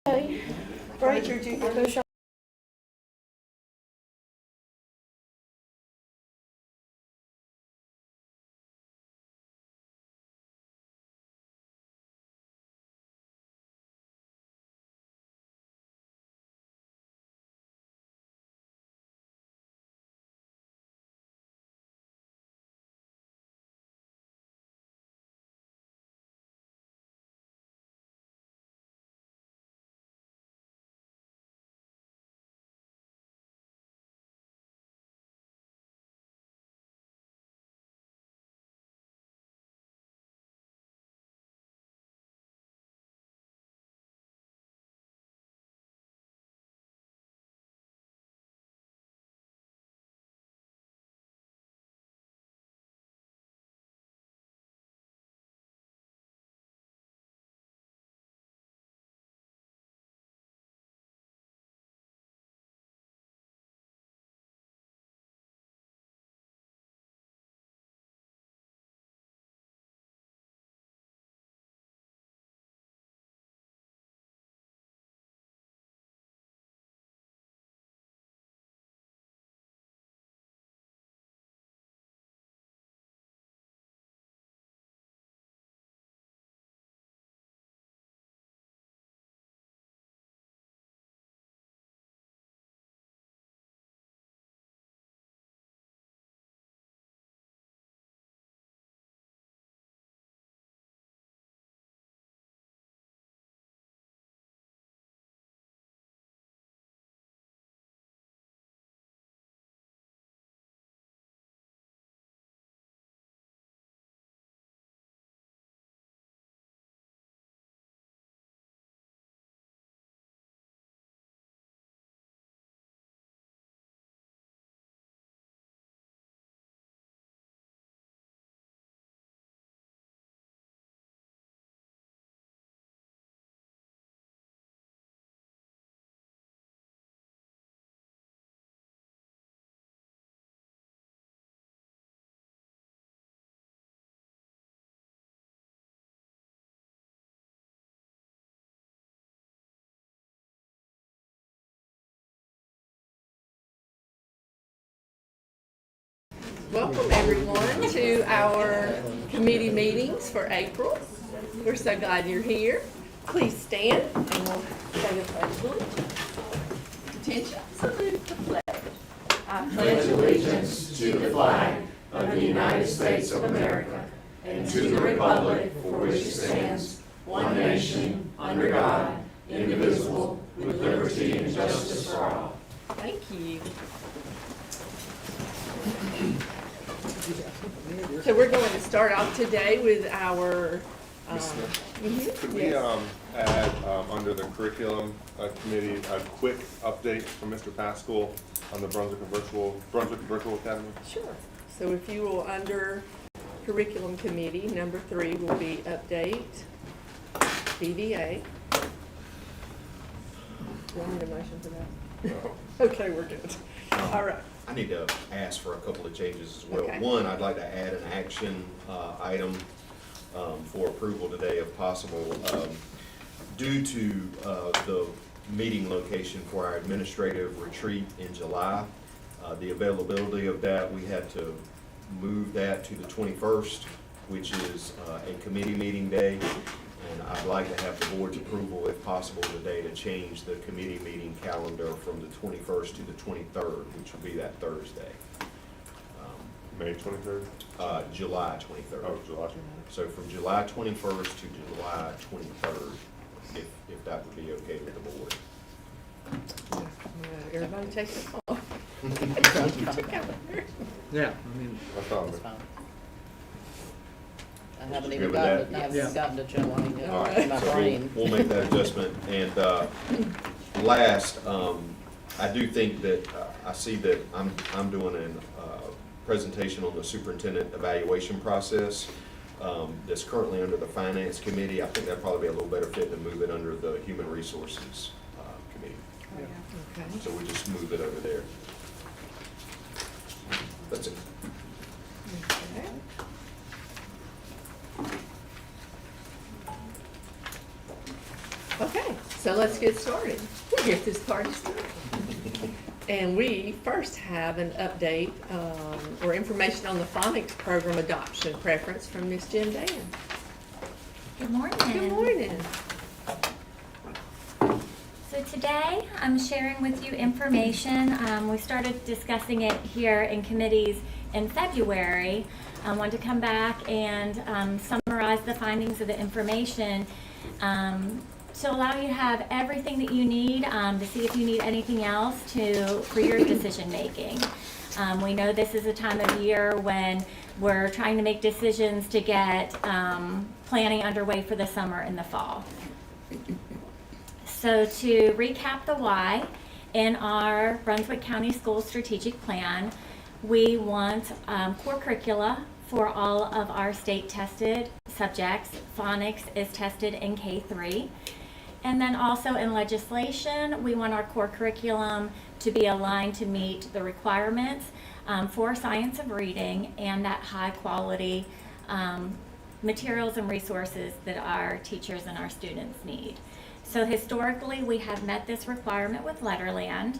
Okay. Richard, you can Push on. Welcome everyone to our committee meetings for April. We're so glad you're here. Please stand and we'll say the pledge of allegiance. Attention, salute the flag. I Pledge allegiance to the flag of the United States of America and to the republic for which it stands, one nation, under God, indivisible, with liberty and justice for all. Thank you. So we're going to start off today with our, Could we add under the curriculum committee a quick update from Mr. Pascal on the Brunswick Virtual Academy? Sure. So if you will, under curriculum committee, number 3 will be update BVA. Do I need a motion for that? No. Okay, we're good. All right. I need to ask for a couple of changes as well. Okay. One, I'd like to add an action item for approval today if possible. Due to the meeting location for our administrative retreat in July, the availability of that, we had to move that to the 21st, which is a committee meeting day. And I'd like to have the board's approval, if possible, today to change the committee meeting calendar from the 21st to the 23rd, which will be that Thursday. May 23rd? July 23rd. Oh, July. So from July 21st to July 23rd, if that would be okay with the board. Everybody take it off. Yeah, I mean, That's fine. That's fine. I Just haven't good even with gotten, that? I haven't Yes. gotten to July All yet right, in my so brain. we'll make that adjustment. And last, I do think that, I see that I'm doing a presentation on the superintendent evaluation process that's currently under the finance committee. I think that'd probably be a little better fit to move it under the human resources committee. Okay. So we just move it over there. That's it. Okay. Okay, so So let's get started. We'll get this party started. And we first have an update or information on the phonics program adoption preference from Miss Jim Dan. Good morning. Good morning. So today I'm sharing with you information. We started discussing it here in committees in February. I want to come back and summarize the findings of the information to allow you to have everything that you need to see if you need anything else for your decision making. We know this is a time of year when we're trying to make decisions to get planning underway for the summer and the fall. So to recap the why, in our Brunswick County Schools Strategic Plan, we want core curricula for all of our state tested subjects. Phonics is tested in K-3. And then also in legislation, we want our core curriculum to be aligned to meet the requirements for science of reading and that high quality materials and resources that our teachers and our students need. So historically, we have met this requirement with Letterland.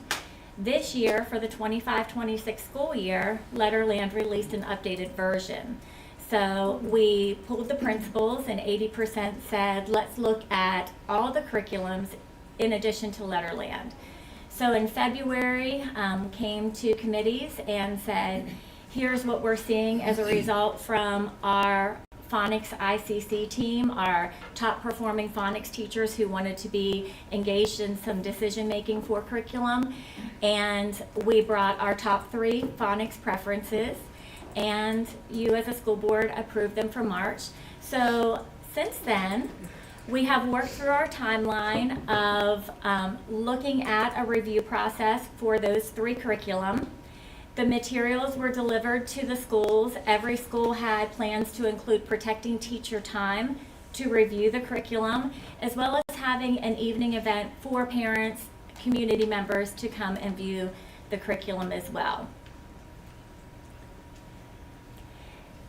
This year, for the 25-26 school year, Letterland released an updated version. So we pulled the principals and 80% said, let's look at all the curriculums in addition to Letterland. So in February, came to committees and said, here's what we're seeing as a result from our phonics ICC team, our top performing phonics teachers who wanted to be engaged in some decision making for curriculum. And we brought our top 3 phonics preferences, and you as a school board approved them for March. So since then, we have worked through our timeline of looking at a review process for those 3 curriculum. The materials were delivered to the schools. Every school had plans to include protecting teacher time to review the curriculum, as well as having an evening event for parents, community members to come and view the curriculum as well.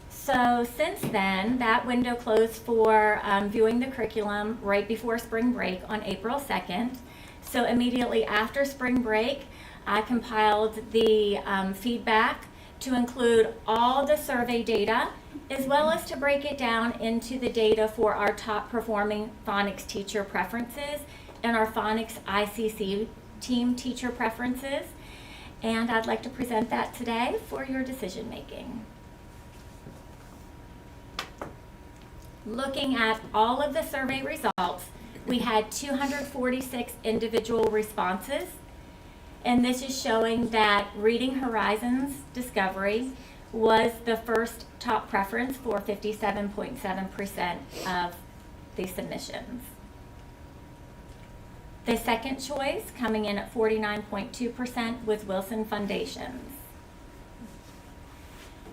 So since then, that window closed for viewing the curriculum right before spring break on April 2nd. So immediately after spring break, I compiled the feedback to include all the survey data, as well as to break it down into the data for our top performing phonics teacher preferences and our phonics ICC team teacher preferences. And I'd like to present that today for your decision making. Looking at all of the survey results, we had 246 individual responses. And this is showing that Reading Horizons Discovery was the first top preference for 57.7% of the submissions. The second choice, coming in at 49.2%, was Wilson Foundations.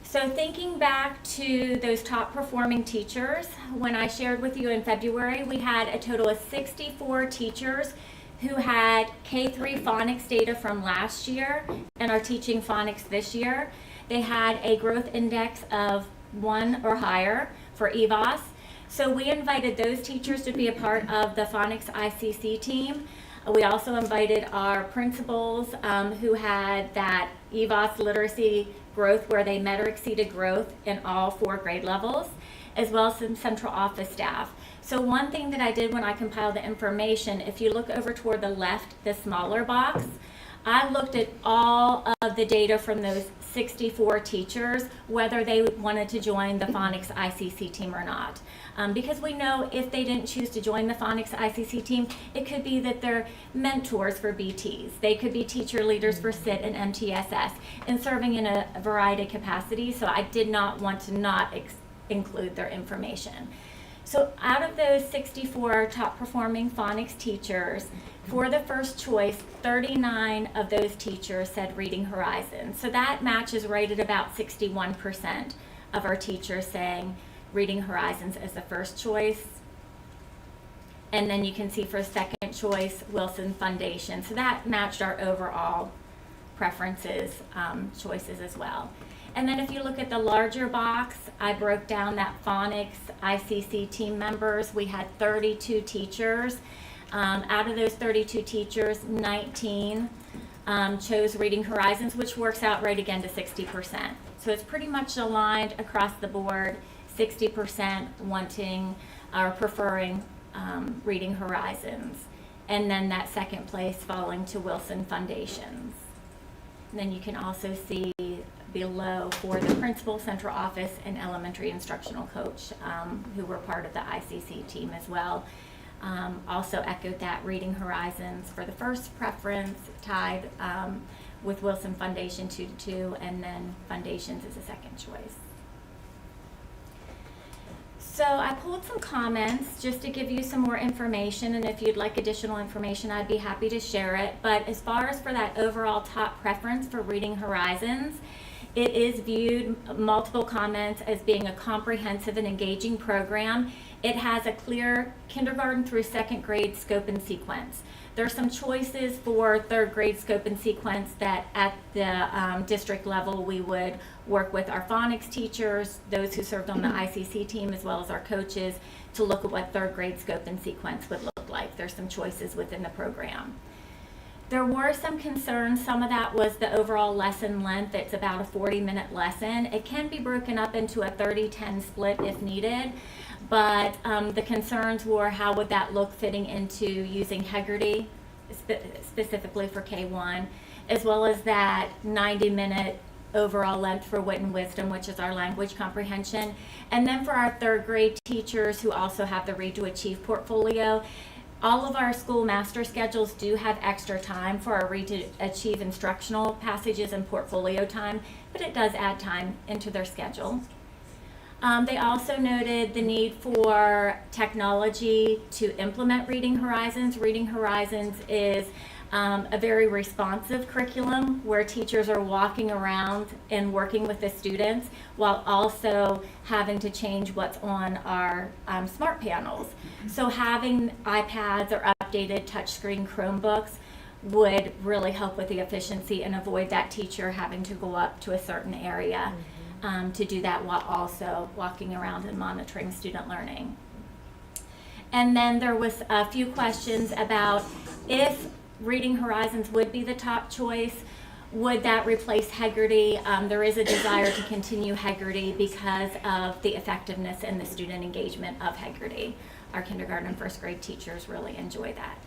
So thinking back to those top performing teachers, when I shared with you in February, we had a total of 64 teachers who had K-3 phonics data from last year and are teaching phonics this year. They had a growth index of 1 or higher for EVOS. So we invited those teachers to be a part of the phonics ICC team. We also invited our principals who had that EVOS literacy growth where they met or exceeded growth in all 4 grade levels, as well as some central office staff. So one thing that I did when I compiled the information, if you look over toward the left, the smaller box, I looked at all of the data from those 64 teachers, whether they wanted to join the phonics ICC team or not. Because we know if they didn't choose to join the phonics ICC team, it could be that they're mentors for BTs. They could be teacher leaders for SIT and MTSS and serving in a variety of capacities. So I did not want to not include their information. So out of those 64 top performing phonics teachers, for the first choice, 39 of those teachers said Reading Horizons. So that matches right at about 61% of our teachers saying Reading Horizons as the first choice. And then you can see for second choice, Wilson Foundation. So that matched our overall preferences, choices as well. And then if you look at the larger box, I broke down that phonics ICC team members. We had 32 teachers Out of those 32 teachers, 19 chose Reading Horizons, which works out right again to 60%. So it's pretty much aligned across the board, 60% wanting or preferring Reading Horizons. And then that second place falling to Wilson Foundations. And then you can also see below for the principal, central office, and elementary instructional coach who were part of the ICC team as well. Also echoed that Reading Horizons for the first preference, tied with Wilson Foundation 2-2, and then Foundations is a second choice. So I pulled some comments just to give you some more information, and if you'd like additional information, I'd be happy to share it. But as far as for that overall top preference for Reading Horizons, it is viewed, multiple comments, as being a comprehensive and engaging program. It has a clear kindergarten through second grade scope and sequence. There are some choices for third grade scope and sequence that at the district level we would work with our phonics teachers, those who served on the ICC team, as well as our coaches, to look at what third grade scope and sequence would look like. There's some choices within the program. There were some concerns. Some of that was the overall lesson length. It's about a 40-minute lesson. It can be broken up into a 30-10 split if needed, but the concerns were how would that look fitting into using Hegarty, specifically for K1, as well as that 90-minute overall length for Wit and Wisdom, which is our language comprehension. And then for our third grade teachers who also have the Read to Achieve portfolio, all of our school master schedules do have extra time for our Read to Achieve instructional passages and portfolio time, but it does add time into their schedule. They also noted the need for technology to implement Reading Horizons. Reading Horizons is a very responsive curriculum where teachers are walking around and working with the students while also having to change what's on our smart panels. So having iPads or updated touchscreen Chromebooks would really help with the efficiency and avoid that teacher having to go up to a certain area to do that while also walking around and monitoring student learning. And then there was a few questions about if Reading Horizons would be the top choice, would that replace Hegarty? There is a desire to continue Hegarty because of the effectiveness and the student engagement of Hegarty. Our kindergarten and first grade teachers really enjoy that.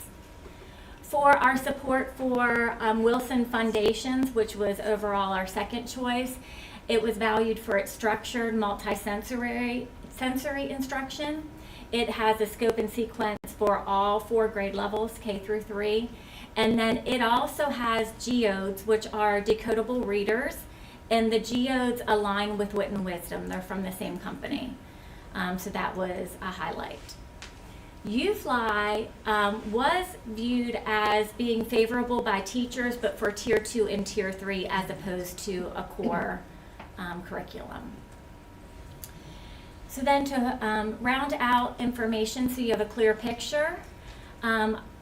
For our support for Wilson Foundations, which was overall our second choice, it was valued for its structured multi-sensory instruction. It has a scope and sequence for all 4 grade levels, K through 3. And then it also has geodes, which are decodable readers, and the geodes align with Wit and Wisdom. They're from the same company. So that was a highlight. UFly was viewed as being favorable by teachers, but for Tier 2 and Tier 3 as opposed to a core curriculum. So then to round out information so you have a clear picture,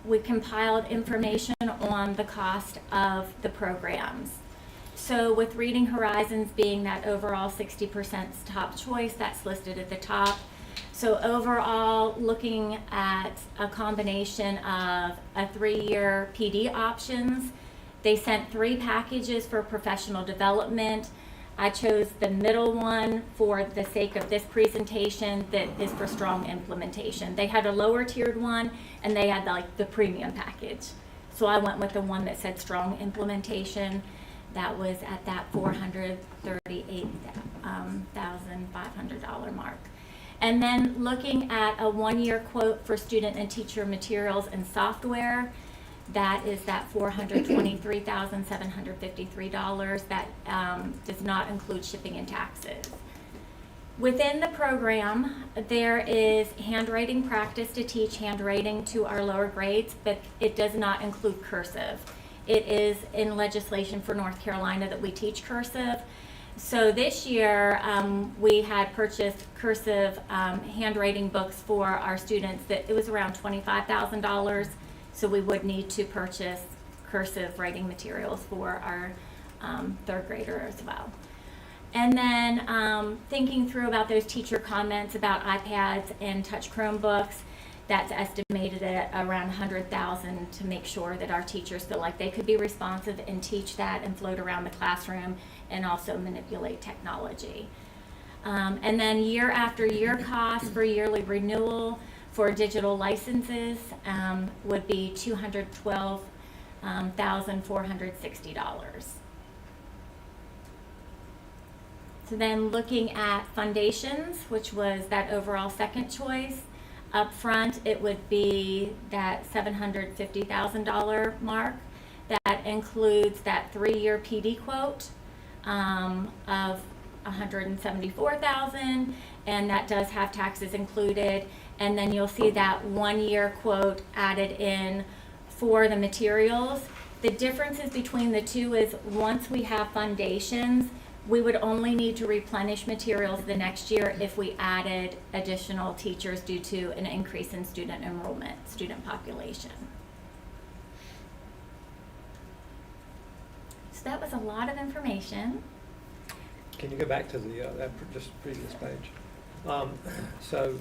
we compiled information on the cost of the programs. So with Reading Horizons being that overall 60% top choice, that's listed at the top. So overall, looking at a combination of a 3-year PD options, they sent 3 packages for professional development. I chose the middle one for the sake of this presentation that is for strong implementation. They had a lower tiered one and they had like the premium package. So I went with the one that said strong implementation. That was at that $438,500 mark. And then looking at a 1-year quote for student and teacher materials and software, that is that $423,753. That does not include shipping and taxes. Within the program, there is handwriting practice to teach handwriting to our lower grades, but it does not include cursive. It is in legislation for North Carolina that we teach cursive. So this year, we had purchased cursive handwriting books for our students that it was around $25,000. So we would need to purchase cursive writing materials for our 3rd grader as well. And then thinking through about those teacher comments about iPads and touch Chromebooks, That's estimated at around 100,000 to make sure that our teachers feel like they could be responsive and teach that and float around the classroom and also manipulate technology. And then year after year costs for yearly renewal for digital licenses would be $212,460. So then looking at foundations, which was that overall second choice, up front it would be that $750,000 mark. That includes that 3-year PD quote of $174,000, and that does have taxes included. And then you'll see that 1-year quote added in for the materials. The differences between the two is once we have foundations, we would only need to replenish materials the next year if we added additional teachers due to an increase in student enrollment, student population. So that was a lot of information. Can you go back to the, just previous page? So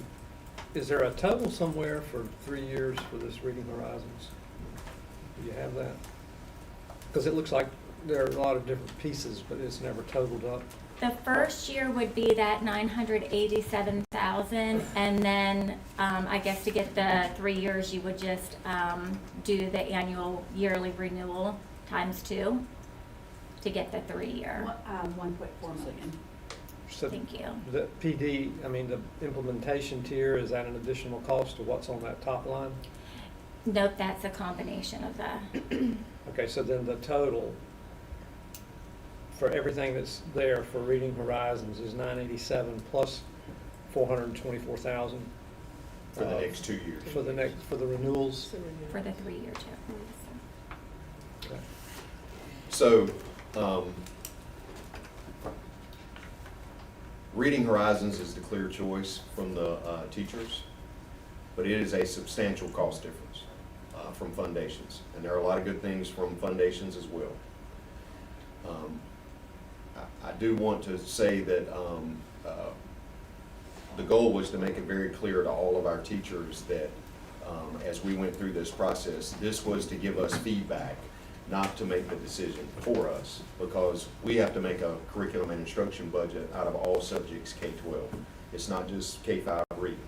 is there a total somewhere for 3 years for this Reading Horizons? Do you have that? Because it looks like there are a lot of different pieces, but it's never totaled up. The first year would be that $987,000, and then I guess to get the 3 years, you would just do the annual yearly renewal times 2 to get the 3-year. 1.4 million. So Thank you. the PD, I mean, the implementation tier, is that an additional cost to what's on that top line? Nope, that's a combination of the. Okay, so then the total for everything that's there for Reading Horizons is 987 plus 424,000 For the next 2 years. for the renewals. For the 3-year term. Okay. So, Reading Horizons is the clear choice from the teachers, but it is a substantial cost difference from foundations. And there are a lot of good things from foundations as well. I do want to say that the goal was to make it very clear to all of our teachers that as we went through this process, this was to give us feedback, not to make the decision for us, because we have to make a curriculum and instruction budget out of all subjects K-12. It's not just K-5 reading.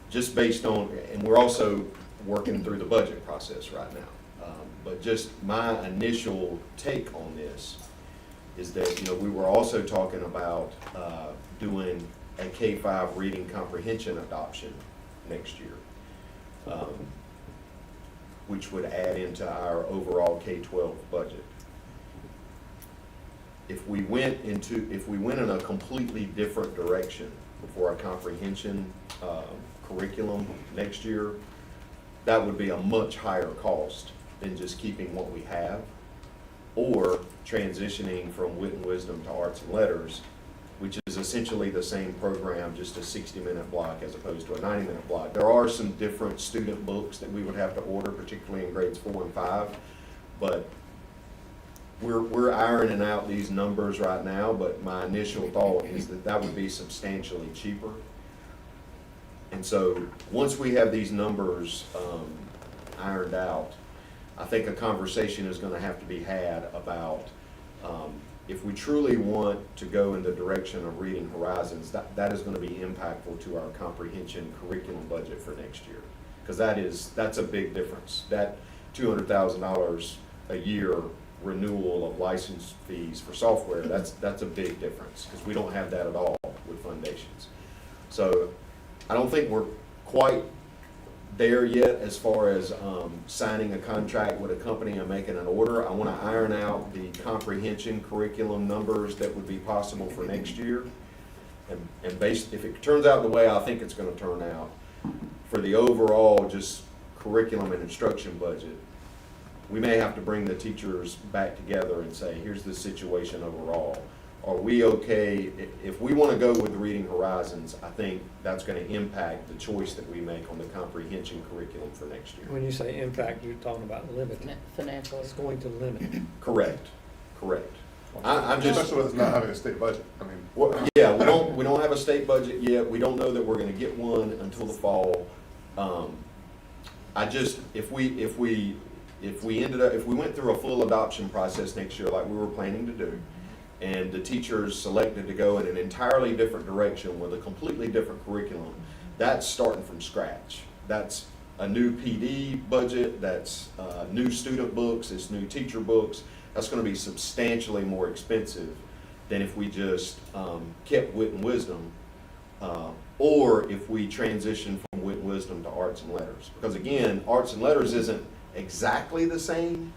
Just based on, and we're also working through the budget process right now. But just my initial take on this is that, we were also talking about doing a K-5 reading comprehension adoption next year, which would add into our overall K-12 budget. If we went in a completely different direction for our comprehension curriculum next year, that would be a much higher cost than just keeping what we have, or transitioning from Wit and Wisdom to Arts and Letters, which is essentially the same program, just a 60-minute block as opposed to a 90-minute block. There are some different student books that we would have to order, particularly in grades 4 and 5, but we're ironing out these numbers right now, but my initial thought is that would be substantially cheaper. And so once we have these numbers ironed out, I think a conversation is going to have to be had about if we truly want to go in the direction of Reading Horizons, that is going to be impactful to our comprehension curriculum budget for next year. Because that's a big difference. That $200,000 a year renewal of license fees for software, that's a big difference, because we don't have that at all with foundations. So I don't think we're quite there yet as far as signing a contract with a company and making an order. I want to iron out the comprehension curriculum numbers that would be possible for next year. And if it turns out the way I think it's going to turn out, for the overall just curriculum and instruction budget, we may have to bring the teachers back together and say, here's the situation overall. Are we okay? If we want to go with Reading Horizons, I think that's going to impact the choice that we make on the comprehension curriculum for next year. When you say impact, you're talking about limiting. Financially. It's going to limit. Correct. I'm just. Especially with us not having a state budget, I mean. Well, yeah, we don't have a state budget yet, we don't know that we're gonna get one until the fall. If we went through a full adoption process next year like we were planning to do, and the teachers selected to go in an entirely different direction with a completely different curriculum, that's starting from scratch. That's a new PD budget, that's new student books, it's new teacher books. That's gonna be substantially more expensive than if we just kept wit and wisdom, or if we transition from wit and wisdom to arts and letters. Because again, arts and letters isn't exactly the same,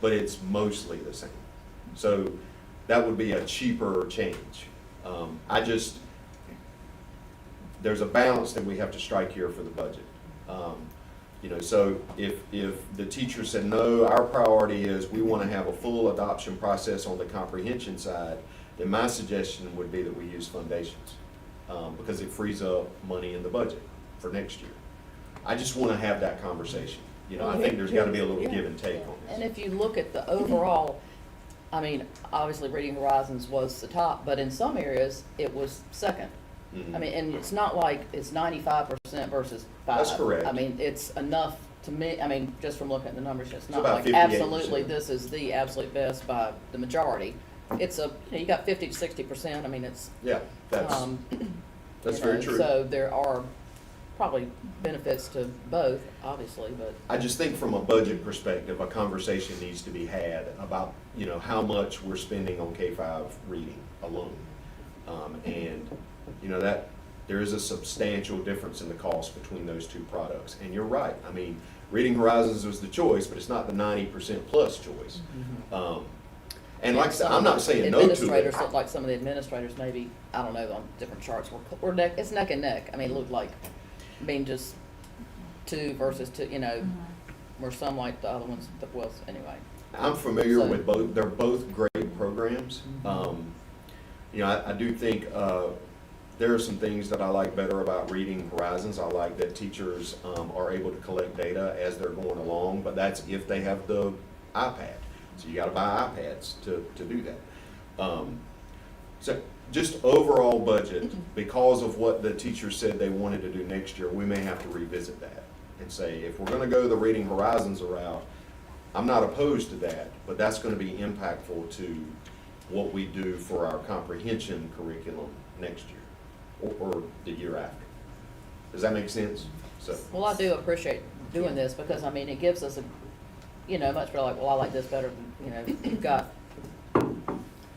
but it's mostly the same. So that would be a cheaper change. There's a balance that we have to strike here for the budget. So if the teacher said, no, our priority is we want to have a full adoption process on the comprehension side, then my suggestion would be that we use foundations, because it frees up money in the budget for next year. I just want to have that conversation. I think there's got to be a little give and take on And this. if you look at the overall, I mean, obviously Reading Horizons was the top, but in some areas, it was second. Mhm. I mean, and it's not like it's 95% versus 5. That's correct. I mean, it's enough to me, I mean, just from looking at the numbers, it's not about like 58%. absolutely this is the absolute best by the majority. It's you got 50 to 60%, I mean, it's, Yeah, that's you very know, true. So there are probably benefits to both, obviously, but. I just think from a budget perspective, a conversation needs to be had about, how much we're spending on K-5 reading alone. That there is a substantial difference in the cost between those two products. And you're right. I mean, Reading Horizons was the choice, but it's not the 90% plus choice. And like I said, I'm not saying no to it. Administrators, look like some of the administrators maybe, I don't know, on different charts, it's neck and neck. I mean, it looked like, just 2 versus 2, where some like the other ones, well, anyway. I'm familiar So- with both. They're both great programs. I do think there are some things that I like better about Reading Horizons. I like that teachers are able to collect data as they're going along, but that's if they have the iPad. So you got to buy iPads to do that. So just overall budget, because of what the teachers said they wanted to do next year, we may have to revisit that and say, if we're going to go the Reading Horizons route, I'm not opposed to that, but that's going to be impactful to what we do for our comprehension curriculum next year or the year after. Does that make sense? So, Well, I do appreciate doing this because, I mean, it gives us much better, like, well, I like this better than,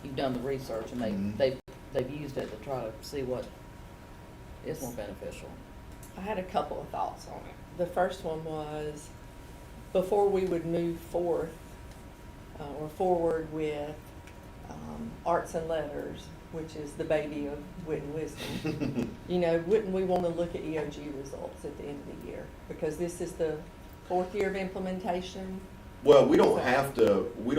you've done the research and Mhm. they've used it to try to see what is more beneficial. I had a couple of thoughts on it. The first one was, before we would move forward with arts and letters, which is the baby of wit and wisdom, wouldn't we want to look at EOG results at the end of the year? Because this is the 4th year of implementation. well, we don't have to, we're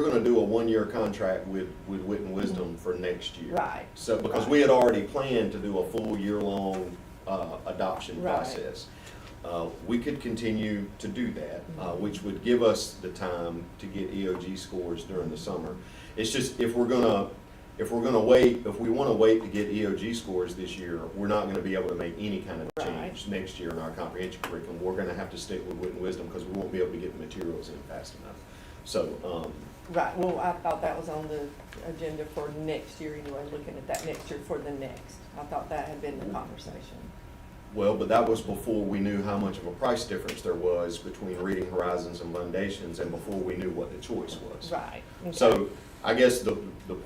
going to do a 1-year contract with Wit and Wisdom for next year. Right. So, because we had already planned to do a full year-long adoption Right. process. We could continue to do that, which would give us the time to get EOG scores during the summer. It's just, if we want to wait to get EOG scores this year, we're not going to be able to make any kind of change next year in our comprehension curriculum. We're going to have to stick with Wit and Wisdom because we won't be able to get the materials in fast enough. So, Right, well, I thought that was on the agenda for next year anyway, looking at that next year for the next. I thought that had been the conversation. well, but that was before we knew how much of a price difference there was between Reading Horizons and Foundations and before we knew what the choice was. Right. Okay. So I guess the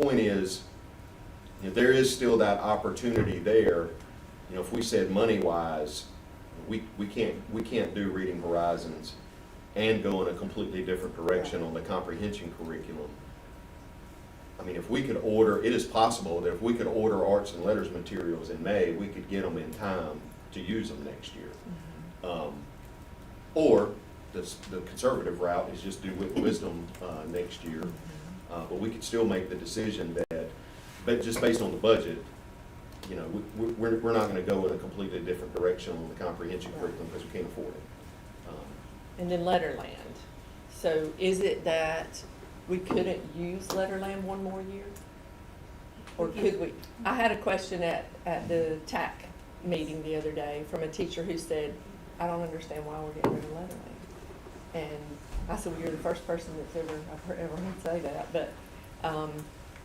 point is, there is still that opportunity there. If we said money-wise, we can't do Reading Horizons and go in a completely different direction on the comprehension curriculum. I mean, if we could order, it is possible that if we could order arts and letters materials in May, we could get them in time to use them next year. Or the conservative route is just do Wit and Wisdom next year. But we could still make the decision that, but just based on the budget, we're not going to go in a completely different direction on the comprehension curriculum because we can't afford it. And then Letterland. So is it that we couldn't use Letterland one more year? Or could we? I had a question at the TAC meeting the other day from a teacher who said, I don't understand why we're getting rid of Letterland. And I said, well, you're the first person that's I've ever heard say that. But,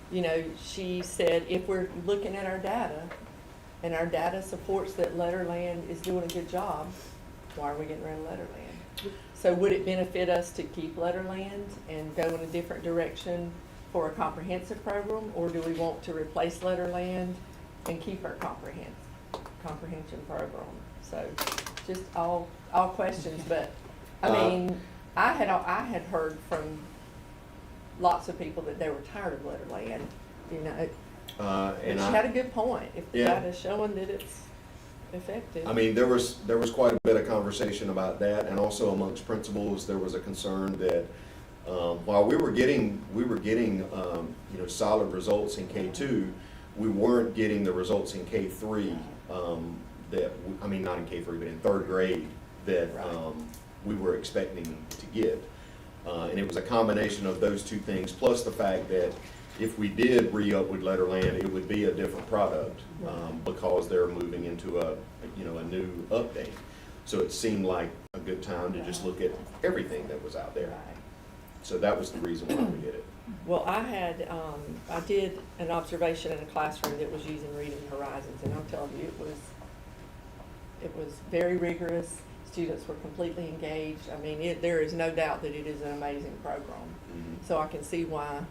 you know, she said, if we're looking at our data, and our data supports that Letterland is doing a good job, why are we getting rid of Letterland? So would it benefit us to keep Letterland and go in a different direction for a comprehensive program, or do we want to replace Letterland and keep our comprehension program? So just all questions, but I mean, I had heard from lots of people that they were tired of Letterland, you know. But she had a good point. If the Yeah. data's showing that it's effective. I mean, there was quite a bit of conversation about that, and also amongst principals, there was a concern that while we were getting you know, solid results in K2, we weren't getting the results in K3 I mean, not in K3, but in third grade that we were expecting to get. And it was a combination of those two things, plus the fact that if we did re-up with Letterland, it would be a different product because they're moving into a new update. So it seemed like a good time to just look at everything that was out there. Right. So that was the reason why we did it. Well, I did an observation in a classroom that was using Reading Horizons, and I'm telling you, it was very rigorous. Students were completely engaged. I mean, there is no doubt that it is an amazing program. Mm-hmm. So I can see why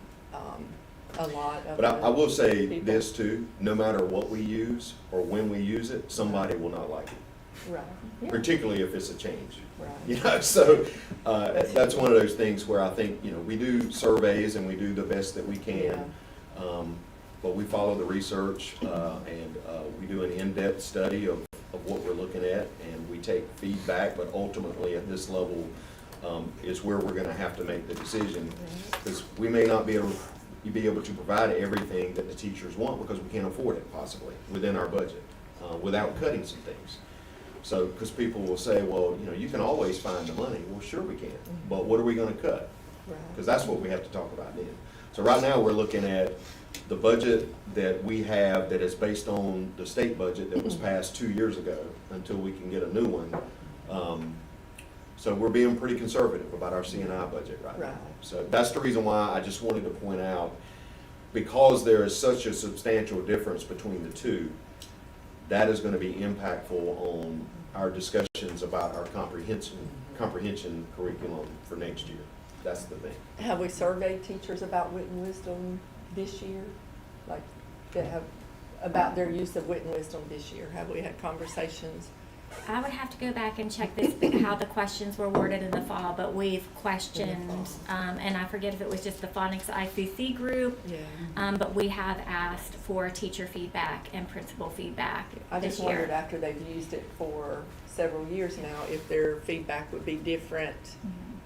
a lot of. But I will say people- this too, no matter what we use or when we use it, somebody will not like it, Right. Yeah. particularly if it's a change. Right. You know, so that's one of those things where I think, you know, we do surveys and we do the best that we can. But we follow the research and we do an in-depth study of what we're looking at, and we take feedback, but ultimately at this level is where we're gonna have to make the decision. Because we may not be able to provide everything that the teachers want because we can't afford it possibly within our budget without cutting some things. So, because people will say, well, you know, you can always find the money. Well, sure we can, but what are we gonna cut? Because that's what we have to talk about then. So right now, we're looking at the budget that we have that is based on the state budget that was passed 2 years ago until we can get a new one. So we're being pretty conservative about our C&I budget right now. Right. So that's the reason why I just wanted to point out, because there is such a substantial difference between the two, that is going to be impactful on our discussions about our comprehension curriculum for next year. That's the thing. Have we surveyed teachers about wit and wisdom this year? Like, that have, about their use of wit and wisdom this year? Have we had conversations? I would have to go back and check this, how the questions were worded in the fall, but we've questioned, and I forget if it was just the phonics ICC group, but we have asked for teacher feedback and principal feedback I this just year. wondered, after they've used it for several years now, if their feedback would be different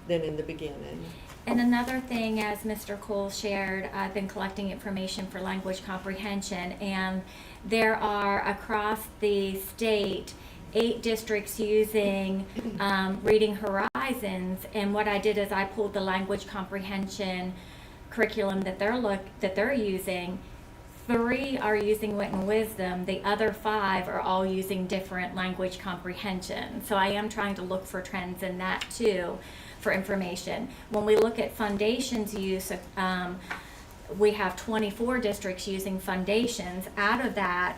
than in the beginning. And another thing, as Mr. Cole shared, I've been collecting information for language comprehension, and there are across the state 8 districts using Reading Horizons, and what I did is I pulled the language comprehension curriculum that they're using. 3 are using Wit and Wisdom. The other 5 are all using different language comprehension. So I am trying to look for trends in that too, for information. When we look at Foundations use, we have 24 districts using Foundations. Out of that,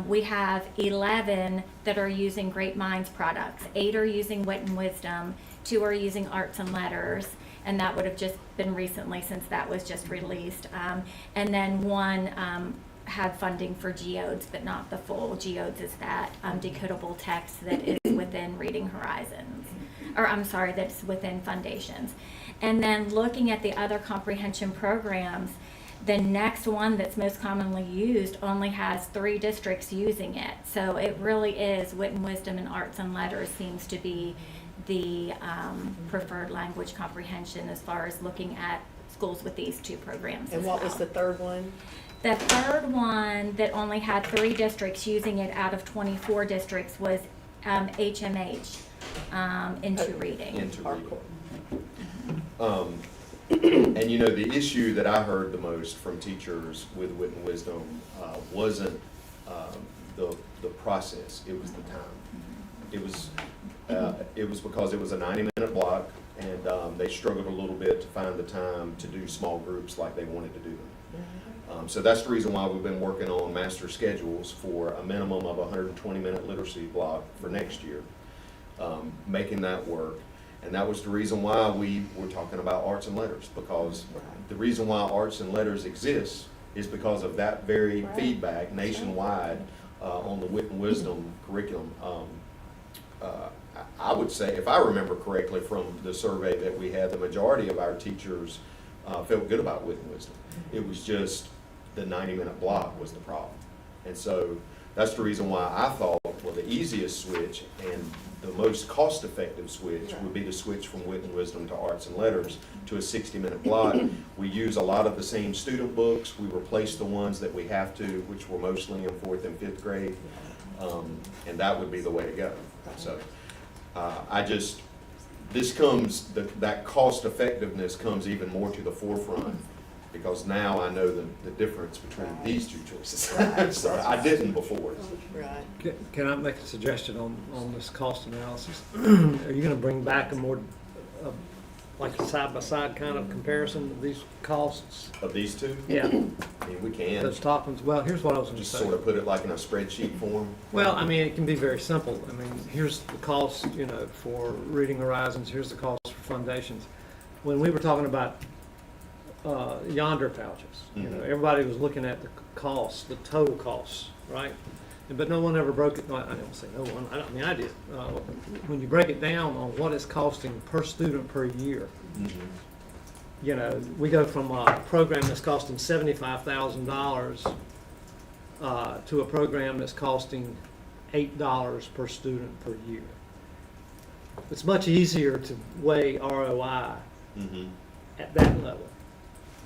we have 11 that are using Great Minds products. 8 are using Wit and Wisdom. 2 are using Arts and Letters, and that would have just been recently since that was just released. And then 1 had funding for Geodes, but not the full. Geodes is that decodable text that is within Reading Horizons, or I'm sorry, that's within Foundations. And then looking at the other comprehension programs, the next one that's most commonly used only has 3 districts using it. So it really is Wit and Wisdom and Arts and Letters seems to be the preferred language comprehension as far as looking at schools with these 2 programs. And what was the third one? The third one that only had 3 districts using it out of 24 districts was HMH, Into Reading. Into Hardcore. reading. And And you know, the issue that I heard the most from teachers with Wit and Wisdom wasn't the process, it was the time. It was because it was a 90-minute block, and they struggled a little bit to find the time to do small groups like they wanted to do them. So that's the reason why we've been working on master schedules for a minimum of a 120-minute literacy block for next year, making that work. And that was the reason why we were talking about arts and letters, because the reason why arts and letters exists is because of that very feedback nationwide on the Wit and Wisdom curriculum. I would say, if I remember correctly from the survey that we had, the majority of our teachers felt good about Wit and Wisdom. It was just the 90-minute block was the problem. And so that's the reason why I thought, well, the easiest switch and the most cost-effective switch would be to switch from Wit and Wisdom to arts and letters to a 60-minute block. We use a lot of the same student books. We replace the ones that we have to, which were mostly in 4th and 5th grade, and that would be the way to go. So that cost-effectiveness comes even more to the forefront, because now I know the difference between these two choices. So I didn't before. Right. Can I make a suggestion on this cost analysis? Are you gonna bring back a more, like a side-by-side kind of comparison of these costs? Of these two? Yeah, I mean, we can. those top ones. Well, here's what I was gonna Just say. sort of put it like in a spreadsheet form. Well, I mean, it can be very simple. I mean, here's the cost, for Reading Horizons, here's the cost for foundations. When we were talking about yonder pouches, everybody was looking at the cost, the total costs, right? But no one ever broke it, I don't say no one, I did. When you break it down on what it's costing per student per year, we go from a program that's costing $75,000 to a program that's costing $8 per student per year. It's much easier to weigh ROI at that level.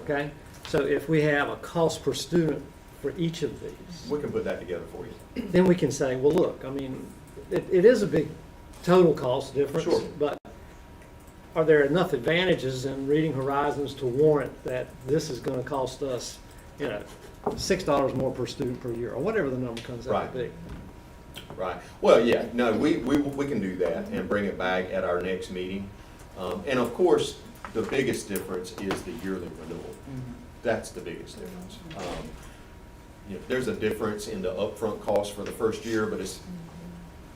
Okay, so if we have a cost per student for each of these, We can put that together for you. then we can say, well, look, I mean, it is a big total cost difference, Sure. but are there enough advantages in Reading Horizons to warrant that this is going to cost us, $6 more per student per year, or whatever the number comes out to be? Right. Well, yeah, no, we can do that and bring it back at our next meeting. And of course, the biggest difference is the yearly renewal. That's the biggest difference. There's a difference in the upfront cost for the first year, but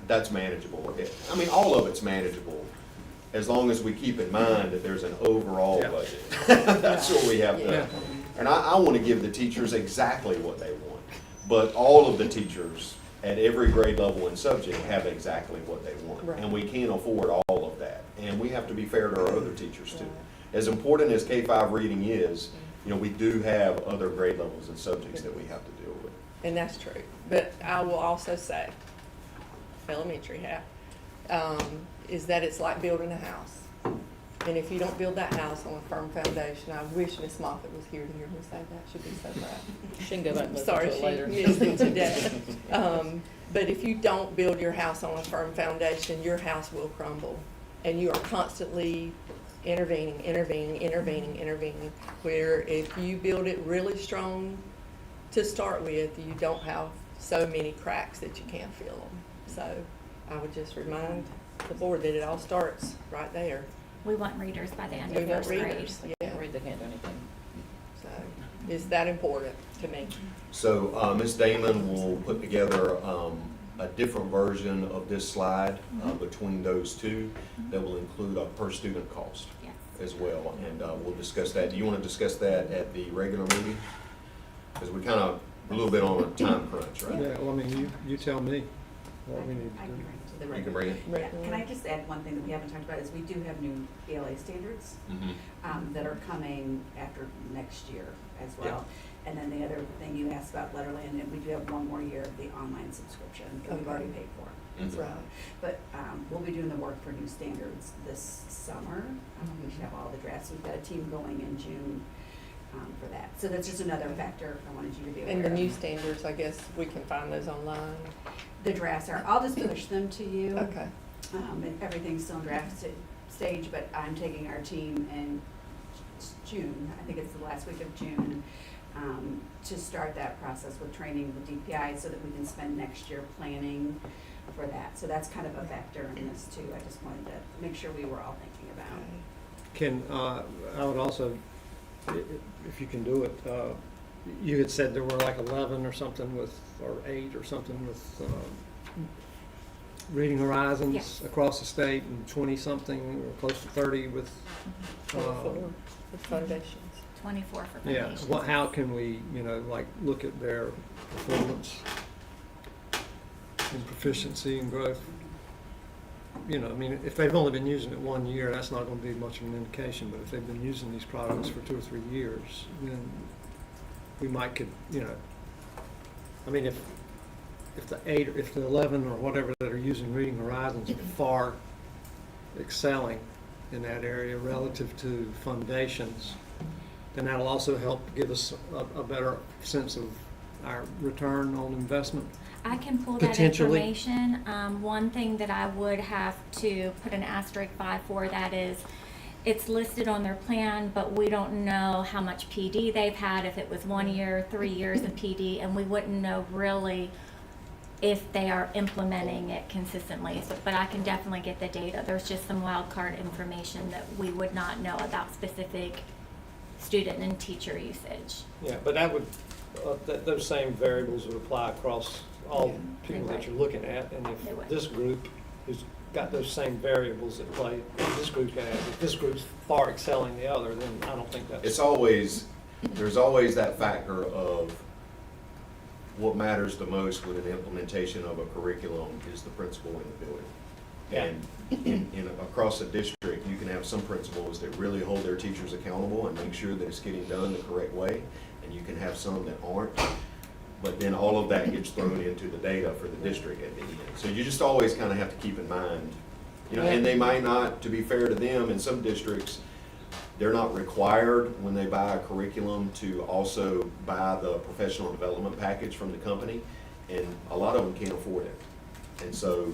that's manageable. I mean, all of it's manageable, as long as we keep in mind that there's an overall budget. That's what we have to. And I want to give the teachers exactly what they want, but all of the teachers at every grade level and subject have exactly what they want. And we can't afford all of that. And we have to be fair to our other teachers too. As important as K-5 reading is, we do have other grade levels and subjects that we have to deal with. And that's true. But I will also say, elementary half, is that it's like building a house. And if you don't build that house on a firm foundation, I wish Miss Moffett was here to hear me say that. She'd be so proud. She can go back and listen Sorry, to it later. she missed it today. But if you don't build your house on a firm foundation, your house will crumble. And you are constantly intervening. Where if you build it really strong to start with, you don't have so many cracks that you can't fill them. So I would just remind the board that it all starts right there. We want readers by the end We of want first grade. readers, They yeah. can't read, they can't do anything. So it's that important to me. So Ms. Damon will put together a different version of this slide between those two that will include a per student cost Yes. as well. And we'll discuss that. Do you want to discuss that at the regular meeting? Because we kind of a little bit on a time crunch, right? Yeah, well, I mean, you tell me what we need I to can do. bring it to the You record. can bring it? Yeah, can I just add one thing that we haven't talked about is we do have new ELA standards that are coming after next year as well. And then the other thing you asked about Letterland, and we do have one more year of the online subscription that we've already paid for. Mhm. So, but we'll be doing the work for new standards this summer. We should have all the drafts. We've got a team going in June for that. So that's just another factor I wanted you to be aware And of. the new standards, I guess we can find those online. The drafts are, I'll just push them to you. Okay. And everything's still in draft stage, but I'm taking our team and June, I think it's the last week of June, to start that process with training the DPI so that we can spend next year planning for that. So that's kind of a factor in this too. I just wanted to make sure we were all thinking about. Can, I would also, if you can do it, you had said there were like 11 or something with, or 8 or something with Reading Horizons Yes. across the state, and 20-something or close to 30 with, With foundations. 24 for yeah, foundations. how can we, like, look at their performance and proficiency and growth? I mean, if they've only been using it 1 year, that's not going to be much of an indication, but if they've been using these products for 2 or 3 years, then we might I mean, if the 8, or if the 11 or whatever that are using Reading Horizons are far excelling in that area relative to foundations, then that'll also help give us a better sense of our return on investment. I can pull that Potentially. information. One thing that I would have to put an asterisk by for that is it's listed on their plan, but we don't know how much PD they've had, if it was 1 year, 3 years of PD, and we wouldn't know really if they are implementing it consistently. So, but I can definitely get the data. There's just some wild card information that we would not know about specific student and teacher usage. Yeah, but that would, those same variables would apply across all they people that would. you're looking at, and They would. if this group who's got those same variables at play, this group has, if this group's far excelling the other, then I don't think that's. There's always that factor of what matters the most with an implementation of a curriculum is the principal in the building. And across the district, you can have some principals that really hold their teachers accountable and make sure that it's getting done the correct way, and you can have some that aren't. But then all of that gets thrown into the data for the district at the end. So you just always kind of have to keep in mind, and they might not, to be fair to them, in some districts, they're not required when they buy a curriculum to also buy the professional development package from the company, and a lot of them can't afford it. And so,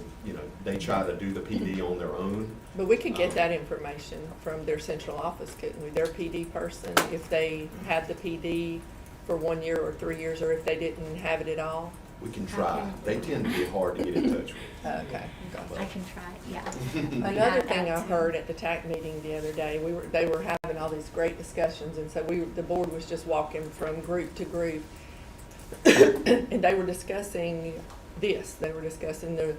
they try to do the PD on their own. But we could get that information from their central office, couldn't we? Their PD person, if they had the PD for 1 year or 3 years, or if they didn't have it at all? We can try. They tend to be hard to get in touch with. Okay. I can try, yeah. Another thing I That's- heard at the TAC meeting the other day, they were having all these great discussions, and so the board was just walking from group to group. And they were discussing this, they were discussing the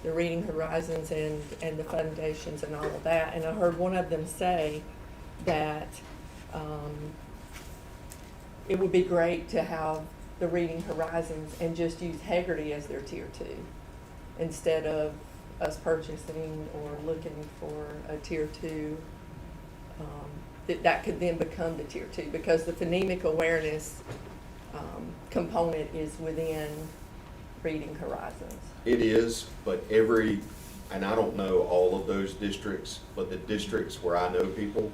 Reading Horizons and the foundations and all of that. And I heard one of them say that, it would be great to have the Reading Horizons and just use Hagerty as their tier 2 instead of us purchasing or looking for a tier 2. That could then become the tier 2 because the phonemic awareness component is within Reading Horizons. It is, but and I don't know all of those districts, but the districts where I know people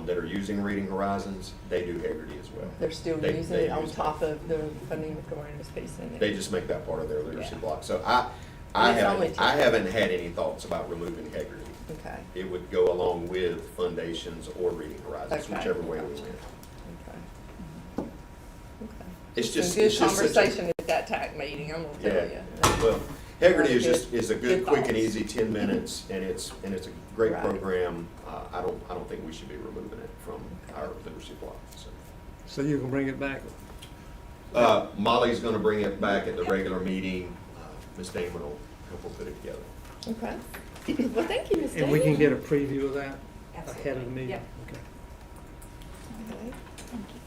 that are using Reading Horizons, they do Hagerty as well. They're still They using it on use top that. of the phonemic awareness piece in it. They just make that part of their literacy Yeah. block. So I And it's only haven't had any thoughts about removing Hagerty. Okay. It would go along with Foundations or Reading Horizons, Okay. whichever way we went. Okay. Okay. It's just, Some good it's just such a. conversation at that TAC meeting, I'm gonna tell you. Well, Hagerty is Good- just, is a good good, quick and thoughts. easy 10 minutes, and it's a great Right. program. I don't think we should be removing it from our literacy block, so. So you can bring it back. Molly's gonna bring it back at the regular meeting. Ms. Damon will help her put it together. Okay. Well, thank you, Ms. And we can Daly. get a preview of that Absolutely. ahead of the meeting? Yep. Okay. Okay. Thank you.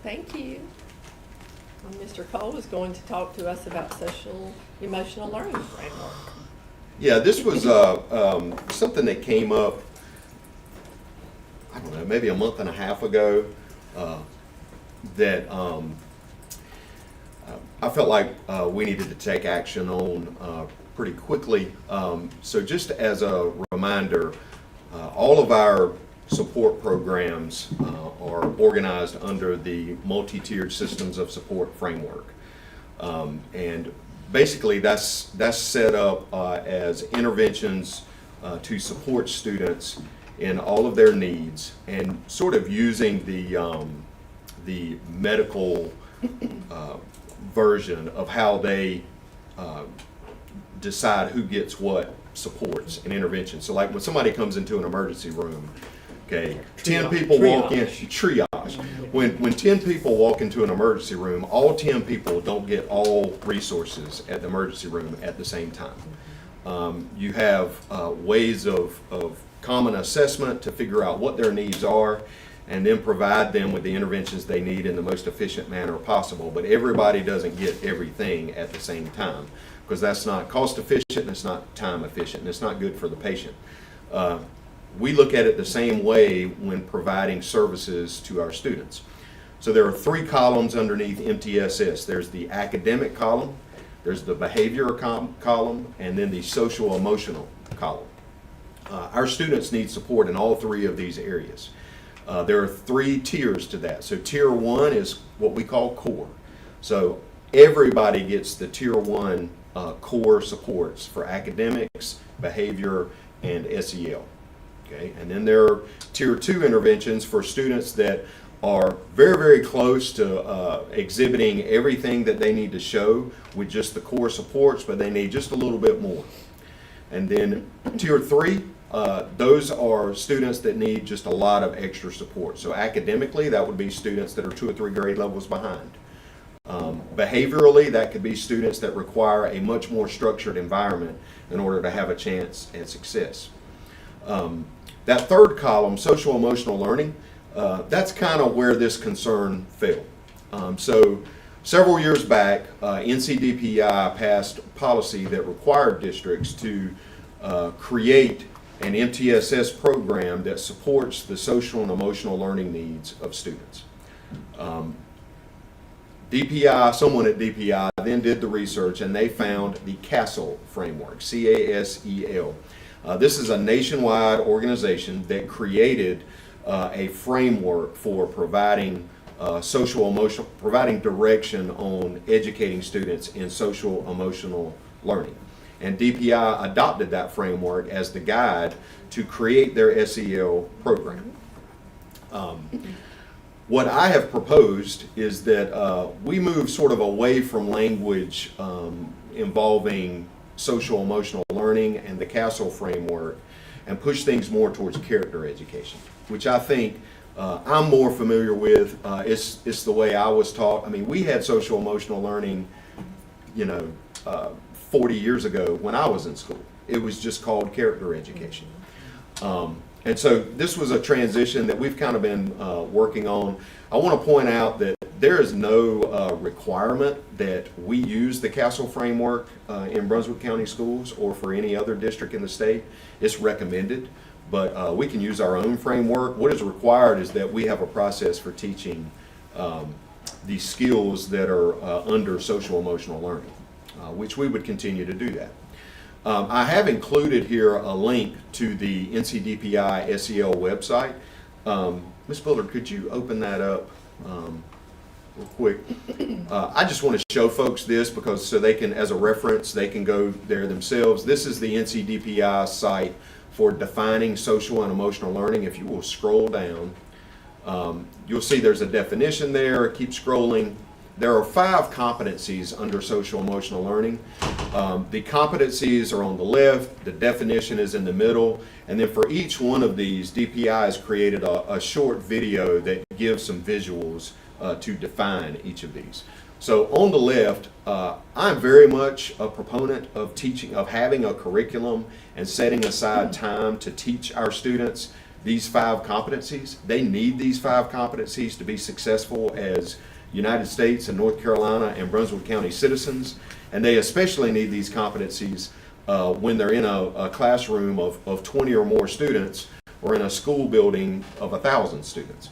Thank you. Mr. Cole is going to talk to us about social emotional learning framework. Yeah, this was something that came up, I don't know, maybe a month and a half ago, that I felt like we needed to take action on pretty quickly. So just as a reminder, all of our support programs are organized under the multi-tiered systems of support framework. And basically that's set up as interventions to support students in all of their needs and sort of using the medical version of how they decide who gets what supports and intervention. So like when somebody comes into an emergency room, okay, 10 people walk in, triage. When 10 people walk into an emergency room, all 10 people don't get all resources at the emergency room at the same time. You have ways of common assessment to figure out what their needs are and then provide them with the interventions they need in the most efficient manner possible. But everybody doesn't get everything at the same time because that's not cost efficient and it's not time efficient and it's not good for the patient. We look at it the same way when providing services to our students. So there are 3 columns underneath MTSS. There's the academic column, there's the behavior column, and then the social emotional column. Our students need support in all 3 of these areas. There are 3 tiers to that. So tier 1 is what we call core. So everybody gets the tier 1 core supports for academics, behavior, and SEL. Okay, and then there are tier 2 interventions for students that are very, very close to exhibiting everything that they need to show with just the core supports, but they need just a little bit more. And then tier 3, those are students that need just a lot of extra support. So academically, that would be students that are 2 or 3 grade levels behind. Behaviorally, that could be students that require a much more structured environment in order to have a chance at success. That 3rd column, social emotional learning, that's kind of where this concern fell. So several years back, NCDPI passed policy that required districts to create an MTSS program that supports the social and emotional learning needs of students. DPI, someone at DPI then did the research and they found the CASEL framework, C-A-S-E-L. This is a nationwide organization that created a framework for providing providing direction on educating students in social emotional learning. And DPI adopted that framework as the guide to create their SEL program. What I have proposed is that we move sort of away from language involving social emotional learning and the CASEL framework and push things more towards character education, which I think I'm more familiar with. It's the way I was taught. I mean, we had social emotional learning, 40 years ago when I was in school. It was just called character education. And so this was a transition that we've kind of been working on. I want to point out that there is no requirement that we use the CASEL framework in Brunswick County Schools or for any other district in the state. It's recommended, but we can use our own framework. What is required is that we have a process for teaching the skills that are under social emotional learning, which we would continue to do that. I have included here a link to the NCDPI SEL website. Ms. Bullard, could you open that up real quick? I just want to show folks this because so they can, as a reference, they can go there themselves. This is the NCDPI site for defining social and emotional learning. If you will scroll down, you'll see there's a definition there. Keep scrolling. There are 5 competencies under social emotional learning. The competencies are on the left, the definition is in the middle, and then for each one of these, DPI has created a short video that gives some visuals to define each of these. So on the left, I'm very much a proponent of teaching, of having a curriculum and setting aside time to teach our students these 5 competencies. They need these 5 competencies to be successful as United States and North Carolina and Brunswick County citizens, and they especially need these competencies when they're in a classroom of 20 or more students or in a school building of 1,000 students.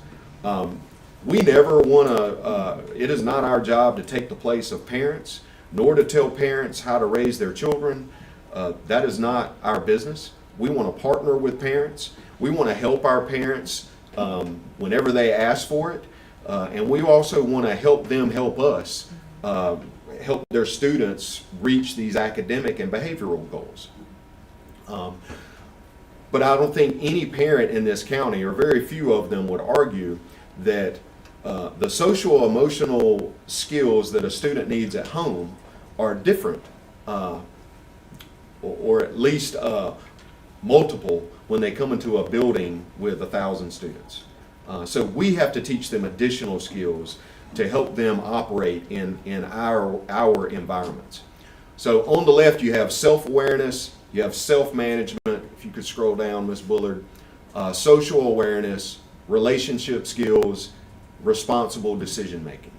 We never want to, it is not our job to take the place of parents, nor to tell parents how to raise their children. That is not our business. We want to partner with parents. We want to help our parents whenever they ask for it. And we also want to help them help us, help their students reach these academic and behavioral goals. But I don't think any parent in this county, or very few of them, would argue that the social emotional skills that a student needs at home are different, or at least multiple when they come into a building with 1,000 students. So we have to teach them additional skills to help them operate in our environments. So on the left you have self-awareness, you have self-management, if you could scroll down, Ms. Bullard, social awareness, relationship skills, responsible decision-making.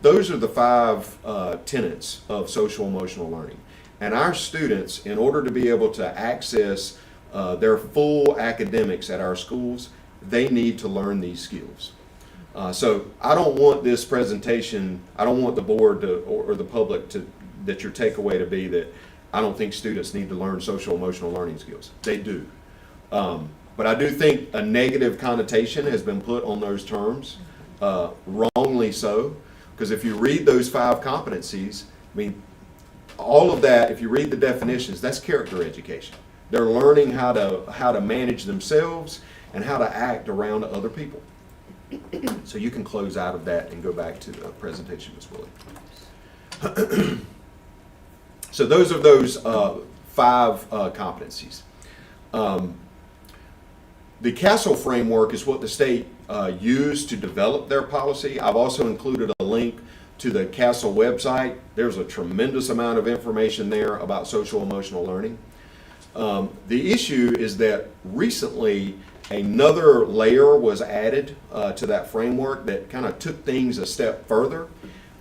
Those are the 5 tenets of social emotional learning. And our students, in order to be able to access their full academics at our schools, they need to learn these skills. So I don't want this presentation, I don't want the board to, or the public to, that your takeaway to be that I don't think students need to learn social emotional learning skills. They do. But I do think a negative connotation has been put on those terms, wrongly so, because if you read those 5 competencies, I mean, all of that, if you read the definitions, that's character education. They're learning how to manage themselves and how to act around other people. So you can close out of that and go back to the presentation, Ms. Willie. So those are those 5 competencies. The CASEL framework is what the state used to develop their policy. I've also included a link to the CASEL website. There's a tremendous amount of information there about social emotional learning. The issue is that recently another layer was added to that framework that kind of took things a step further.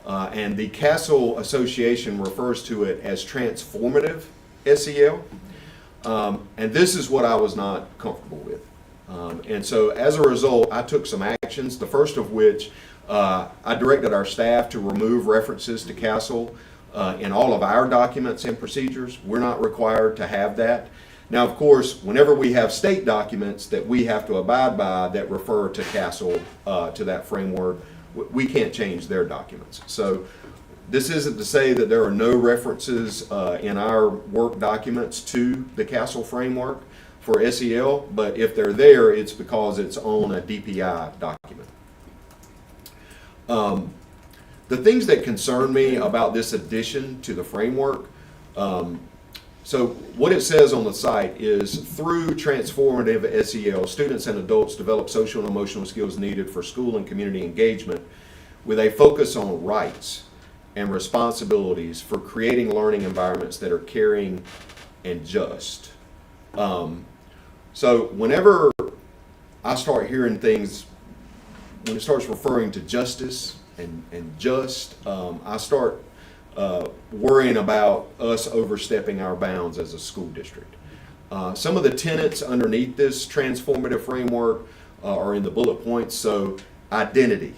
And the CASEL Association refers to it as transformative SEL. And this is what I was not comfortable with. And so as a result, I took some actions, the first of which I directed our staff to remove references to CASEL in all of our documents and procedures. We're not required to have that. Now, of course, whenever we have state documents that we have to abide by that refer to CASEL, to that framework, we can't change their documents. So this isn't to say that there are no references in our work documents to the CASEL framework for SEL, but if they're there, it's because it's on a DPI document. The things that concern me about this addition to the framework, so what it says on the site is through transformative SEL, students and adults develop social and emotional skills needed for school and community engagement with a focus on rights and responsibilities for creating learning environments that are caring and just. So whenever I start hearing things, when it starts referring to justice and just, I start worrying about us overstepping our bounds as a school district. Some of the tenets underneath this transformative framework are in the bullet points. So identity.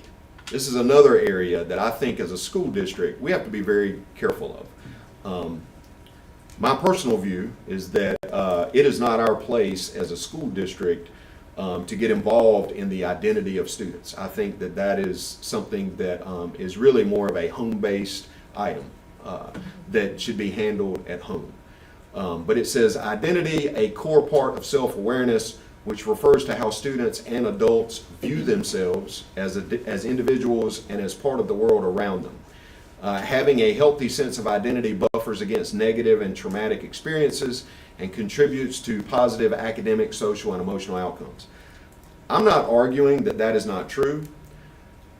This is another area that I think as a school district we have to be very careful of. My personal view is that it is not our place as a school district to get involved in the identity of students. I think that that is something that is really more of a home-based item that should be handled at home. But it says identity, a core part of self-awareness, which refers to how students and adults view themselves as individuals and as part of the world around them. Having a healthy sense of identity buffers against negative and traumatic experiences and contributes to positive academic, social, and emotional outcomes. I'm not arguing that that is not true.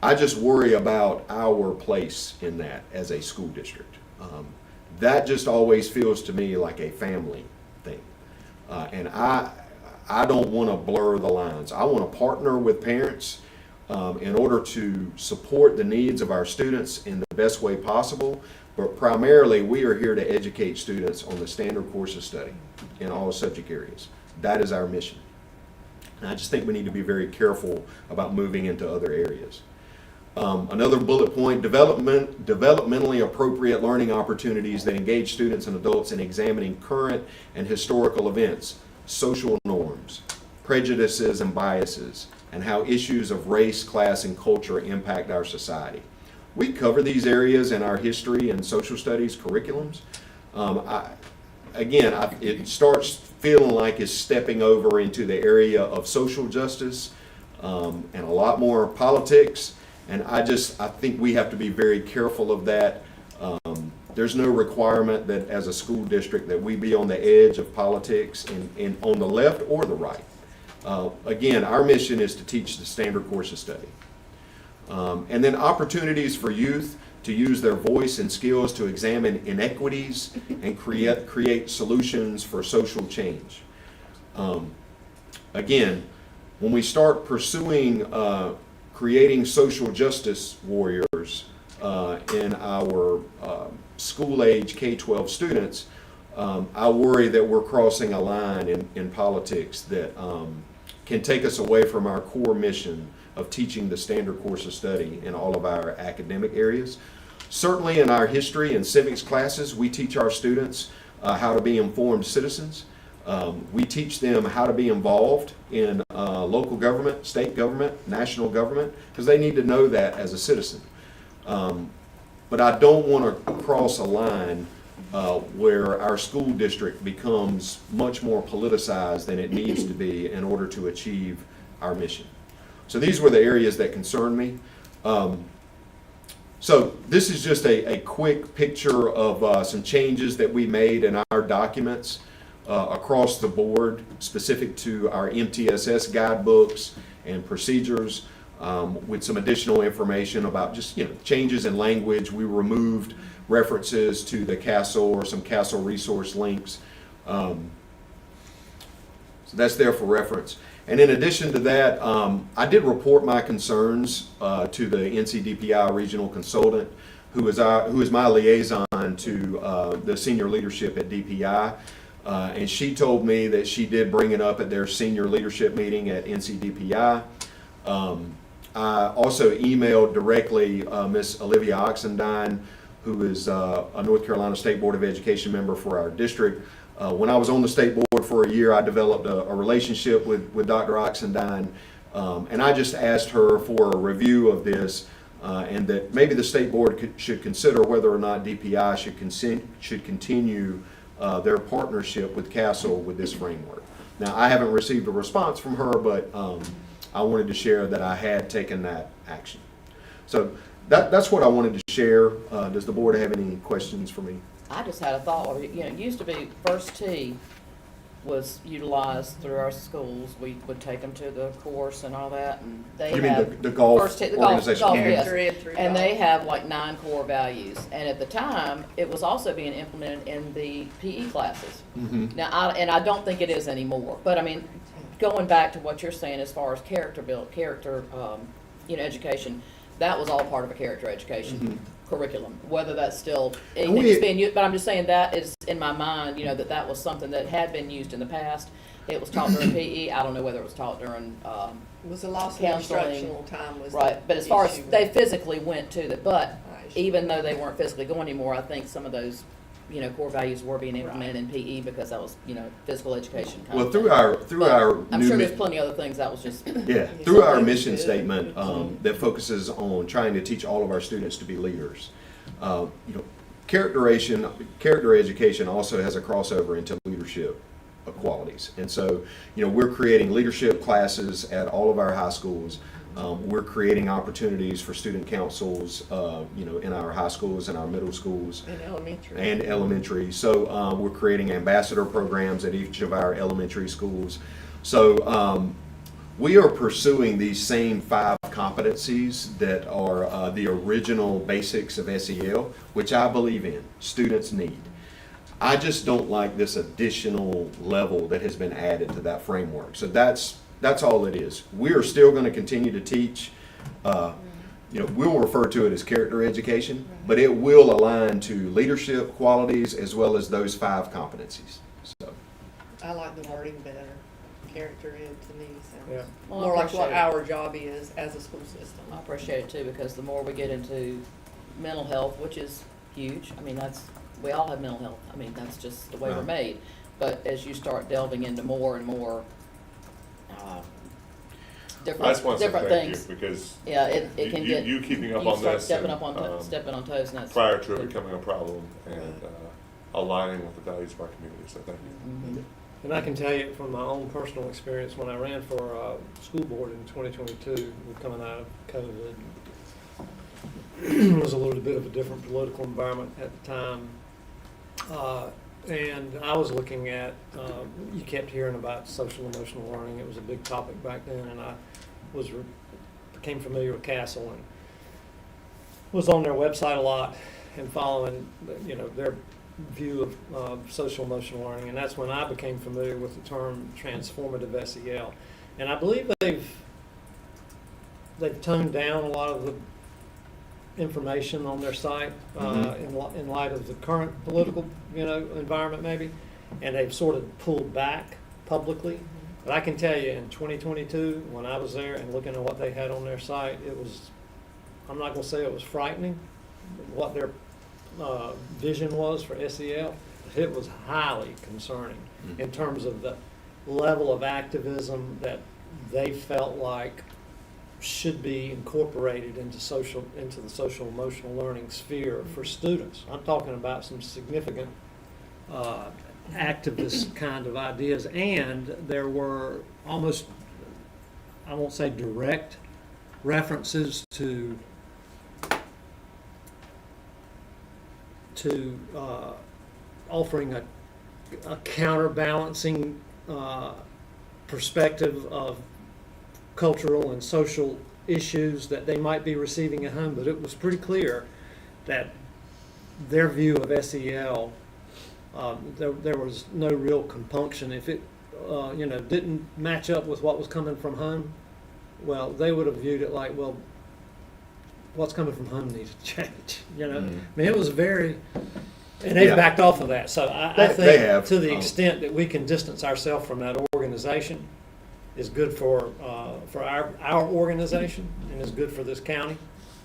I just worry about our place in that as a school district. That just always feels to me like a family thing. And I don't want to blur the lines. I want to partner with parents in order to support the needs of our students in the best way possible. But primarily, we are here to educate students on the standard course of study in all subject areas. That is our mission. And I just think we need to be very careful about moving into other areas. Another bullet point, developmentally appropriate learning opportunities that engage students and adults in examining current and historical events, social norms, prejudices and biases, and how issues of race, class, and culture impact our society. We cover these areas in our history and social studies curriculums. It starts feeling like is stepping over into the area of social justice and a lot more politics. And I think we have to be very careful of that. There's no requirement that as a school district that we be on the edge of politics in on the left or the right. Again, our mission is to teach the standard course of study. And then opportunities for youth to use their voice and skills to examine inequities and create solutions for social change. Again, when we start pursuing creating social justice warriors in our school-age K-12 students, I worry that we're crossing a line in politics that can take us away from our core mission of teaching the standard course of study in all of our academic areas. Certainly in our history and civics classes, we teach our students how to be informed citizens. We teach them how to be involved in local government, state government, national government, because they need to know that as a citizen. But I don't want to cross a line where our school district becomes much more politicized than it needs to be in order to achieve our mission. So these were the areas that concern me. So this is just a quick picture of some changes that we made in our documents across the board, specific to our MTSS guidebooks and procedures, with some additional information about just changes in language. We removed references to the CASEL or some CASEL resource links. So that's there for reference. And in addition to that, I did report my concerns to the NCDPI regional consultant, who is my liaison to the senior leadership at DPI. And she told me that she did bring it up at their senior leadership meeting at NCDPI. I also emailed directly Miss Olivia Oxendine, who is a North Carolina State Board of Education member for our district. When I was on the state board for a year, I developed a relationship with Dr. Oxendine, and I just asked her for a review of this, and that maybe the state board should consider whether or not DPI should continue their partnership with CASEL with this framework. Now, I haven't received a response from her, but I wanted to share that I had taken that action. So that's what I wanted to share. Does the board have any questions for me? I just had a thought, it used to be First Tee was utilized through our schools. We would take them to the course and all that, and they You have. mean the golf First Tee, the organization? golf, Mhm. yes. Through And golf. they have like 9 core values, and at the time, it was also being implemented in the PE classes. Mhm. Now, I don't think it is anymore, but I mean, going back to what you're saying as far as character, education, that was all part of a character education curriculum, whether that's still, And it's being used, but I'm just saying that is in my mind, that was something that had been used in the past. It was taught during PE, I don't know whether it was taught during, It was a loss of counseling. instructional time was right, but as far as, issue. they physically went to that, but Right. even though they weren't physically going anymore, I think some of those, core values were being implemented in PE because that was, physical education kind Well, of through thing. our But I'm new sure mi- there's plenty of other things, that was just, Yeah, through our Something mission good. statement that focuses on trying to teach all of our students to be leaders. Character education also has a crossover into leadership qualities. And so, we're creating leadership classes at all of our high schools. We're creating opportunities for student councils, in our high schools and our middle schools. And elementary. So we're creating ambassador programs at each of our elementary schools. So we are pursuing these same 5 competencies that are the original basics of SEL, which I believe in, students need. I just don't like this additional level that has been added to that framework. So that's all it is. We are still going to continue to teach. We'll refer to it as character education, but it will align to leadership qualities as well as those 5 competencies. So, I like the wording better. Character ed to me Yeah. sounds Well, I more like what appreciate it. our job is as a school system. I appreciate it too, because the more we get into mental health, which is huge, I mean, we all have mental health, I mean, that's just the way we're Right. made. But as you start delving into more and more, I just want to say different thank you things, because yeah, it can get. you keeping up you on start this stepping and, up on stepping on toes, and that's. prior to it becoming a problem and aligning with the values of our community. So thank you. Mhm. And I can tell you from my own personal experience, when I ran for school board in 2022, coming out of COVID, it was a little bit of a different political environment at the time. And I was looking at, you kept hearing about social emotional learning. It was a big topic back then, and I became familiar with Castle and was on their website a lot and following, their view of social emotional learning. And that's when I became familiar with the term transformative SEL. And I believe they've toned down a lot of the information on their site in light of the current political environment maybe, and they've sort of pulled back publicly. But I can tell you in 2022 when I was there and looking at what they had on their site, it was, I'm not going to say it was frightening what their vision was for SEL. It was highly concerning in terms of the level of activism that they felt like should be incorporated into the social emotional learning sphere for students. I'm talking about some significant activist kind of ideas, and there were almost, I won't say direct references to offering a counterbalancing perspective of cultural and social issues that they might be receiving at home, but it was pretty clear that their view of SEL, there was no real compunction. If it didn't match up with what was coming from home, well, they would have viewed it like, well, what's coming from home needs to change. I mean, it was very, and they've backed off of that. So I think to the extent that we can distance ourselves from that organization is good for our organization and is good for this county.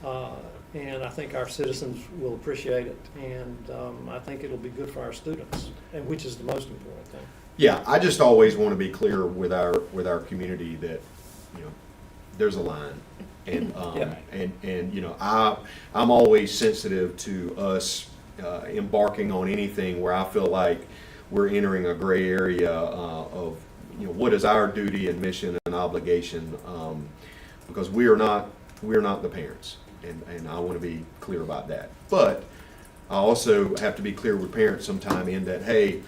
And I think our citizens will appreciate it, and I think it'll be good for our students, and which is the most important thing. Yeah, I just always want to be clear with our community that, there's a line. And, I'm always sensitive to us embarking on anything where I feel like we're entering a gray area of, what is our duty and mission and obligation, because we are not the parents, and I want to be clear about that. But I also have to be clear with parents sometime in that, hey,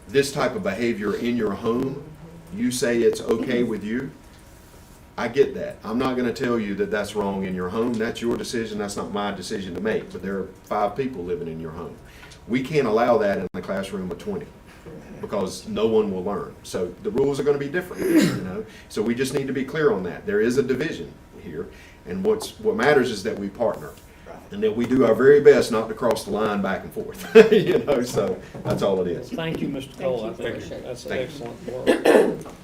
this type of behavior in your home, you say it's okay with you. I get that. I'm not going to tell you that that's wrong in your home. That's your decision. That's not my decision to make. But there are 5 people living in your home. We can't allow that in a classroom of 20 because no one will learn. So the rules are going to be different. So we just need to be clear on that. There is a division here, and what matters is that we partner and that we do our very best not to cross the line back and forth. So that's all it is. Thank you, Mr. Cole. I think Appreciate it. that's Thank you. excellent work.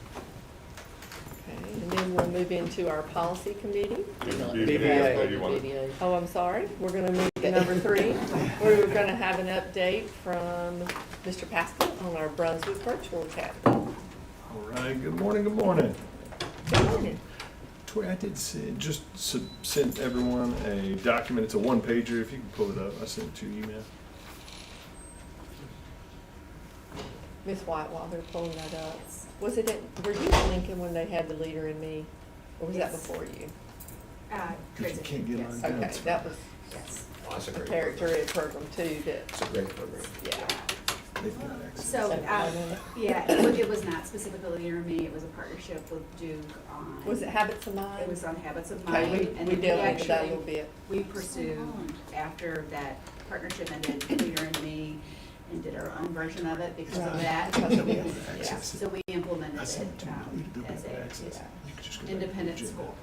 And then we'll move into our policy committee. BDA. Oh, I'm sorry. We're going to move to number 3. We're going to have an update from Mr. Pascal on our Brunswick Virtual Academy. All right, good morning, good morning. Good morning. Tori, I did just sent everyone a document. It's a 1-pager. If you can pull it up, I sent it to your email. Miss White, while they're pulling that up, were you at Lincoln when they had the Leader in Me? Or was that Yes. before you? If you can't get Yes. on Okay, that was Yes. Oh, that's a a great character program. ed program too that, It's a great program. yeah. they've got access. So, it was not specifically Leader in Me, it was a partnership with Duke on. Was it Habits of Mind? It was on Habits of Okay, Mind. we and delved into that a actually- little bit. We pursued, after that partnership ended, Leader in Me, and did our own version of it because of Right. that. Because of it. Yeah, so we implemented I it sent it to you. You need to go as back to a access. You can just go back to the independent agenda. school.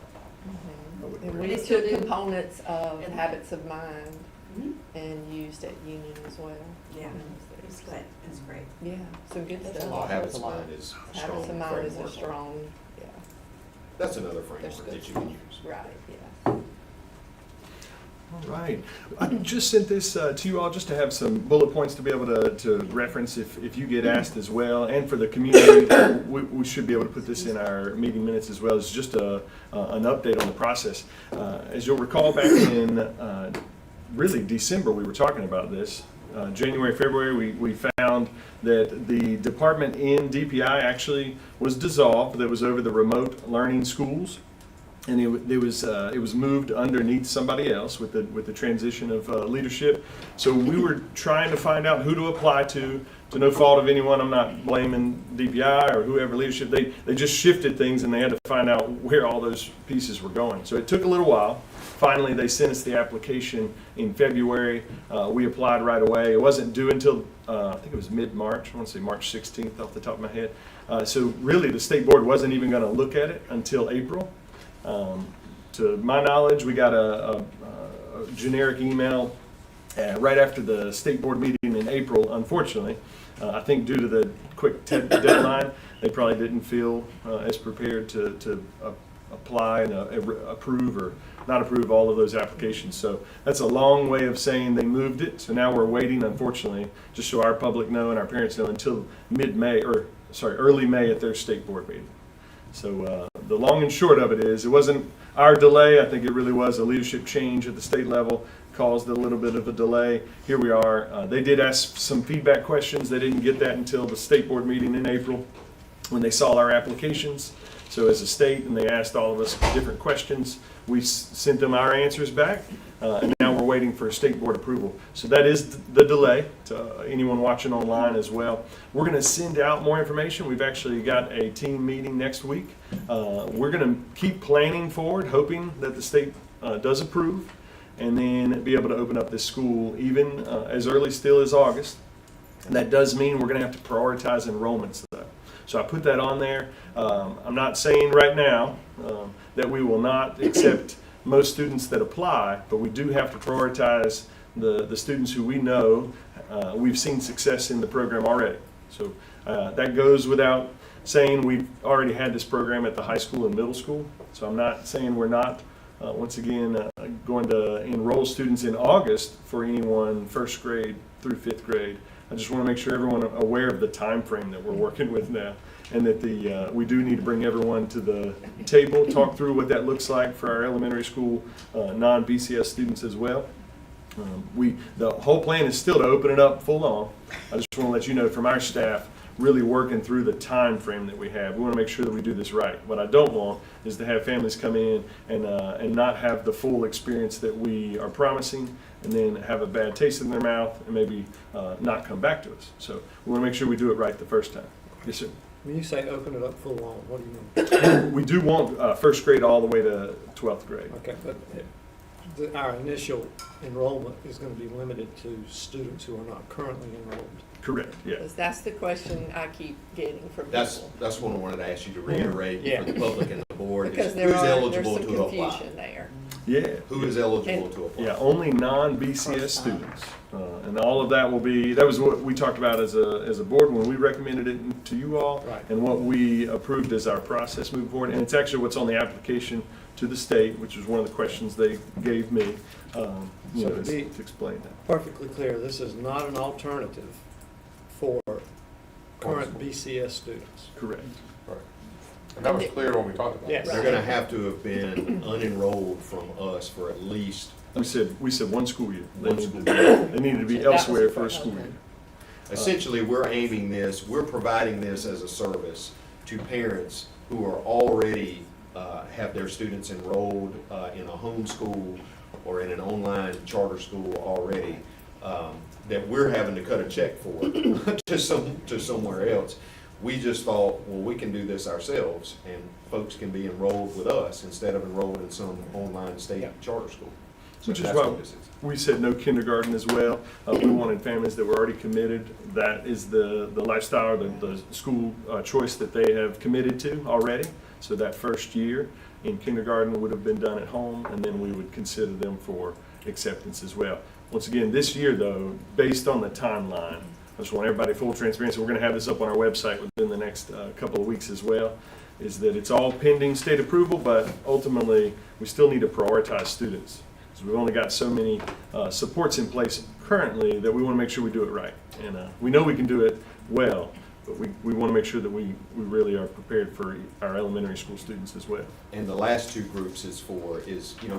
And And we they still took do. components of And- Habits of Mind Mhm. and used at Union as well. Yeah, it was good, it was great. Yeah, some good There's a stuff. lot. Habits of Mind is a strong Habits of Mind is a framework. strong, yeah, That's another There's framework good that you can use. right, yeah. All right. I just sent this to you all just to have some bullet points to be able to reference if you get asked as well. And for the community, we should be able to put this in our meeting minutes as well. It's just an update on the process. As you'll recall, back in really December, we were talking about this. January, February, we found that the department in DPI actually was dissolved. That was over the remote learning schools. And it was moved underneath somebody else with the transition of leadership. So we were trying to find out who to apply to no fault of anyone. I'm not blaming DPI or whoever leadership. They just shifted things, and they had to find out where all those pieces were going. So it took a little while. Finally, they sent us the application in February. We applied right away. It wasn't due until I think it was mid-March. I want to say March 16th off the top of my head. So really, the state board wasn't even going to look at it until April. To my knowledge, we got a generic email right after the state board meeting in April. Unfortunately, I think due to the quick deadline, they probably didn't feel as prepared to apply and approve or not approve all of those applications. So that's a long way of saying they moved it. So now we're waiting, unfortunately, just so our public know and our parents know, until mid-May, or sorry, early May at their state board meeting. So the long and short of it is, it wasn't our delay. I think it really was a leadership change at the state level caused a little bit of a delay. Here we are. They did ask some feedback questions. They didn't get that until the state board meeting in April when they saw our applications. So as a state, and they asked all of us different questions, we sent them our answers back, and now we're waiting for state board approval. So that is the delay to anyone watching online as well. We're going to send out more information. We've actually got a team meeting next week. We're going to keep planning forward, hoping that the state does approve, and then be able to open up this school even as early still as August. And that does mean we're going to have to prioritize enrollments though. So I put that on there. I'm not saying right now that we will not accept most students that apply, but we do have to prioritize the students who we know we've seen success in the program already. So that goes without saying. We've already had this program at the high school and middle school. So I'm not saying we're not, once again, going to enroll students in August for anyone first grade through fifth grade. I just want to make sure everyone is aware of the time frame that we're working with now, and that we do need to bring everyone to the table, talk through what that looks like for our elementary school non-BCS students as well. The whole plan is still to open it up full on. I just want to let you know from our staff, really working through the time frame that we have. We want to make sure that we do this right. What I don't want is to have families come in and not have the full experience that we are promising, and then have a bad taste in their mouth and maybe not come back to us. So we want to make sure we do it right the first time. Yes, sir. When you say open it up full on, what do you mean? We do want first grade all the way to 12th grade. Okay, but our initial enrollment is going to be limited to students who are not currently enrolled. Correct, yeah. Because that's the question I keep getting from That's people. what I wanted to ask you to reiterate Yeah. for the public and the board. Because Is there's who's eligible some to apply? confusion there. Yeah. Who is eligible to apply? Yeah, only non-BCS students. And all of that will be, that was what we talked about as a board when we recommended it to you all. Right. And what we approved as our process moving forward. And it's actually what's on the application to the state, which was one of the questions they gave me, So to to be explain that. perfectly clear, this is not an alternative for current BCS students. Correct. Right. And that was clear when we talked about it. Yes. They're gonna have to have been unenrolled from us for at least We said one school year. one school year. They needed to be That was elsewhere the for a question. school year. Essentially, we're providing this as a service to parents who are already, have their students enrolled in a homeschool or in an online charter school already, that we're having to cut a check for to somewhere else. We just thought, well, we can do this ourselves, and folks can be enrolled with us instead of enrolled in some online state charter school. So Which is that's why what this is. we said no kindergarten as well. We wanted families that were already committed. That is the lifestyle, the school choice that they have committed to already. So that first year in kindergarten would have been done at home, and then we would consider them for acceptance as well. Once again, this year though, based on the timeline, I just want everybody full transparency. We're going to have this up on our website within the next couple of weeks as well, is that it's all pending state approval, but ultimately we still need to prioritize students. So we've only got so many supports in place currently that we want to make sure we do it right. And we know we can do it well, But we want to make sure that we really are prepared for our elementary school students as well. And the last two groups is,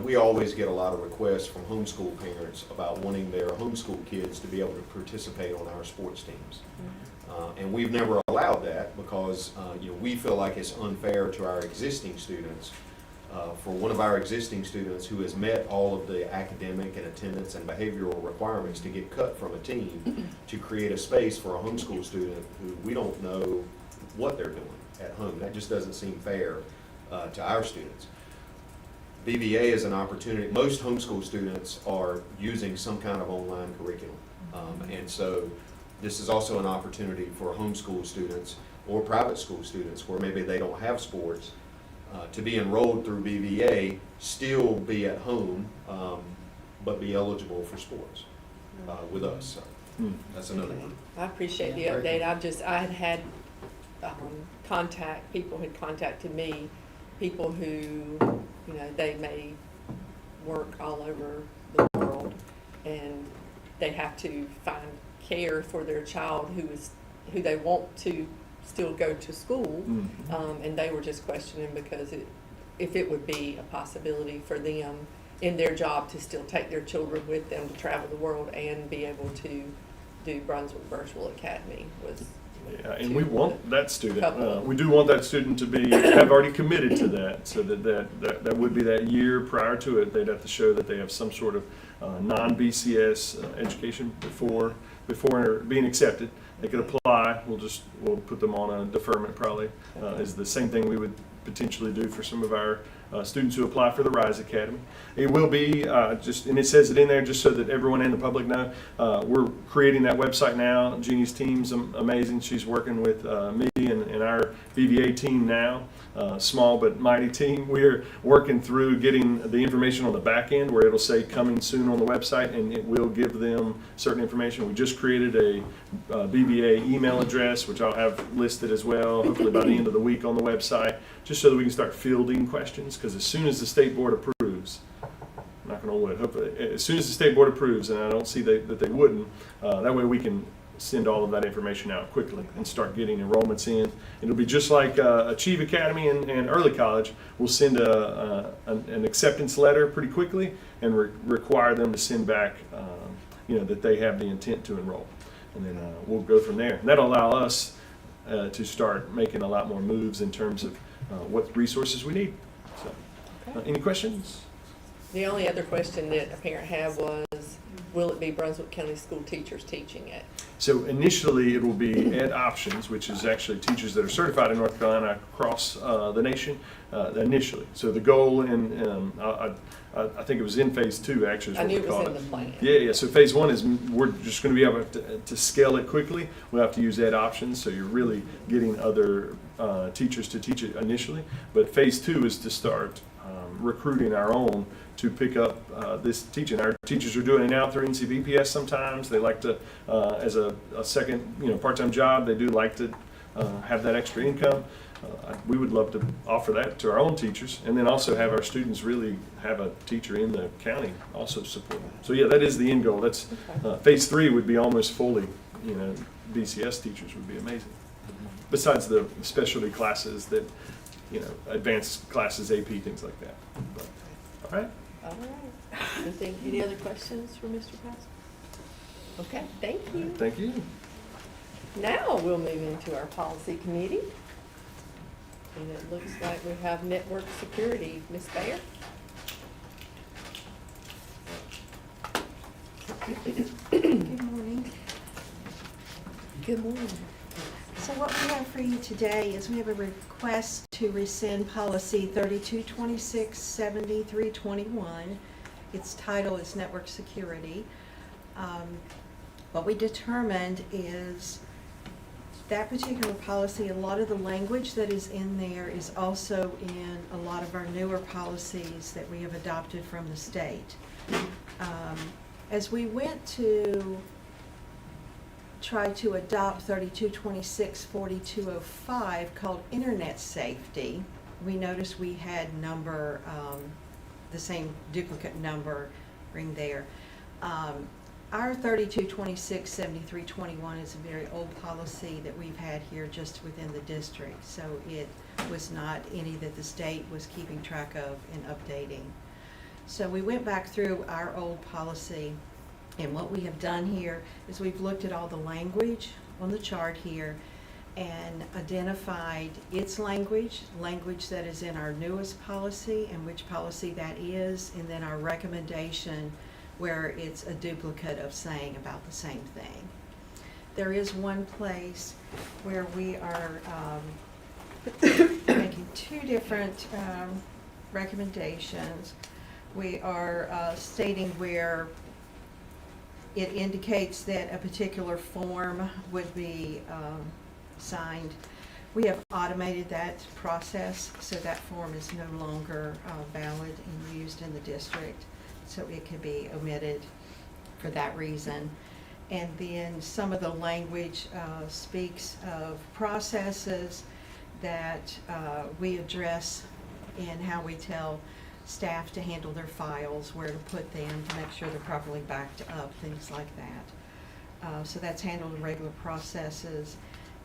we always get a lot of requests from homeschool parents about wanting their homeschool kids to be able to participate on our sports teams. And we've never allowed that because, we feel like it's unfair to our existing students. For one of our existing students who has met all of the academic and attendance and behavioral requirements to get cut from a team, to create a space for a homeschool student who we don't know what they're doing at home. That just doesn't seem fair to our students. BVA is an opportunity. Most homeschool students are using some kind of online curriculum. And so this is also an opportunity for homeschool students or private school students where maybe they don't have sports to be enrolled through BVA, still be at home, but be eligible for sports with us. So that's another one. I appreciate the update. I had people had contacted me, people who, they may work all over the world and they have to find care for their child who they want to still go to school, and they were just questioning because if it would be a possibility for them in their job to still take their children with them to travel the world and be able to do Brunswick Virtual Academy was. Yeah, and we want that student. We do want that student to have already committed to that, so that would be that year prior to it. They'd have to show that they have some sort of non-BCS education before being accepted. They could apply. We'll put them on a deferment probably. Is the same thing we would potentially do for some of our students who apply for the RISE Academy. It will be and it says it in there just so that everyone in the public know. We're creating that website now. Jeannie's team's amazing. She's working with me and our BVA team now. Small but mighty team. We're working through getting the information on the back end where it'll say coming soon on the website, and it will give them certain information. We just created a BVA email address, which I'll have listed as well, hopefully by the end of the week on the website, just so that we can start fielding questions, because as soon as the state board approves, knocking on wood, hopefully, as soon as the state board approves, and I don't see that they wouldn't, that way we can send all of that information out quickly and start getting enrollments in. It'll be just like Achieve Academy and Early College. We'll send an acceptance letter pretty quickly and require them to send back that they have the intent to enroll. And then we'll go from there. And that'll allow us to start making a lot more moves in terms of what resources we need. So, any questions? The only other question that a parent had was, will it be Brunswick County school teachers teaching it? So initially it will be Ed Options, which is actually teachers that are certified in North Carolina across the nation initially. So the goal, and I think it was in phase 2 actually is I what knew we it was called in it. the plan. Yeah. So phase 1 is we're just going to be able to scale it quickly. We'll have to use Ed Options, so you're really getting other teachers to teach it initially. But phase 2 is to start recruiting our own to pick up this teaching. Our teachers are doing it now through NCVPS sometimes. They like to, as a second, part-time job, they do like to have that extra income. We would love to offer that to our own teachers, and then also have our students really have a teacher in the county also support them. So yeah, that is the end goal. That's phase 3 would be almost fully, BCS teachers would be amazing. Besides the specialty classes that, advanced classes, AP, things like that. But, all right. All right. Any other questions for Mr. Pascal? Okay, thank you. Thank you. Now we'll move into our policy committee. And it looks like we have network security. Ms. Bayer? Good morning. Good morning. So what we have for you today is we have a request to rescind policy 3226-7321. Its title is Network Security. What we determined is that particular policy, a lot of the language that is in there is also in a lot of our newer policies that we have adopted from the state. As we went to try to adopt 3226-4205 called Internet Safety, we noticed we had the same duplicate number ring there. our 3226-7321 is a very old policy that we've had here just within the district. So it was not any that the state was keeping track of and updating. So we went back through our old policy, and what we have done here is we've looked at all the language on the chart here and identified its language that is in our newest policy and which policy that is, and then our recommendation where it's a duplicate of saying about the same thing. There is one place where we are making two different recommendations. We are stating where it indicates that a particular form would be signed. We have automated that process, so that form is no longer valid and used in the district, so it could be omitted for that reason. And then some of the language speaks of processes that we address in how we tell staff to handle their files, where to put them, to make sure they're properly backed up, things like that. So that's handled in regular processes.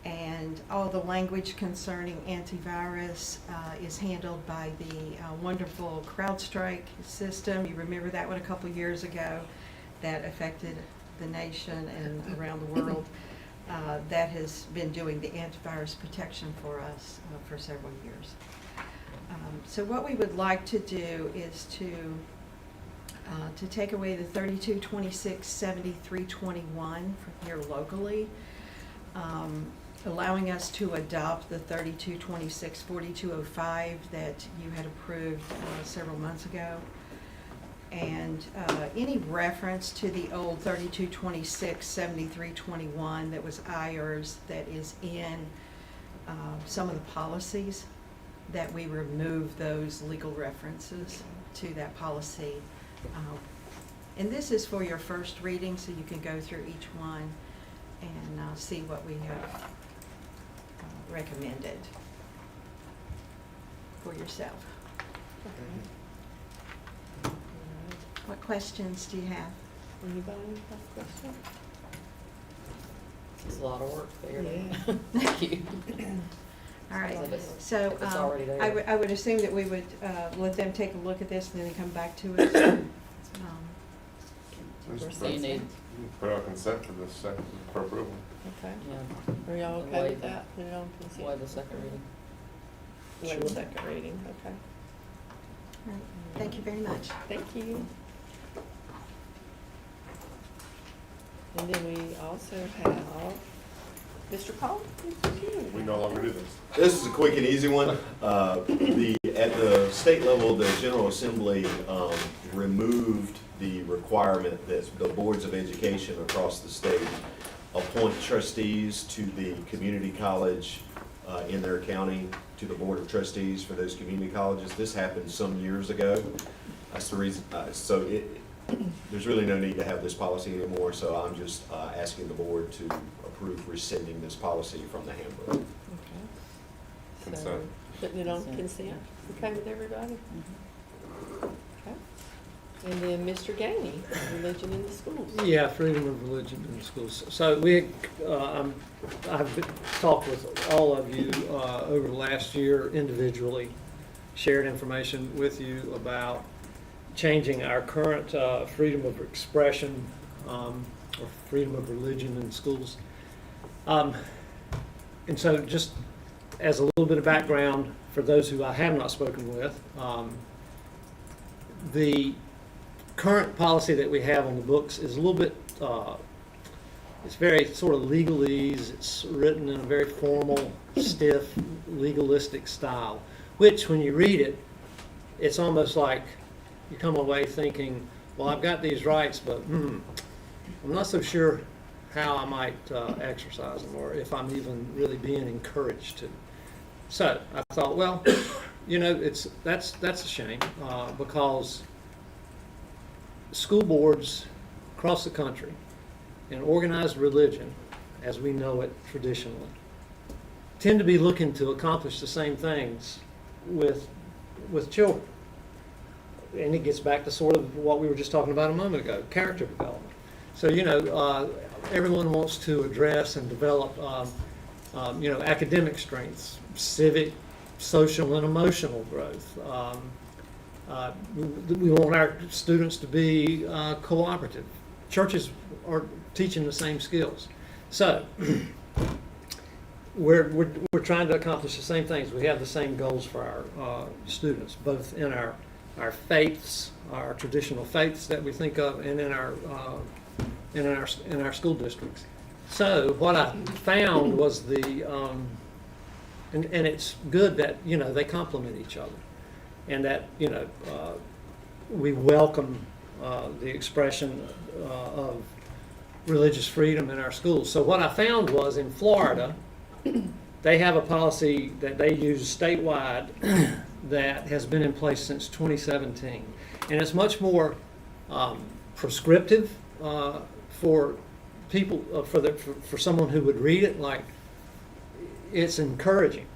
And all the language concerning antivirus is handled by the wonderful CrowdStrike system. You remember that one a couple years ago that affected the nation and around the world. That has been doing the antivirus protection for us for several years. So what we would like to do is to take away the 3226-7321 from here locally, allowing us to adopt the 3226-4205 that you had approved several months ago. And any reference to the old 3226-7321 that was IRS that is in some of the policies, that we remove those legal references to that policy. And this is for your first reading, so you can go through each one and see what we have recommended for yourself. What questions do you have? Anybody have a question? It's a lot of work there. Yeah. Thank you. All right, It's- so it's already there. I would assume that we would let them take a look at this and then come back to us. So you need, Put out consent for this second, for approval. Okay. yeah, Are y'all okay with that? Put it on consent? waive the second reading. Waive the second reading, okay. All right, thank you very much. Thank you. And then we also have Mr. Cole. We no longer do this. This is a quick and easy one. At the state level, the General Assembly removed the requirement that the boards of education across the state appoint trustees to the community college in their county, to the board of trustees for those community colleges. This happened some years ago. That's the reason, there's really no need to have this policy anymore, so I'm just asking the board to approve rescinding this policy from the handbook. Okay. So, Consent. putting it on Consent. consent, okay with everybody? Mm-hmm. Okay. And then Mr. Gainey, religion in the schools. Yeah, freedom of religion in the schools. So I've talked with all of you over the last year individually, shared information with you about changing our current freedom of expression or freedom of religion in schools. And so just as a little bit of background for those who I have not spoken with, the current policy that we have on the books is a little bit, it's very sort of legalese. It's written in a very formal, stiff, legalistic style, which when you read it, it's almost like you come away thinking, well, I've got these rights, but I'm not so sure how I might exercise them or if I'm even really being encouraged to. So I thought, well, you know, that's a shame because school boards across the country and organized religion, as we know it traditionally, tend to be looking to accomplish the same things with children. And it gets back to sort of what we were just talking about a moment ago, character development. So, everyone wants to address and develop, academic strengths, civic, social, and emotional growth. We want our students to be cooperative. Churches are teaching the same skills. So, we're trying to accomplish the same things. We have the same goals for our students, both in our faiths, our traditional faiths that we think of, and in our school districts. So what I found was and it's good that they complement each other, and that we welcome the expression of religious freedom in our schools. So what I found was in Florida, they have a policy that they use statewide that has been in place since 2017. And it's much more prescriptive for people, for someone who would read it. Like, it's encouraging,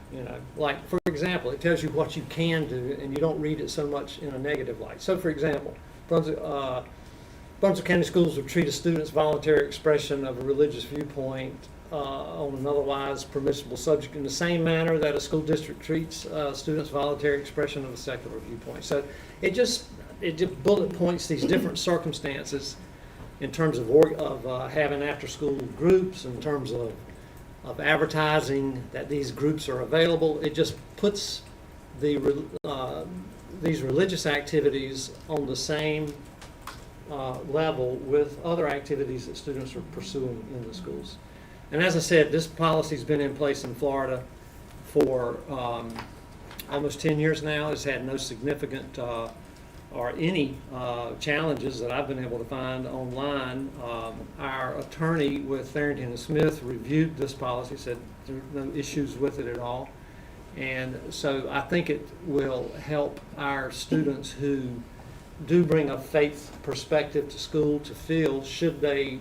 Like, for example, it tells you what you can do, and you don't read it so much in a negative light. So, for example, Brunswick County Schools will treat a student's voluntary expression of a religious viewpoint on an otherwise permissible subject in the same manner that a school district treats students' voluntary expression of a secular viewpoint. So it just bullet points these different circumstances in terms of having after-school groups, in terms of advertising that these groups are available. It just puts these religious activities on the same level with other activities that students are pursuing in the schools. And as I said, this policy's been in place in Florida for almost 10 years now. It's had no significant or any challenges that I've been able to find online. Our attorney with Tharrington and Smith reviewed this policy, said there are no issues with it at all. And so I think it will help our students who do bring a faith perspective to school to feel, should they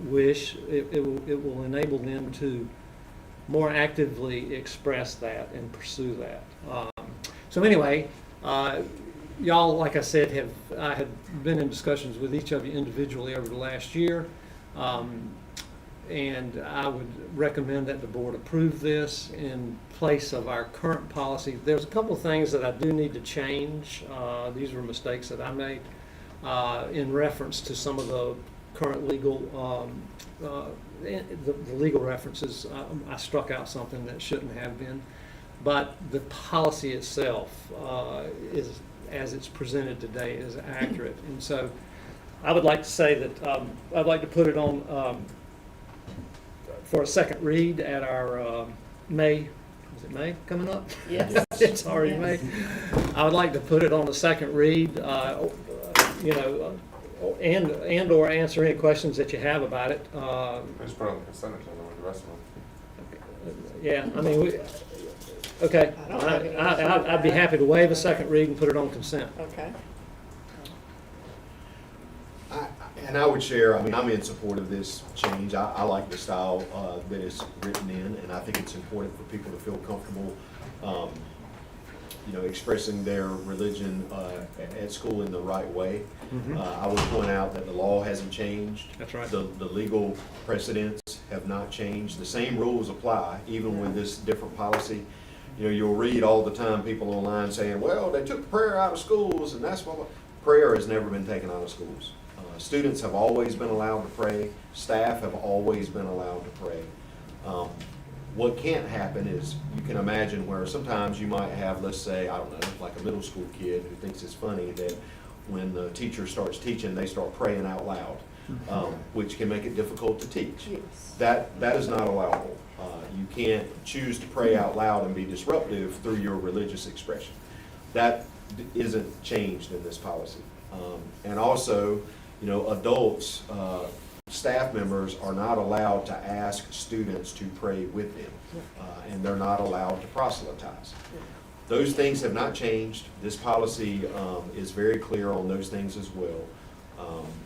wish, it will enable them to more actively express that and pursue that. So anyway, y'all, like I said, I have been in discussions with each of you individually over the last year, and I would recommend that the board approve this in place of our current policy. There's a couple of things that I do need to change. These were mistakes that I made in reference to some of the current legal, the legal references. I struck out something that shouldn't have been, but the policy itself is, as it's presented today, is accurate. And so I would like to say that I'd like to put it on for a second read at our May. Is it May coming up? Yes. It's already May. I would like to put it on the second read, and or answer any questions that you have about it. Just put it on the consent agenda with the rest of them. Yeah, I mean, okay. I don't have any issue with I'd be that. happy to waive a second read and put it on consent. Okay. And I would share, I'm in support of this change. I like the style that is written in, and I think it's important for people to feel comfortable, expressing their religion at school in the right way. Mhm. I would point out that the law hasn't changed. That's right. The legal precedents have not changed. The same rules apply, even with this different policy. You'll read all the time people online saying, well, they took prayer out of schools, and that's what. Prayer has never been taken out of schools. Students have always been allowed to pray. Staff have always been allowed to pray. What can't happen is, you can imagine where sometimes you might have, let's say, I don't know, like a middle school kid who thinks it's funny that when the teacher starts teaching, they start praying out loud, which can make it difficult to teach. Yes. That is not allowable. You can't choose to pray out loud and be disruptive through your religious expression. That isn't changed in this policy. And also, adults, staff members are not allowed to ask students to pray with them, and they're not allowed to proselytize. Those things have not changed. This policy is very clear on those things as well.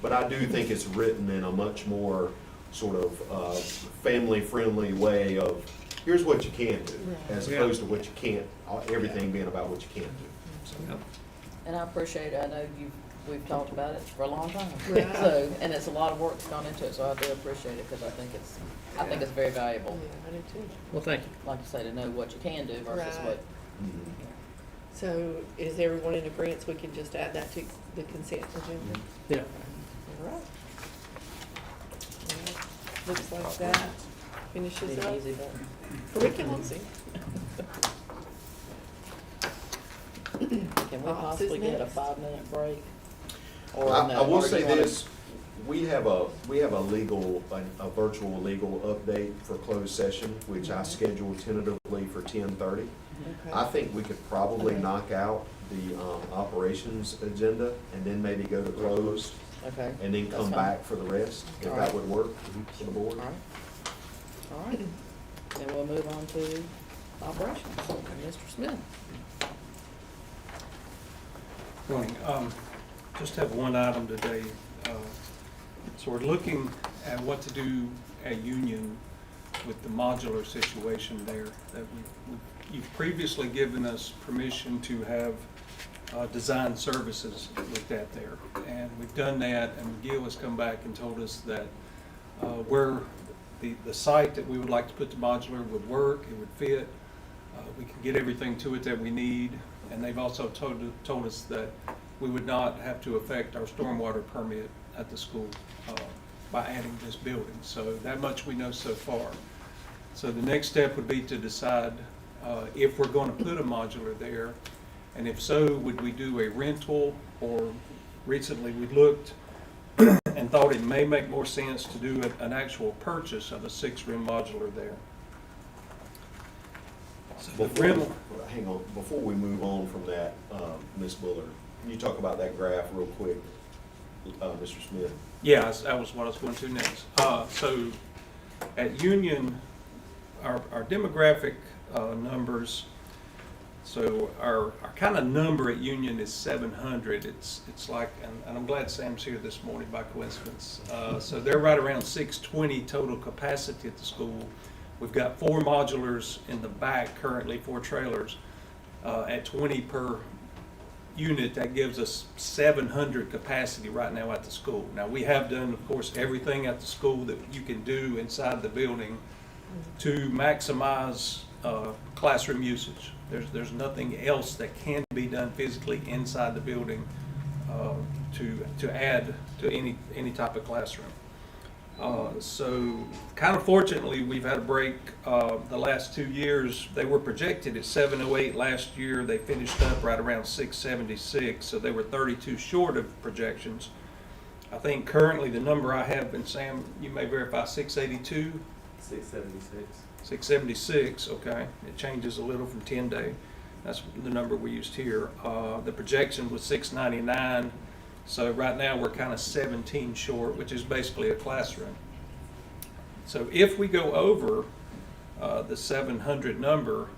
But I do think it's written in a much more sort of family-friendly way of, here's what you can do, as opposed to what you can't, everything being about what you can't do. So, Yep. And I appreciate it. I know we've talked about it for a long time. Right. So, and it's a lot of work that's gone into it, so I do appreciate it because I think it's very valuable. Yeah, I do too. Well, thank you. Like you say, to know what you can do versus Right. what. So is everyone in agreement, we can just add that to the consent agenda? Yeah. All right. Well, looks like that finishes Be an up easy button. curriculum. Can we Office possibly get a next. 5-minute break? Or I no, will or say you wanna- this, we have a virtual legal update for closed session, which I scheduled tentatively for 10:30. Okay. I think we could probably Okay. knock out the operations agenda and then maybe go to closed Okay. and then That's come fine. back for the rest, if All that right. would work for the board. All right. All right. Then we'll move on to operations. Mr. Smith. Morning. Just have one item today. So we're looking at what to do at Union with the modular situation there. That you've previously given us permission to have design services looked at there. And we've done that, and McGill has come back and told us that where the site that we would like to put the modular would work, it would fit. We can get everything to it that we need. And they've also told us that we would not have to affect our stormwater permit at the school by adding this building. So that much we know so far. So the next step would be to decide if we're going to put a modular there, and if so, would we do a rental, or recently we looked and thought it may make more sense to do an actual purchase of a 6-room modular there. So the rental. Hang on, before we move on from that, Ms. Bullard, can you talk about that graph real quick, Mr. Smith? Yeah, that was what I was going to next. So at Union, our demographic numbers, so our kind of number at Union is 700. It's like, and I'm glad Sam's here this morning by coincidence. So they're right around 620 total capacity at the school. We've got 4 modulars in the back currently, 4 trailers, at 20 per unit. That gives us 700 capacity right now at the school. Now, we have done, of course, everything at the school that you can do inside the building to maximize classroom usage. There's nothing else that can be done physically inside the building to add to any type of classroom. So kind of fortunately, we've had a break the last 2 years. They were projected at 708 last year. They finished up right around 676, so they were 32 short of projections. I think currently the number I have, and Sam, you may verify, 682? 676. 676, okay. It changes a little from 10-day. That's the number we used here. The projection was 699. So right now, we're kind of 17 short, which is basically a classroom. So if we go over the 700 number,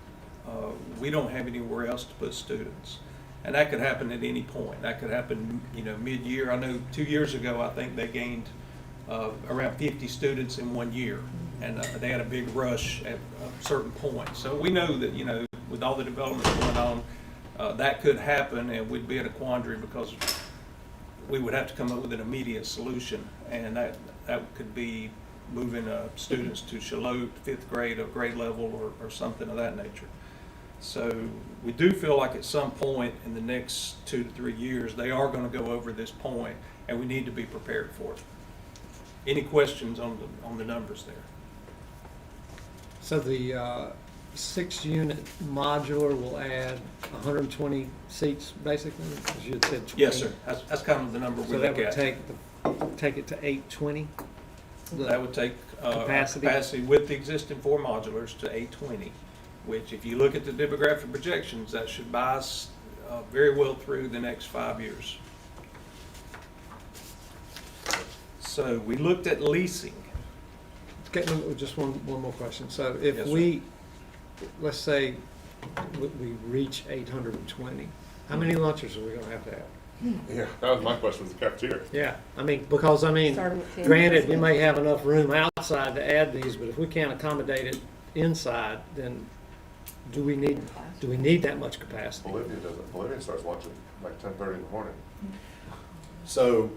we don't have anywhere else to put students. And that could happen at any point. That could happen, mid-year. I know 2 years ago, I think they gained around 50 students in 1 year. And they had a big rush at a certain point. So we know that, with all the development going on, that could happen, and we'd be in a quandary because we would have to come up with an immediate solution, and that could be moving students to Charlotte, 5th grade, or grade level, or something of that nature. So we do feel like at some point in the next 2 to 3 years, they are going to go over this point, and we need to be prepared for it. Any questions on the numbers there? So the 6-unit modular will add 120 seats, basically, as you had said 20. Yes, sir. That's kind of the number we So that look would at. take it to 820? That would take capacity with the existing 4 modulars to 820, which if you look at the demographic projections, that should buy us very well through the next 5 years. So we looked at leasing. Okay, just one more question. So if Yes, we, let's say we reach 820, how many lunches are we gonna have to have? Yeah, that was my question, was the cafeteria. Yeah, because Starting with 10. granted, we may have enough room outside to add these, but if we can't accommodate it inside, then do we need that much capacity? Bolivia doesn't, Bolivia starts lunch at like 10:30 in the morning. So,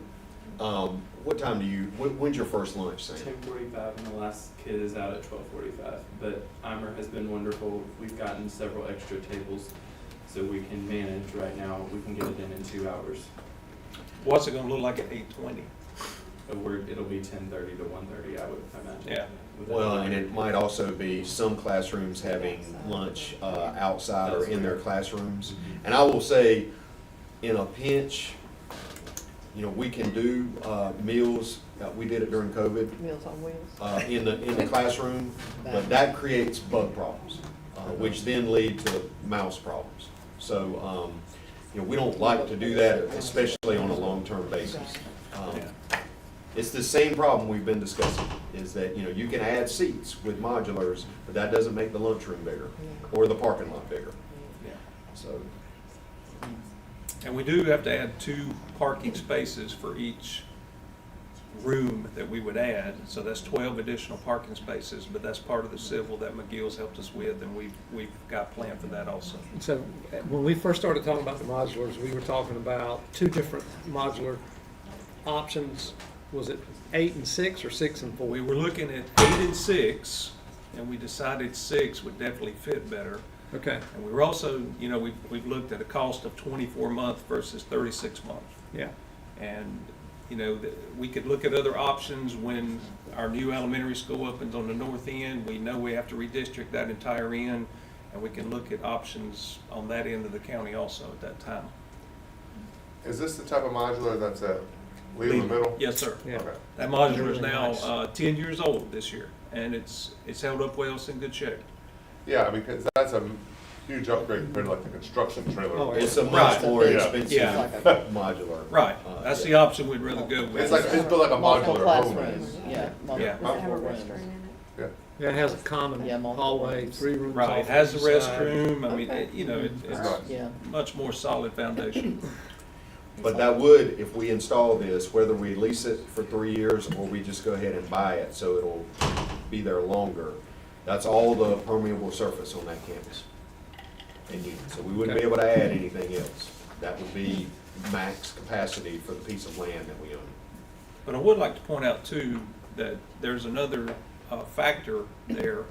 what time do you, when's your first lunch, Sam? 10:45 and the last kid is out at 12:45. But Eimer has been wonderful. We've gotten several extra tables so we can manage right now. We can get it in 2 hours. What's it gonna look like at 8:20? It'll be 10:30 to 1:30, I would imagine. Yeah. With Well, everyone. and it might also be some classrooms having lunch outside or in their classrooms. And I will say, in a pinch, you know, we can do meals, we did it during COVID, Meals on Wheels. in the classroom, but that creates bug problems, which then lead to mouse problems. So, you know, we don't like to do that, especially on a long-term basis. It's the same problem we've been discussing, is that, you know, you can add seats with modulars, but that doesn't make the lunchroom bigger or the parking lot bigger. Yeah. So, And we do have to add 2 parking spaces for each room that we would add. So that's 12 additional parking spaces, but that's part of the civil that McGill's helped us with, and we've got planned for that also. So when we first started talking about the modulars, we were talking about 2 different modular options. Was it 8 and 6 or 6 and 4? We were looking at 8 and 6, and we decided 6 would definitely fit better. Okay, And we were also, you know, we've looked at a cost of 24 month versus 36 month. yeah. And, you know, we could look at other options when our new elementary school opens on the north end. We know we have to redistrict that entire end, and we can look at options on that end of the county also at that time. Is this the type of modular that's at Lee in the middle? Yes, sir. Yeah. Okay. That modular is Really now nice. 10 years old this year, and it's held up well, it's in good shape. Yeah, I mean, 'cause that's a huge upgrade compared to like the construction trailer. Oh, it's a much Right. more Yeah. expensive Yeah. modular. Right, that's the option we'd rather go with. It's like, it's built like a Multiple modular home. classrooms, yeah. multiple- Yeah. Does it have a multiple restaurant rooms. in it? Yeah. Yeah, it has a common Yeah, multiple hallway, rooms. 3 rooms. Right, it off has the each side. restroom, I mean, Okay. you know, it's Right. Yeah. much more solid foundation. But that would, if we install this, whether we lease it for 3 years or we just go ahead and buy it, so it'll be there longer, that's all the permeable surface on that campus. So we wouldn't be able to add anything else. That would be max capacity for the piece of land that we own. But I would like to point out too, that there's another factor there.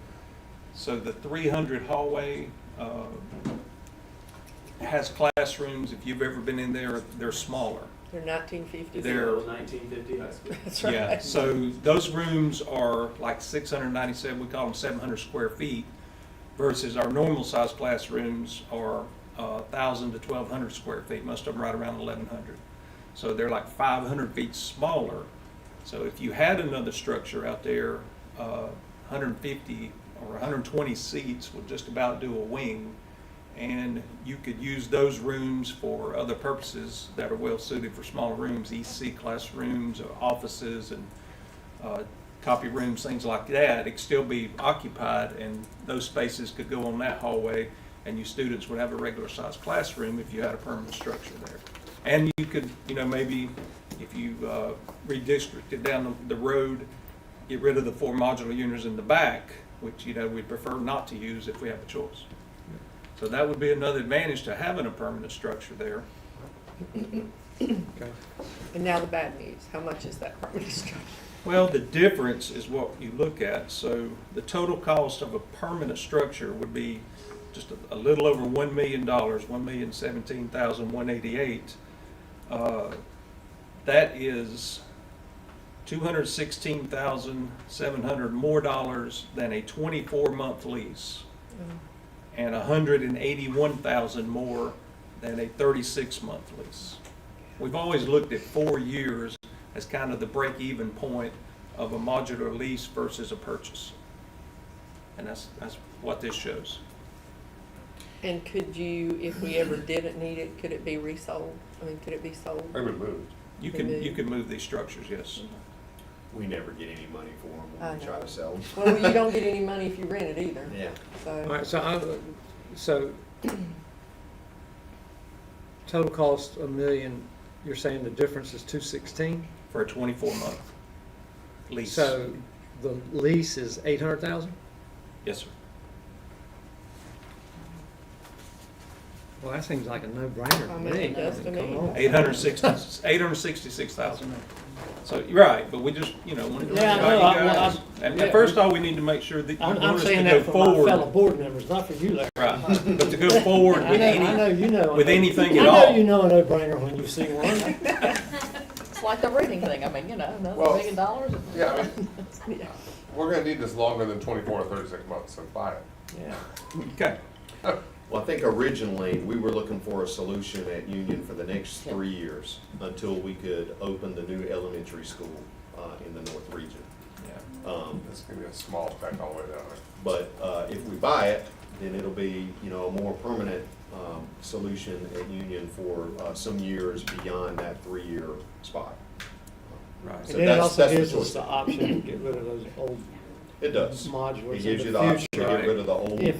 So the 300 hallway has classrooms, if you've ever been in there, they're smaller. They're 1950s. They're- 1950 high school. That's Yeah, right. so those rooms are like 697, we call them 700 square feet, versus our normal size classrooms are 1,000 to 1,200 square feet, most of them right around 1,100. So they're like 500 feet smaller. So if you had another structure out there, 150 or 120 seats would just about do a wing. And you could use those rooms for other purposes that are well suited for smaller rooms, EC classrooms, or offices, and copy rooms, things like that. It could still be occupied, and those spaces could go on that hallway, and you students would have a regular sized classroom if you had a permanent structure there. And you could, you know, maybe if you redistricted down the road, get rid of the 4 modular units in the back, which, you know, we'd prefer not to use if we have a choice. So that would be another advantage to having a permanent structure there. Okay. And now the bad news, how much is that permanent structure? Well, the difference is what you look at. So the total cost of a permanent structure would be just a little over $1 million, $1,017,188. That is $216,700 more dollars than a 24-month lease, and $181,000 more than a 36-month lease. We've always looked at 4 years as kind of the break-even point of a modular lease versus a purchase. And that's what this shows. And could you, if we ever didn't need it, could it be resold? I mean, could it be sold? They would move. You can move these structures, yes. We never get any money for them I when we try know. to sell them. Well, you don't get any money if you rent it either. Yeah. All So, right, so total cost $1 million, you're saying the difference is 216? For a 24-month lease. So the lease is 800,000? Yes, sir. Well, that seems like a no-brainer I to mean, me. it does to me. Come on. 866,000. So you're right, but we just, wanted to Yeah, I run it know, by you well, guys. yeah. At first, all we need to make sure that you I'm want us to saying go that for my fellow forward. board members, not for you, Larry. Right, but to go forward I with know, I know, any, you know. with anything I at know all. you know a no-brainer when you see one. It's like the reading thing, I mean, another Well, $1 million. Yeah, I mean, we're gonna need this longer than 24 or 36 months, so buy it. Yeah. Okay, Well, I think originally, we were looking for a solution at Union for the next 3 years until we could open the new elementary school in the North Region. yeah. It's gonna be a small effect all the way down there. But if we buy it, then it'll be, a more permanent solution at Union for some years beyond that 3-year spot. Right. So And then it that's also the gives us choice. the option to get rid of those old It does. modulars It in gives you the the option to future. get rid of the old. If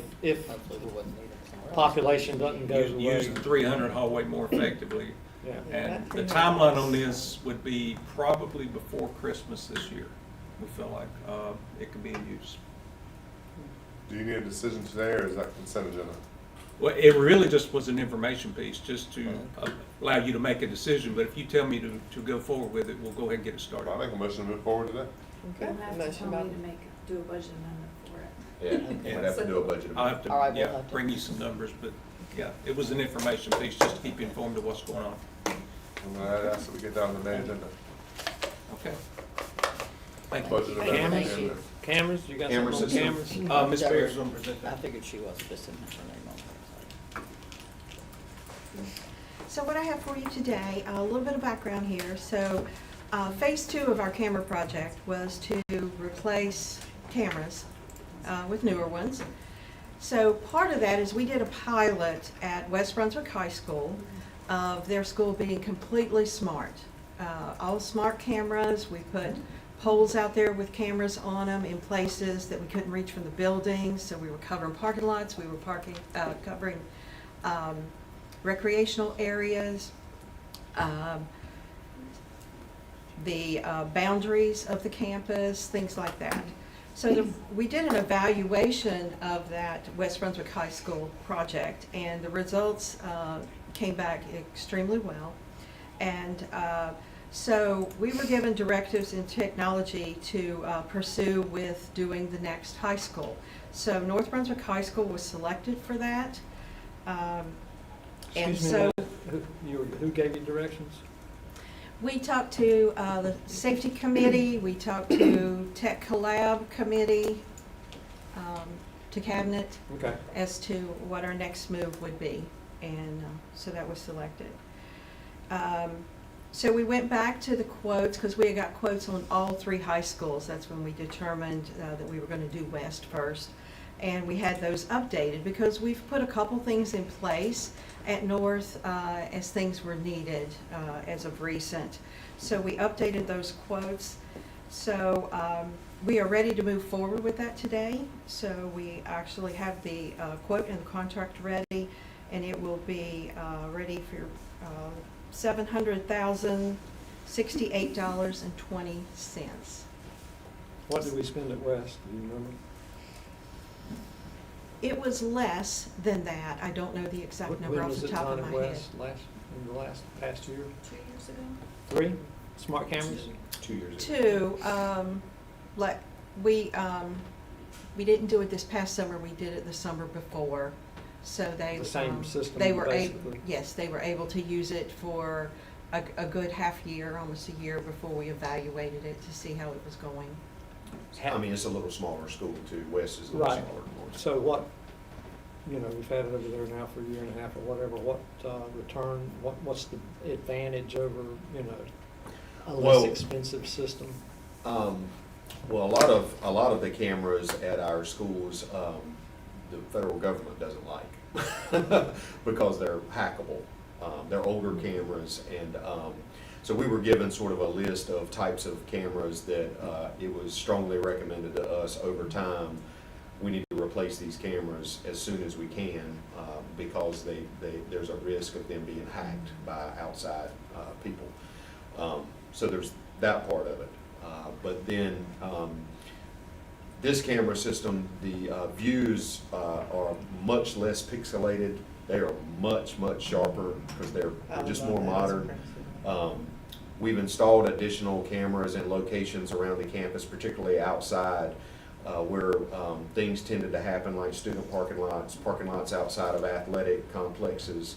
Hopefully we wouldn't need it somewhere else. population doesn't go away. Use the 300 hallway more effectively. Yeah. And the timeline on this would be probably before Christmas this year. We feel like it could be in use. Do you need a decision today, or is that consent agenda? Well, it really just was an information piece, just to allow you to make a decision, but if you tell me to go forward with it, we'll go ahead and get it started. I'll make a motion to move forward today. Okay. You'll have to Motion tell by- me to do a budget amendment for it. Yeah, we'd have to do a budget I'll amendment. have All right, to, we'll yeah, have to- bring you some numbers, but yeah, it was an information piece, just to keep you informed of what's going on. I'm gonna ask that we get down to the main agenda. Okay. Thank you. Budget amendment. Cameras? and- Cameras, you got Camera something on system. cameras? Ms. Bear's gonna present I that. figured she was, just didn't have her name on there. So what I have for you today, a little bit of background here. So phase 2 of our camera project was to replace cameras with newer ones. So part of that is we did a pilot at West Brunswick High School of their school being completely smart. All smart cameras. We put poles out there with cameras on them in places that we couldn't reach from the buildings. So we were covering parking lots. We were covering recreational areas, the boundaries of the campus, things like that. So we did an evaluation of that West Brunswick High School project, and the results came back extremely well. And so we were given directives in technology to pursue with doing the next high school. So North Brunswick High School was selected for that. And Excuse me, so who gave you directions? we talked to the safety committee, we talked to tech collab committee, to cabinet, Okay. as to what our next move would be. And so that was selected. So we went back to the quotes, because we had got quotes on all 3 high schools. That's when we determined that we were going to do West first. And we had those updated, because we've put a couple things in place at North as things were needed as of recent. So we updated those quotes. So we are ready to move forward with that today. So we actually have the quote and the contract ready, and it will be ready for $700,068.20. What did we spend at West, do you remember? It was less than that. I don't know the exact number off the top of my head. In the past year? 2 years ago. 3 smart cameras? 2 years ago. 2, like, we didn't do it this past summer, we did it the summer before. So they. The same system, They were basically. yes, they were able to use it for a good half year, almost a year, before we evaluated it to see how it was going. I mean, it's a little smaller school too. West is a little Right. smaller. than North. So what, we've had it over there now for a year and a half or whatever, what return, what's the advantage over, a less Well- expensive system? Well, a lot of the cameras at our schools, the federal government doesn't like because they're hackable. They're older cameras, and so we were given sort of a list of types of cameras that it was strongly recommended to us over time. We need to replace these cameras as soon as we can because there's a risk of them being hacked by outside people. So there's that part of it. But then this camera system, the views are much less pixelated They are much, much sharper because they're just more modern. We've installed additional cameras in locations around the campus, particularly outside, where things tended to happen, like student parking lots outside of athletic complexes,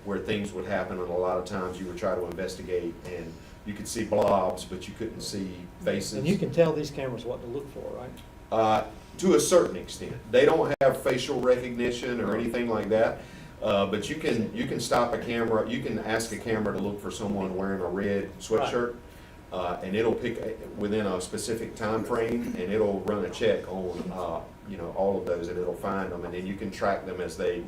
where things would happen, and a lot of times you would try to investigate, and you could see blobs, but you couldn't see faces. And you can tell these cameras what to look for, right? To a certain extent. They don't have facial recognition or anything like that. But you can stop a camera, you can ask a camera to look for someone wearing a red sweatshirt, and it'll pick within a specific time frame, and it'll run a check on, all of those, and it'll find them, and then you can track them as they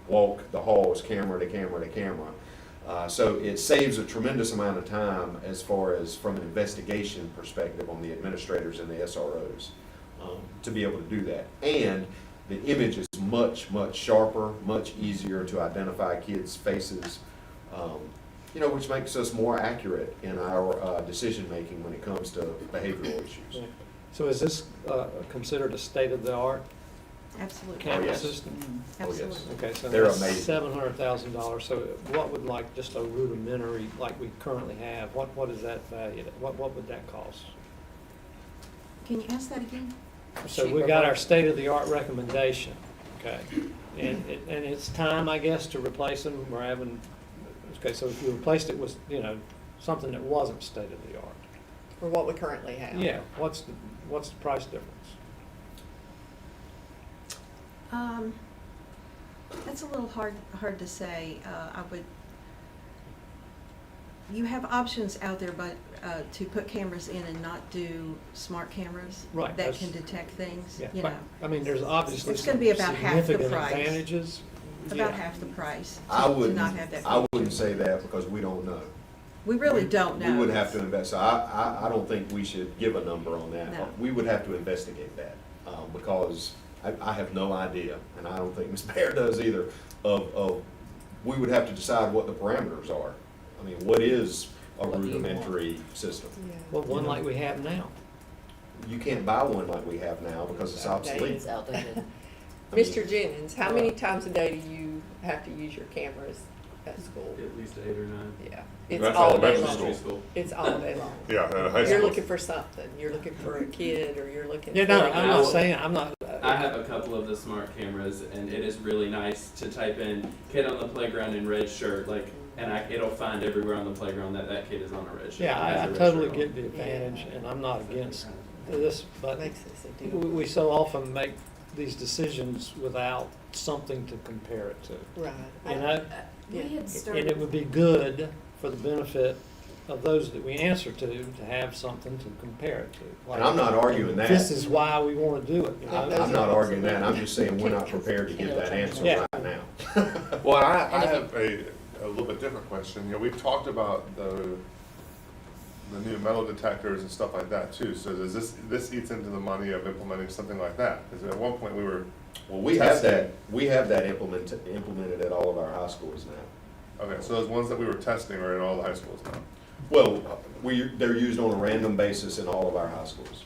walk the halls, camera to camera to camera. So it saves a tremendous amount of time as far as from an investigation perspective on the administrators and the SROs, to be able to do that. And the image is much, much sharper, much easier to identify kids' faces, which makes us more accurate in our decision-making when it comes to behavioral issues. Yeah. So is this considered a state-of-the-art Absolutely. camera yes. system? Oh, yes. Absolutely. Okay, so They're that's amazing. $700,000. So what would like just a rudimentary, like we currently have, what is that valued at? What would that cost? Can you ask that again? So we got our state-of-the-art recommendation, okay? And it's time, I guess, to replace them. We're having, okay, so if you replaced it with, something that wasn't state-of-the-art. For what we currently have. Yeah, what's the price difference? That's a little hard to say. You have options out there, but to put cameras in and not do smart cameras Right, that that's- can detect things, Yeah, you but, know. I mean, there's obviously It's some gonna be about half the significant price. advantages. About Yeah. half the price I to wouldn't, not have that. I wouldn't say that because we don't know. We really don't know. We would have to invest, so I don't think we should give a number on that. No. We would have to investigate that, because I have no idea, and I don't think Ms. Bear does either, we would have to decide what the parameters are. I mean, what is a What do you rudimentary system? Well, one like we have now. You can't buy one like we have now because it's obsolete. It's outdated. Mr. Jennings, how many times a day do you have to use your cameras at school? At least 8 or 9. Yeah, it's That's all day elementary long. school. School. It's all day long. Yeah, at high You're school. looking for something. You're looking for a kid, or you're looking. Yeah, for no, a I'm girl. not saying, I'm not. I have a couple of the smart cameras, and it is really nice to type in "kid on the playground in red shirt," it'll find everywhere on the playground that kid is on a red shirt. Yeah, has a I red totally shirt get on. the advantage, and I'm not against this, but Makes this a deal. we so often make these decisions without something to compare it to. Right. You know? We had And it started, would be good for the benefit of those that we answer to have something to compare it to. Like, And I'm not arguing that. This is why we want to do it. I'm not arguing that, I'm just saying we're not prepared to give that answer Yeah. right now. Well, I have a little bit different question. We've talked about the new metal detectors and stuff like that too. So does this eats into the money of implementing something like that? Because at one point we were. Well, we have that implemented at all of our high schools now. Okay, so those ones that we were testing are in all the high schools now. Well, they're used on a random basis in all of our high schools.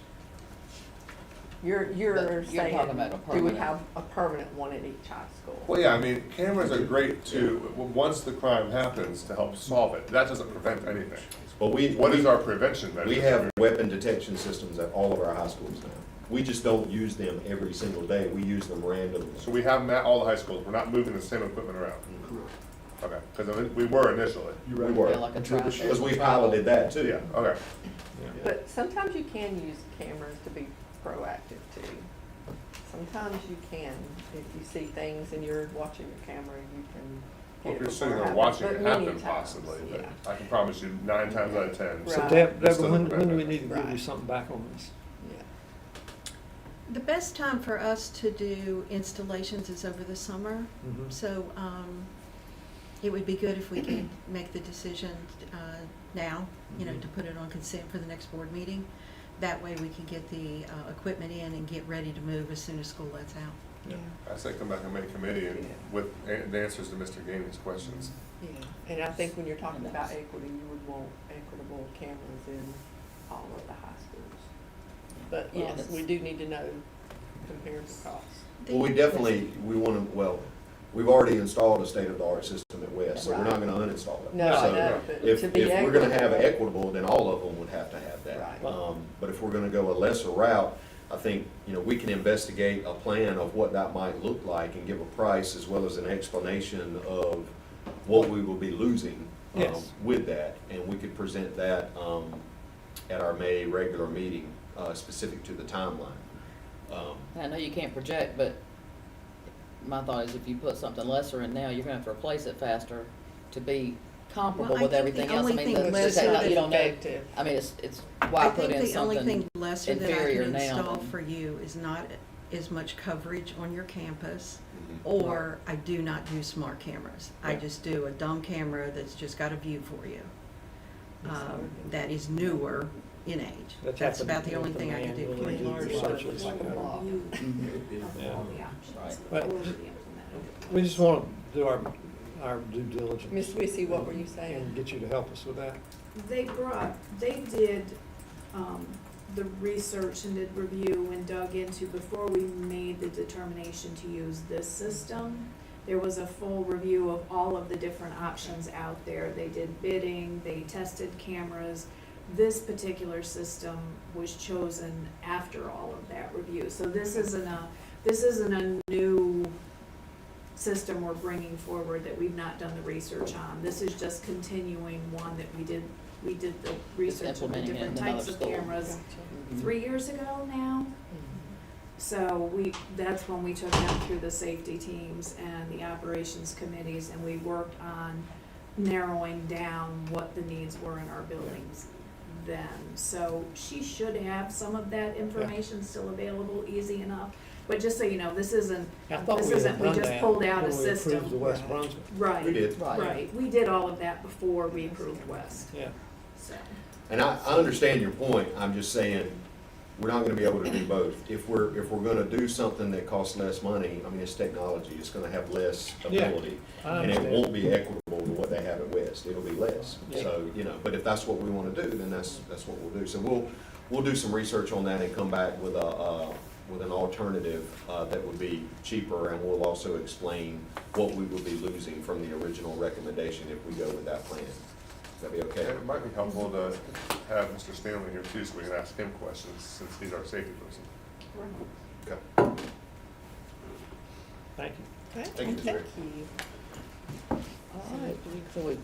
You're But you're saying, talking about a do we permanent. have a permanent one at each high school? Well, yeah, I mean, cameras are great too, once the crime happens, to help solve it. That doesn't prevent anything. But What is our prevention measure? We have weapon detection systems at all of our high schools now. We just don't use them every single day, we use them randomly. So we have them at all the high schools. We're not moving the same equipment around. Okay, because we were initially. We were, Yeah, like a traffic. because we piloted that too. Yeah, okay. But sometimes you can use cameras to be proactive too. Sometimes you can, if you see things and you're watching your camera, you can. Well, if get you're it sitting before there it watching happens, it but many happen times, possibly, yeah. but I can promise you 9 times out of 10. So Right. Deborah, This doesn't when do prevent we it. need to give you Right. something back on this? Yeah. The best time for us to do installations is over the summer. Mhm. So, it would be good if we could make the decision, now, Mhm. to put it on consent for the next board meeting. That way we can get the, equipment in and get ready to move as soon as school lets out. Yeah. I say come back and make committee and with the answers to Mr. Gainey's questions. Yeah, and I think when you're talking about equity, you would want equitable cameras in all of the high schools. But Well, yes, we do need to know comparative costs. Well, we definitely, we want to, we've already installed a state-of-the-art system at West, so we're not gonna uninstall it. No, I So know, but if to be we're gonna have equitable. equitable, then all of them would have to have that. Right. But if we're gonna go a lesser route, I think, we can investigate a plan of what that might look like and give a price as well as an explanation of what we will be losing Yes. with that. And we could present that at our May regular meeting, specific to the timeline. And I know you can't project, but my thought is if you put something lesser in now, you're gonna have to replace it faster to be comparable Well, I with think everything the else. I only mean, thing the lesser technology, that you don't know. effective. I mean, it's why put in I think the only thing something lesser that I inferior can now install than- for you is not as much coverage on your campus, Mhm. or I do not do smart cameras. I Yeah. just do a dumb camera that's just got a view for you. That is newer in age. That's That's happened about the only with thing I can do for manually you. large searches. Like a block Mhm. of Yeah. all the options Right. But before we implement it. we just want to do our due diligence. Miss Wissy, what were you And saying? get you to help us with that. They did, the research and did review and dug into before we made the determination to use this system. There was a full review of all of the different options out there. They did bidding, they tested cameras. This particular system was chosen after all of that review. So this isn't a new system we're bringing forward that we've not done the research on. This is just continuing one that we did the research on the implementing it in different another types of school. cameras Mhm. 3 years ago now. So that's when we took them through the safety teams and the operations committees, and we worked on narrowing down what the needs were in our buildings then. So she should have some of that information still available, easy enough. But just so you know, this isn't, I thought this we had isn't, we done just that pulled out a when we approved the system. West Brunswick. Right. We did. Right. Right, we did all of that before we approved West, Yeah. so. And I understand your point, I'm just saying, we're not gonna be able to do both. If we're gonna do something that costs less money, I mean, it's technology, it's gonna have less Yeah, ability. I And it understand. won't be equitable to what they have at West, it'll be less. Yeah. So, but if that's what we wanna do, then that's what we'll do. So we'll do some research on that and come back with an alternative, that would be cheaper, and we'll also explain what we would be losing from the original recommendation if we go with that plan. That'd be okay? And it might be helpful to have Mr. Stanley here too, so we can ask him questions, since he's our safety person. Okay. Thank you. Okay, Thank you, Ms. Berry. All right, so we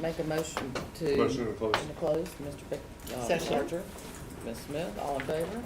make a motion to. Motion to close. To close, Mr. Second. Archer, Ms. Smith, all in favor?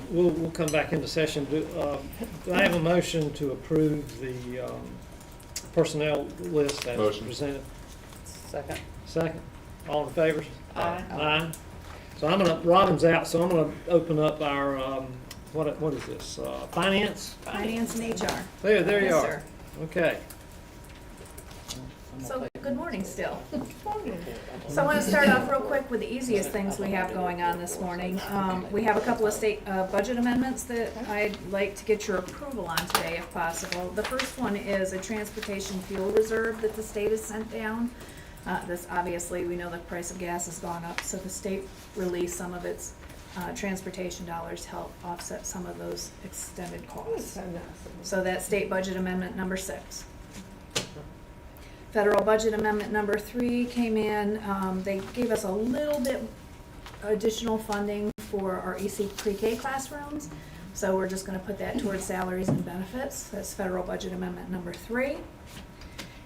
we'll come back into session. Do I have a motion to approve the personnel list as Motion. presented? Second. Second. All in favor? Aye. Aye. So Robin's out, so I'm gonna open up our, what is this, finance? Finance and HR. There you Yes, are. sir. Okay. So, good morning still. So I want to start off real quick with the easiest things we have going on this morning. We have a couple of state budget amendments that I'd like to get your approval on today if possible. The first one is a transportation fuel reserve that the state has sent down. This, obviously, we know the price of gas has gone up, so the state released some of its transportation dollars to help offset some of those extended costs. So that's state budget amendment number 6. Federal budget amendment number 3 came in. They gave us a little bit additional funding for our EC pre-K classrooms. So we're just gonna put that towards salaries and benefits. That's federal budget amendment number 3.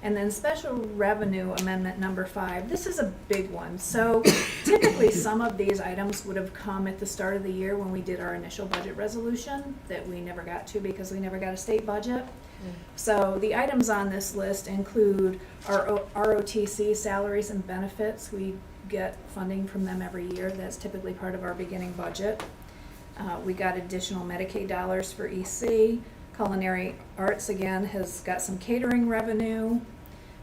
And then special revenue amendment number 5. This is a big one. So typically some of these items would have come at the start of the year when we did our initial budget resolution that we never got to because we never got a state budget. So the items on this list include our ROTC salaries and benefits. We get funding from them every year. That's typically part of our beginning budget. We got additional Medicaid dollars for EC. Culinary Arts, again, has got some catering revenue.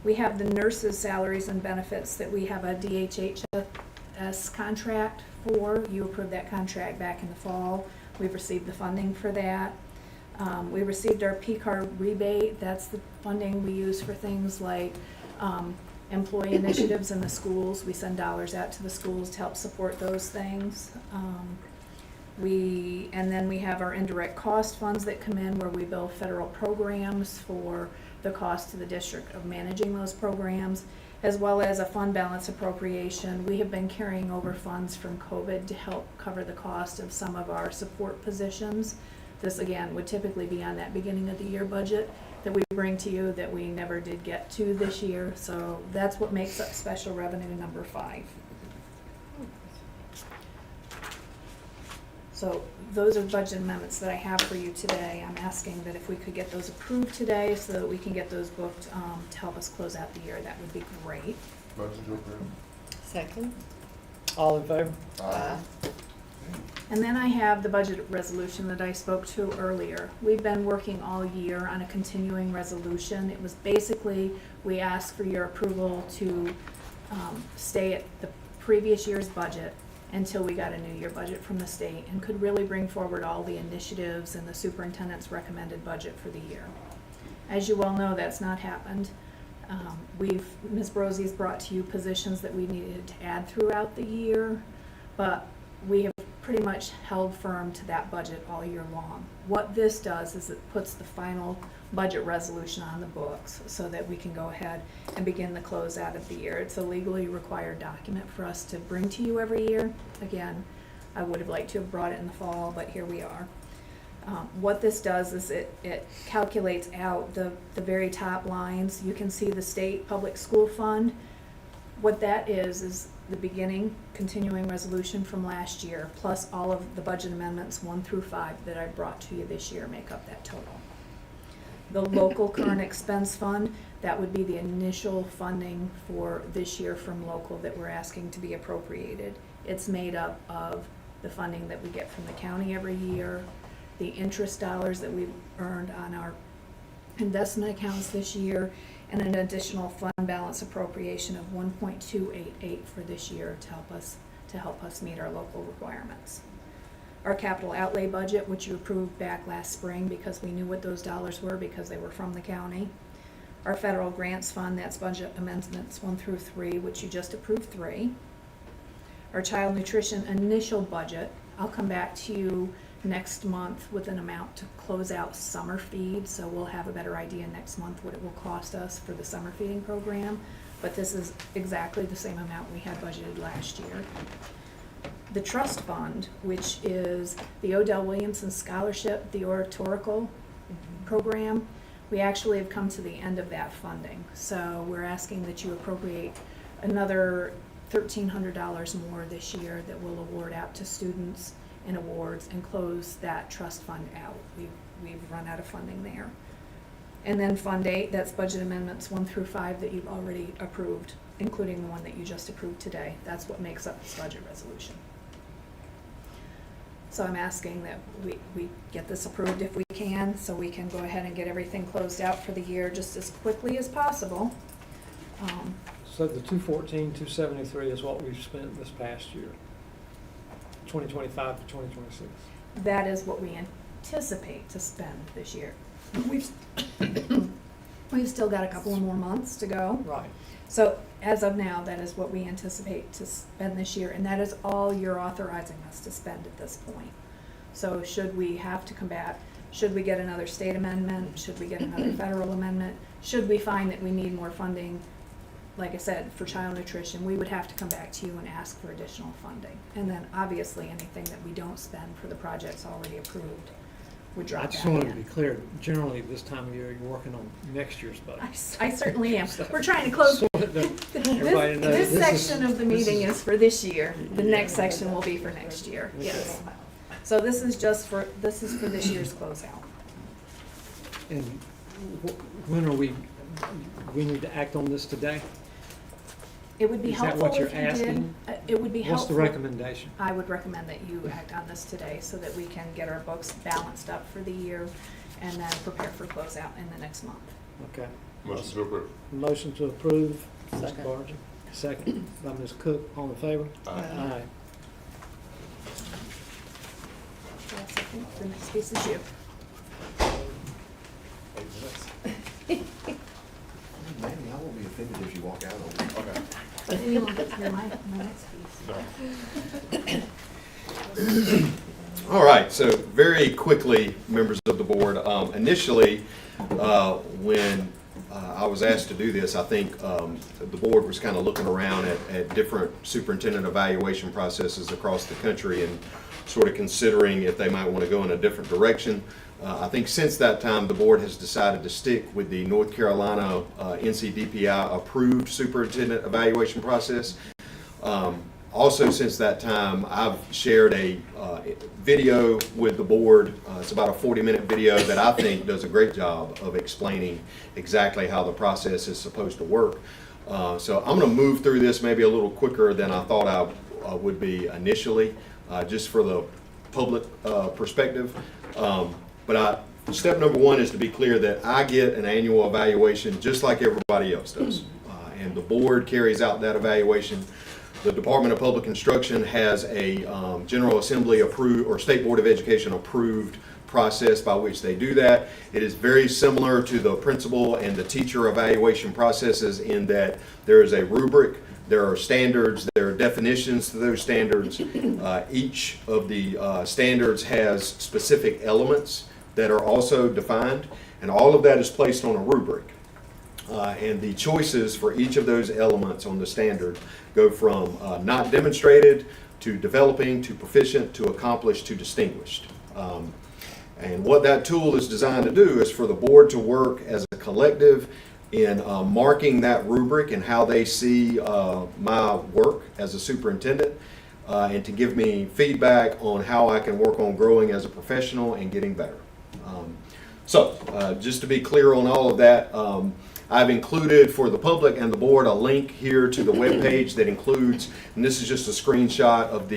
We have the nurses' salaries and benefits that we have a DHHS contract for. You approved that contract back in the fall. We've received the funding for that. We received our P-card rebate. That's the funding we use for things like employee initiatives in the schools. We send dollars out to the schools to help support those things. And then we have our indirect cost funds that come in where we bill federal programs for the cost to the district of managing those programs, as well as a fund balance appropriation. We have been carrying over funds from COVID to help cover the cost of some of our support positions. This, again, would typically be on that beginning of the year budget that we bring to you that we never did get to this year. So that's what makes up special revenue number 5. So those are budget amendments that I have for you today. I'm asking that if we could get those approved today so that we can get those booked to help us close out the year, that would be great. Motion to approve. Second. All in favor? Aye. And then I have the budget resolution that I spoke to earlier. We've been working all year on a continuing resolution. It was basically, we asked for your approval to stay at the previous year's budget until we got a new year budget from the state and could really bring forward all the initiatives and the superintendent's recommended budget for the year. As you well know, that's not happened. Ms. Brosie's brought to you positions that we needed to add throughout the year, but we have pretty much held firm to that budget all year long. What this does is it puts the final budget resolution on the books so that we can go ahead and begin the closeout of the year. It's a legally required document for us to bring to you every year. Again, I would have liked to have brought it in the fall, but here we are. What this does is it calculates out the very top lines. You can see the state public school fund. What that is the beginning continuing resolution from last year, plus all of the budget amendments 1 through 5 that I brought to you this year make up that total. The local current expense fund, that would be the initial funding for this year from local that we're asking to be appropriated. It's made up of the funding that we get from the county every year, the interest dollars that we've earned on our investment accounts this year, and an additional fund balance appropriation of 1.288 for this year to help us meet our local requirements. Our capital outlay budget, which you approved back last spring because we knew what those dollars were because they were from the county. Our federal grants fund, that's budget amendments 1 through 3, which you just approved 3. Our child nutrition initial budget, I'll come back to you next month with an amount to close out summer feed, so we'll have a better idea next month what it will cost us for the summer feeding program, but this is exactly the same amount we had budgeted last year. The trust fund, which is the Odell Williamson Scholarship, the oratorical program, we actually have come to the end of that funding, so we're asking that you appropriate another $1,300 more this year that we'll award out to students and awards and close that trust fund out. We've run out of funding there. And then Fund 8, that's budget amendments 1 through 5 that you've already approved, including the one that you just approved today. That's what makes up this budget resolution. So I'm asking that we get this approved if we can, so we can go ahead and get everything closed out for the year just as quickly as possible. So the 214, 273 is what we've spent this past year, 2025 to 2026. That is what we anticipate to spend this year. We've still got a couple of more months to go. Right. So as of now, that is what we anticipate to spend this year, and that is all you're authorizing us to spend at this point. So should we have to come back, should we get another state amendment, should we get another federal amendment, should we find that we need more funding, like I said, for child nutrition, we would have to come back to you and ask for additional funding. And then obviously anything that we don't spend for the projects already approved would drop I back just wanted to be in. clear, generally this time of year, you're working on next year's budget. I certainly am. We're trying to close. Everybody knows This this is- section of the this meeting is- is for this year. The next section will be for next year, yes. So this is just for, this is for this year's closeout. And when are we need to act on this today? It would be Is that helpful what you're if you did. asking? It would be What's helpful. the recommendation? I would recommend that you act on this today so that we can get our books balanced up for the year and then prepare for closeout in the next month. Okay. Motion to approve. Motion to approve, Mr. Second. Barger. Second by Ms. Cook. All in favor? Aye. Yes, I think the next piece is you. Manny, I won't be offended if you walk out on me. Okay. But then you won't get through my next piece. No. All right, so very quickly, members of the board, initially, when I was asked to do this, I think the board was kind of looking around at different superintendent evaluation processes across the country and sort of considering if they might want to go in a different direction. I think since that time, the board has decided to stick with the North Carolina NCDPI approved superintendent evaluation process. Also, since that time, I've shared a video with the board. It's about a 40-minute video that I think does a great job of explaining exactly how the process is supposed to work. So I'm going to move through this maybe a little quicker than I thought I would be initially, just for the public perspective. Step number one is to be clear that I get an annual evaluation just like everybody else does. And the board carries out that evaluation. The Department of Public Instruction has a General Assembly approved or State Board of Education approved process by which they do that. It is very similar to the principal and the teacher evaluation processes in that there is a rubric, there are standards, there are definitions to those standards. Each of the standards has specific elements that are also defined, and all of that is placed on a rubric. And the choices for each of those elements on the standard go from not demonstrated to developing to proficient to accomplished to distinguished. And what that tool is designed to do is for the board to work as a collective in marking that rubric and how they see my work as a superintendent, and to give me feedback on how I can work on growing as a professional and getting better. Just to be clear on all of that, I've included for the public and the board a link here to the web page that includes, and this is just a screenshot of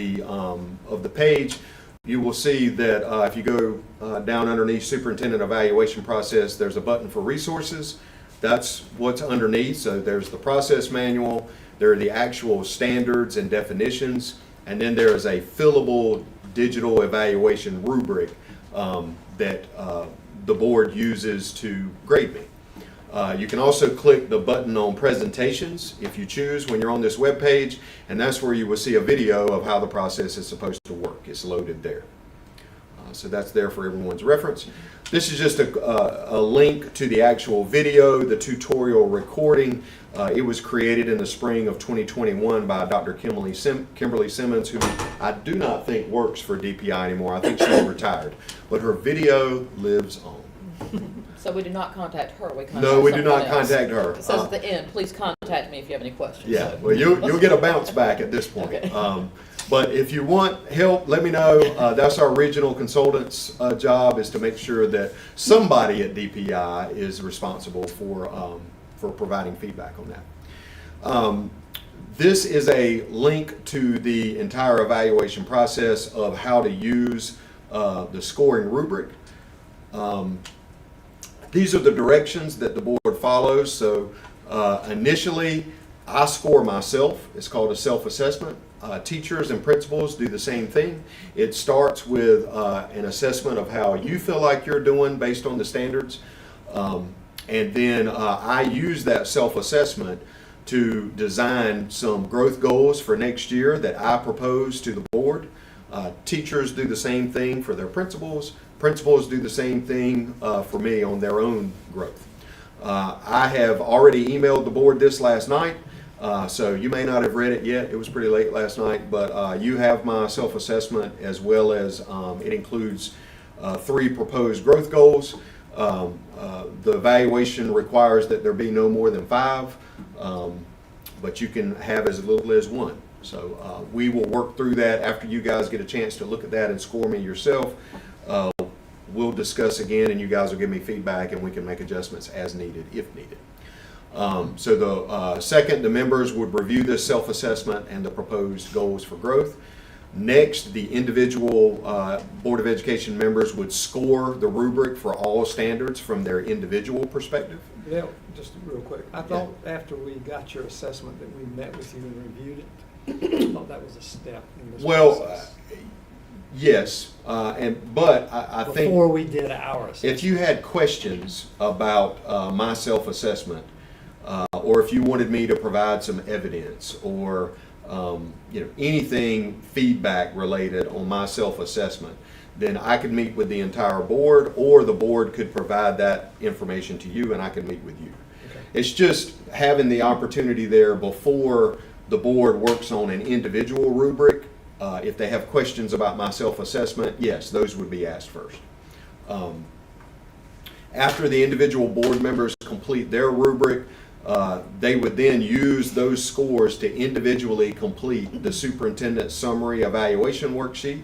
the page. You will see that if you go down underneath superintendent evaluation process, there's a button for resources. That's what's underneath. So there's the process manual, there are the actual standards and definitions, and then there is a fillable digital evaluation rubric that the board uses to grade me. You can also click the button on presentations if you choose when you're on this web page, and that's where you will see a video of how the process is supposed to work. It's loaded there. So that's there for everyone's reference. This is just a link to the actual video, the tutorial recording. It was created in the spring of 2021 by Dr. Kimberly Simmons, who I do not think works for DPI anymore. I think she's retired, but her video lives on. So we do not contact her, we contact No, we do not someone else. contact her. It says at the end, please contact me if you have any questions. Yeah, well, you'll get a bounce back at this point. Okay. But if you want help, let me know. That's our regional consultant's job, is to make sure that somebody at DPI is responsible for providing feedback on that. This is a link to the entire evaluation process of how to use the scoring rubric. These are the directions that the board follows. So initially, I score myself. It's called a self-assessment. Teachers and principals do the same thing. It starts with an assessment of how you feel like you're doing based on the standards. And then I use that self-assessment to design some growth goals for next year that I propose to the board. Teachers do the same thing for their principals. Principals do the same thing for me on their own growth. I have already emailed the board this last night. So you may not have read it yet. It was pretty late last night, but you have my self-assessment, as well as it includes 3 proposed growth goals. The evaluation requires that there be no more than 5, but you can have as little as 1. So we will work through that after you guys get a chance to look at that and score me yourself. We'll discuss again, and you guys will give me feedback, and we can make adjustments as needed, if needed. So the members would review this self-assessment and the proposed goals for growth. Next, the individual Board of Education members would score the rubric for all standards from their individual perspective. Yeah, just real quick. I thought after we got your assessment that we met with you and reviewed it. I thought that was a step in this process. Yes, but I think before we did our assessment. If you had questions about my self-assessment, or if you wanted me to provide some evidence, or anything feedback related on my self-assessment, then I could meet with the entire board, or the board could provide that information to you, and I could meet with you. Okay. It's just having the opportunity there before the board works on an individual rubric. If they have questions about my self-assessment, yes, those would be asked first. After the individual board members complete their rubric, they would then use those scores to individually complete the superintendent's summary evaluation worksheet.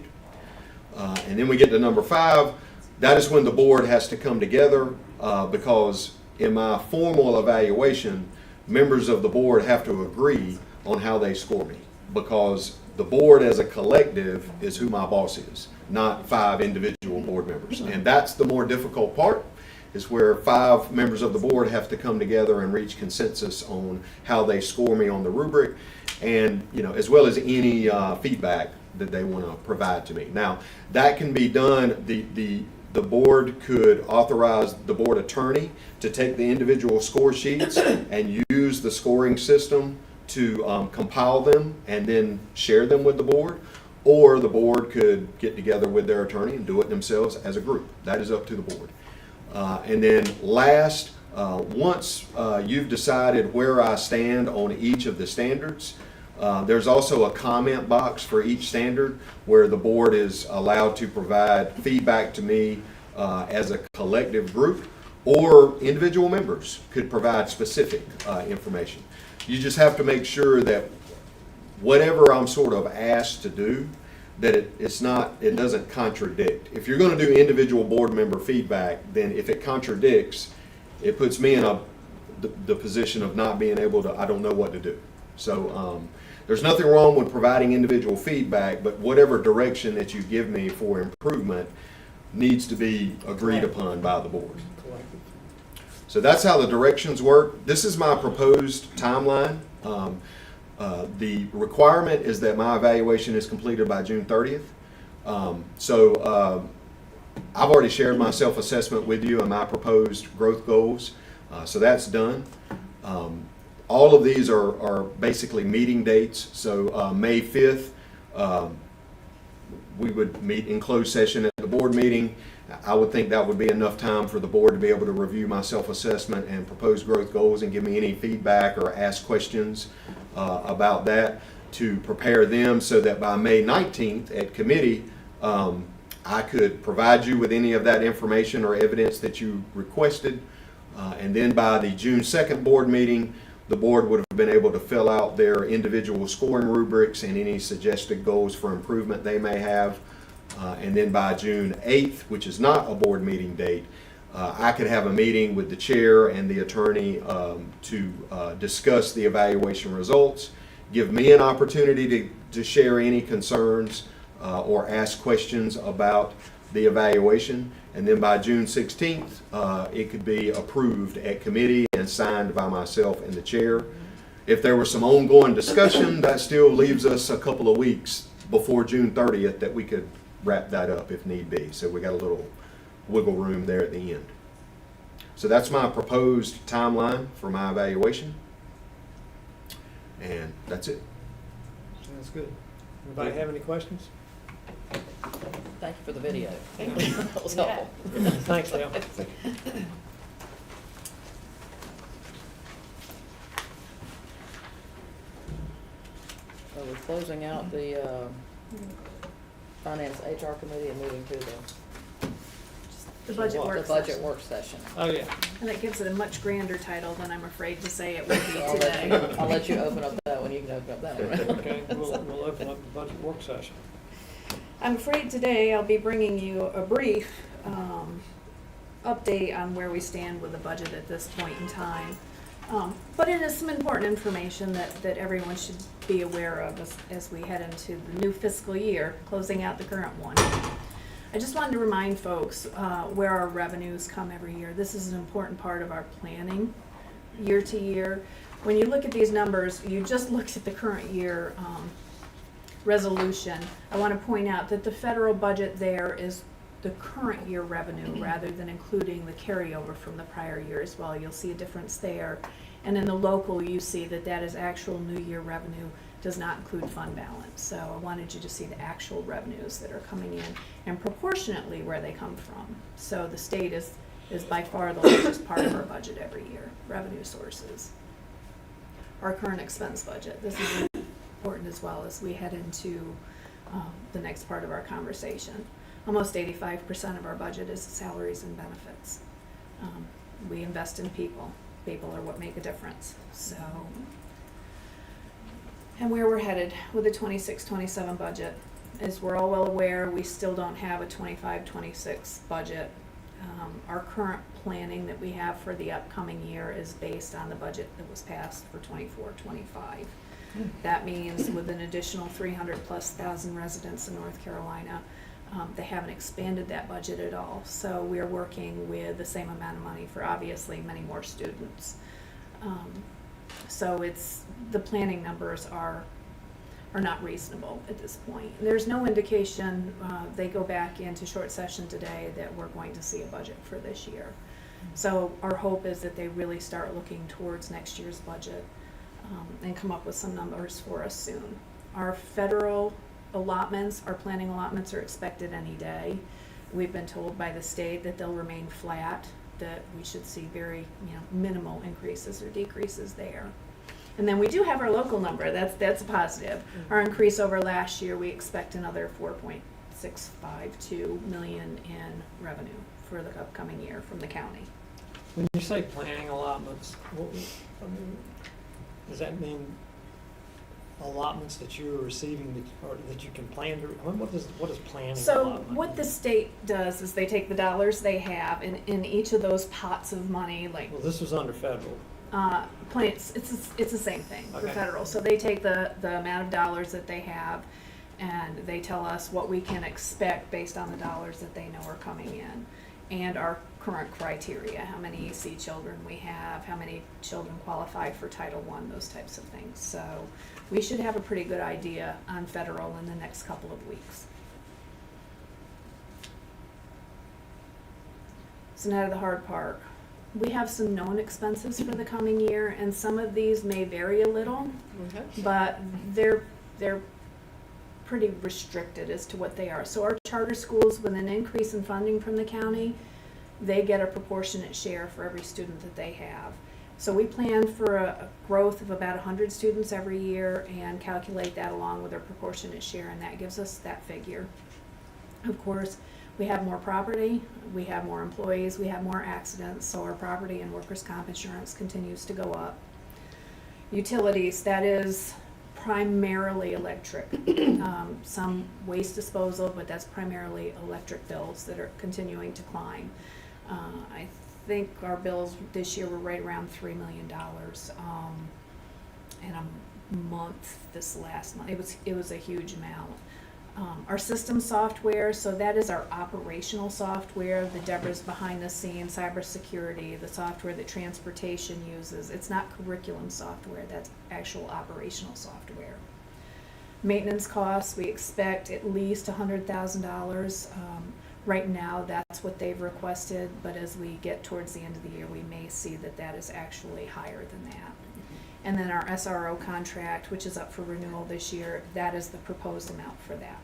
And then we get to number 5. That is when the board has to come together, because in my formal evaluation, members of the board have to agree on how they score me, because the board as a collective is who my boss is, not 5 individual board members. And that's the more difficult part, is where 5 members of the board have to come together and reach consensus on how they score me on the rubric, and as well as any feedback that they want to provide to me. Now, that can be done, the board could authorize the board attorney to take the individual score sheets and use the scoring system to compile them and then share them with the board, or the board could get together with their attorney and do it themselves as a group. That is up to the board. And then last, once you've decided where I stand on each of the standards, there's also a comment box for each standard where the board is allowed to provide feedback to me as a collective group, or individual members could provide specific information. You just have to make sure that whatever I'm sort of asked to do, that it doesn't contradict. If you're going to do individual board member feedback, then if it contradicts, it puts me in the position of not being able to, I don't know what to do. So there's nothing wrong with providing individual feedback, but whatever direction that you give me for improvement needs to be agreed upon by the board. So that's how the directions work. This is my proposed timeline. The requirement is that my evaluation is completed by June 30th. I've already shared my self-assessment with you and my proposed growth goals. So that's done. All of these are basically meeting dates. So May 5th, we would meet in closed session at the board meeting. I would think that would be enough time for the board to be able to review my self-assessment and proposed growth goals and give me any feedback or ask questions about that, to prepare them so that by May 19th at committee, I could provide you with any of that information or evidence that you requested. And then by the June 2nd board meeting, the board would have been able to fill out their individual scoring rubrics and any suggested goals for improvement they may have. And then by June 8th, which is not a board meeting date, I could have a meeting with the chair and the attorney to discuss the evaluation results, give me an opportunity to share any concerns or ask questions about the evaluation. And then by June 16th, it could be approved at committee and signed by myself and the chair. If there was some ongoing discussion, that still leaves us a couple of weeks before June 30th that we could wrap that up if need be. So we got a little wiggle room there at the end. So that's my proposed timeline for my evaluation. And that's it. Sounds good. Anybody have any questions? Thank you for the video. Thank you. That was helpful. Thanks, Dale. So we're closing out the Finance HR Committee and moving to The budget the work budget session. work session. Oh, yeah. And that gives it a much grander title than I'm afraid to say it would be I'll today. I'll let you open up that one. You can open up that one. Okay, we'll open up the budget work session. I'm afraid today I'll be bringing you a brief update on where we stand with the budget at this point in time. But it is some important information that everyone should be aware of as we head into the new fiscal year, closing out the current one. I just wanted to remind folks where our revenues come every year. This is an important part of our planning year to year. When you look at these numbers, you just looked at the current year resolution. I want to point out that the federal budget there is the current year revenue rather than including the carryover from the prior year as well. You'll see a difference there. And in the local, you see that is actual new year revenue, does not include fund balance. So I wanted you to see the actual revenues that are coming in and proportionately where they come from. So the state is by far the largest part of our budget every year, revenue sources. Our current expense budget, this is important as well as we head into the next part of our conversation. Almost 85% of our budget is salaries and benefits. We invest in people. People are what make a difference. So, and where we're headed with the 26-27 budget, as we're all well aware, we still don't have a 25-26 budget. Our current planning that we have for the upcoming year is based on the budget that was passed for 24-25. That means with an additional 300,000+ residents in North Carolina, they haven't expanded that budget at all. So we're working with the same amount of money for obviously many more students. So the planning numbers are not reasonable at this point. There's no indication, they go back into short session today, that we're going to see a budget for this year. So our hope is that they really start looking towards next year's budget and come up with some numbers for us soon. Our federal allotments, our planning allotments are expected any day. We've been told by the state that they'll remain flat, that we should see very minimal increases or decreases there. And then we do have our local number, that's a positive. Our increase over last year, we expect another 4.652 million in revenue for the upcoming year from the county. When you say planning allotments, does that mean allotments that you're receiving or that you can plan to? What is planning So allotment? what the state does is they take the dollars they have in each of those pots of money, like Well, this was under federal. it's the same thing for Okay. federal. So they take the amount of dollars that they have and they tell us what we can expect based on the dollars that they know are coming in and our current criteria, how many EC children we have, how many children qualify for Title I, those types of things. So we should have a pretty good idea on federal in the next couple of weeks. So now to the hard part. We have some known expenses for the coming year, and some of these may vary a little, but they're pretty restricted as to what they are. So our charter schools, with an increase in funding from the county, they get a proportionate share for every student that they have. So we plan for a growth of about 100 students every year and calculate that along with our proportionate share, and that gives us that figure. Of course, we have more property, we have more employees, we have more accidents, so our property and workers' comp insurance continues to go up. Utilities, that is primarily electric. Some waste disposal, but that's primarily electric bills that are continuing to climb. I think our bills this year were right around $3 million. And a month, this last month, it was a huge amount. Our system software, so that is our operational software, the Deborah's behind the scenes, cybersecurity, the software that transportation uses. It's not curriculum software, that's actual operational software. Maintenance costs, we expect at least $100,000. Right now, that's what they've requested, but as we get towards the end of the year, we may see that that is actually higher than that. And then our SRO contract, which is up for renewal this year, that is the proposed amount for that.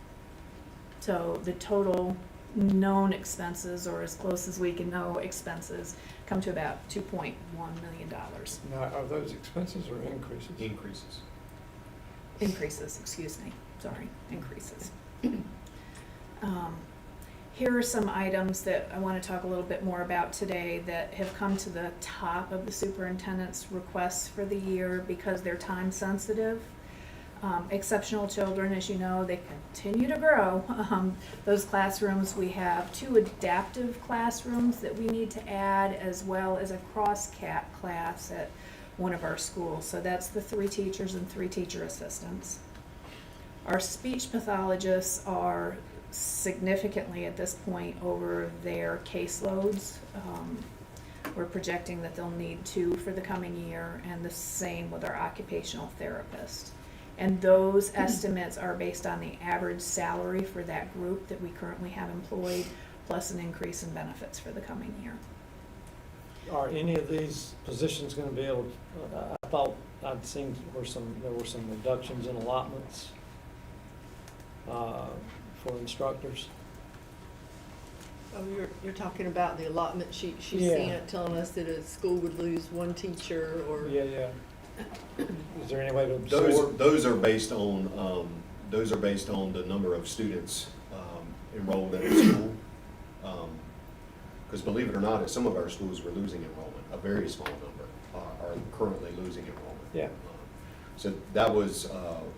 So the total known expenses, or as close as we can know expenses, come to about $2.1 million. Now, are those expenses or increases? Increases. Increases, excuse me, sorry, increases. Here are some items that I want to talk a little bit more about today that have come to the top of the superintendent's requests for the year because they're time sensitive. Exceptional children, as you know, they continue to grow. Those classrooms, we have 2 adaptive classrooms that we need to add, as well as a cross-cat class at one of our schools. So that's the 3 teachers and 3 teacher assistants. Our speech pathologists are significantly at this point over their caseloads. We're projecting that they'll need 2 for the coming year, and the same with our occupational therapist. And those estimates are based on the average salary for that group that we currently have employed, plus an increase in benefits for the coming year. Are any of these positions going to be able, I thought I'd seen there were some reductions in allotments for instructors. Oh, you're talking about the allotment sheet she Yeah. sent, telling us that a school would lose 1 teacher or. Yeah. Is there any way to absorb? Those are based on the number of students enrolled in the school. Because believe it or not, at some of our schools, we're losing enrollment. A very small number are currently losing enrollment. Yeah. So that was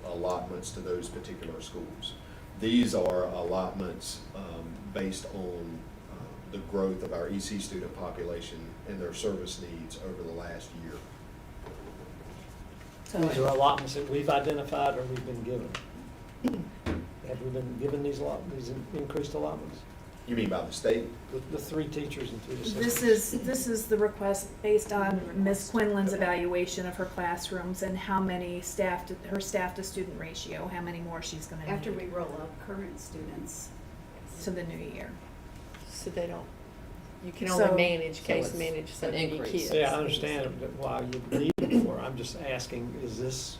allotments to those particular schools. These are allotments based on the growth of our EC student population and their service needs over the last year. So These are allotments that we've identified or we've been given. Have we been given these increased allotments? You mean by the state? The 3 teachers and 3 assistants? This is the request based on Ms. Quinlan's evaluation of her classrooms and how many her staff to student ratio, how many more she's gonna need. After we roll up current students. To the new year. So they don't, you can So- only so case it's manage so an many increase. kids. Yeah, I understand why you need it for. I'm just asking, is this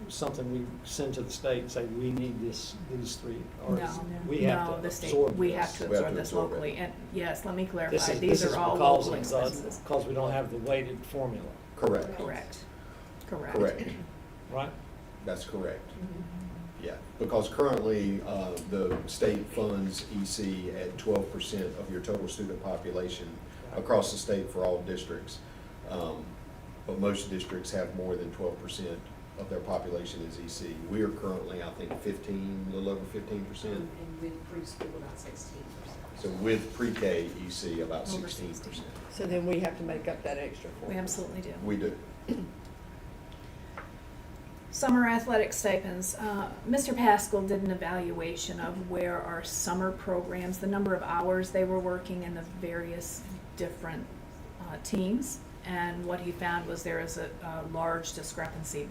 something we send to the state and say, we need these 3? Or is- we have to The state, absorb we this? have to We have absorb to this absorb it. locally, and yes, let me This clarify, is these are all local expenses. because we don't have the weighted formula, Correct. Correct. Correct. right? That's correct. Yeah, because currently, the state funds EC at 12% of your total student population across the state for all districts. But most districts have more than 12% of their population is EC. We are currently, I think, a little over 15%. And with preschool, about 16%. So with pre-K EC, about Over 16%. So then we have to make up that extra for We them. absolutely do. We do. Summer athletic stipends. Mr. Pascal did an evaluation of where our summer programs, the number of hours they were working in the various different teams. And what he found was there is a large discrepancy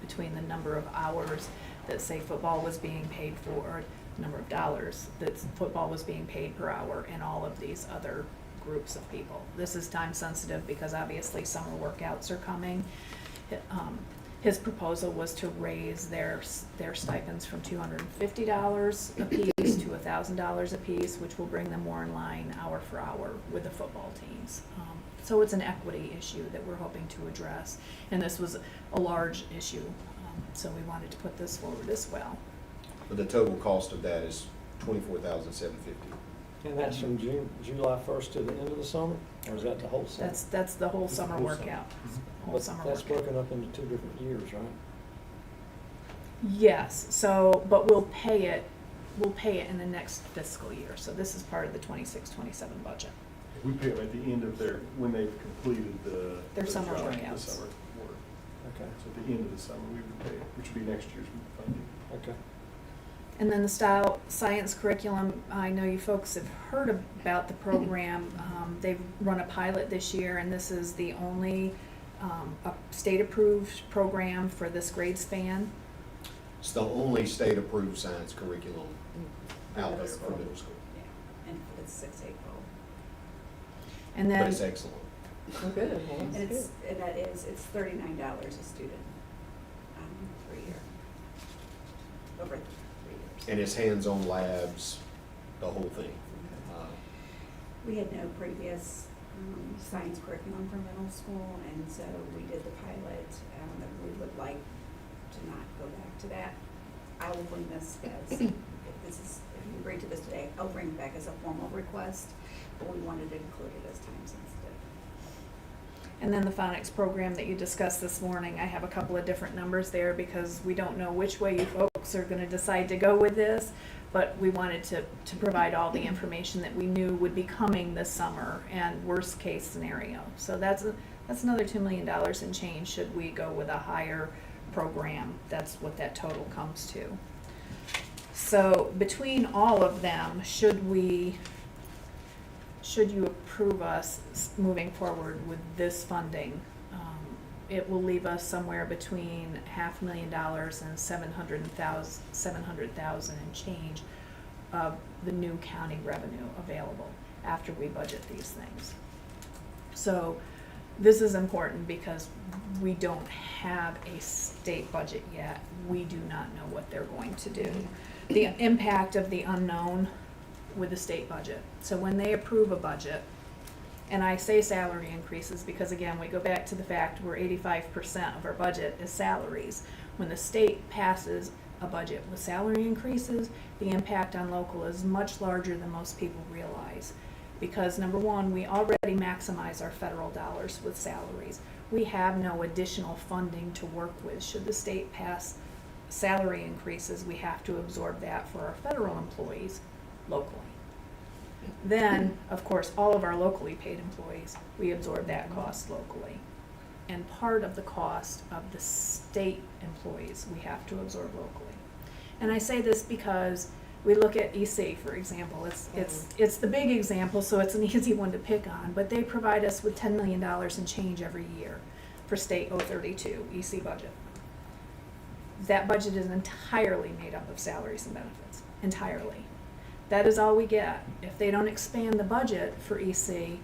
between the number of hours that, say, football was being paid for, or number of dollars that football was being paid per hour, and all of these other groups of people. This is time sensitive because obviously summer workouts are coming. His proposal was to raise their stipends from $250 a piece to $1,000 a piece, which will bring them more in line hour for hour with the football teams. So it's an equity issue that we're hoping to address, and this was a large issue, so we wanted to put this forward as well. But the total cost of that is $24,750. And that's from July 1st to the end of the summer, or is that the whole summer? That's the whole summer Whole summer. workout. Whole But summer that's workout. broken up into 2 different years, right? Yes, so, but we'll pay it in the next fiscal year. So this is part of the 26-27 budget. We pay them at the end of when they've completed Their summer job, workouts. The summer work. Okay, So at the end of the summer, we would pay, which would be next year's funding. okay. And then the style science curriculum, I know you folks have heard about the program. They've run a pilot this year, and this is the only state-approved program for this grade span. It's the only state-approved science curriculum out there for middle school, Yeah, and it's 6/8 roll. And but then, it's excellent. Oh, good. Well, And that's it's, good. and that is, it's $39 a student, 3 year, over 3 years. And it's hands-on labs, the whole thing. We had no previous science curriculum for middle school, and so we did the pilot, and we would like to not go back to that. I will bring this as, if you agree to this today, I'll bring it back as a formal request, but we wanted to include it as time sensitive. and then the phonics program that you discussed this morning, I have a couple of different numbers there because we don't know which way you folks are gonna decide to go with this, but we wanted to provide all the information that we knew would be coming this summer and worst case scenario. So that's another $2 million in change should we go with a higher program. That's what that total comes to. So between all of them, should you approve us moving forward with this funding, it will leave us somewhere between $500,000 and $700,000 and change of the new county revenue available after we budget these things. So this is important because we don't have a state budget yet. We do not know what they're going to do. The impact of the unknown with the state budget. So when they approve a budget, and I say salary increases because again, we go back to the fact we're 85% of our budget is salaries. When the state passes a budget with salary increases, the impact on local is much larger than most people realize. Because number one, we already maximize our federal dollars with salaries. We have no additional funding to work with. Should the state pass salary increases, we have to absorb that for our federal employees locally. Then, of course, all of our locally paid employees, we absorb that cost locally. And part of the cost of the state employees, we have to absorb locally. And I say this because we look at EC, for example. It's the big example, so it's an easy one to pick on, but they provide us with $10 million in change every year for state 032 EC budget. That budget is entirely made up of salaries and benefits, entirely. That is all we get. If they don't expand the budget for EC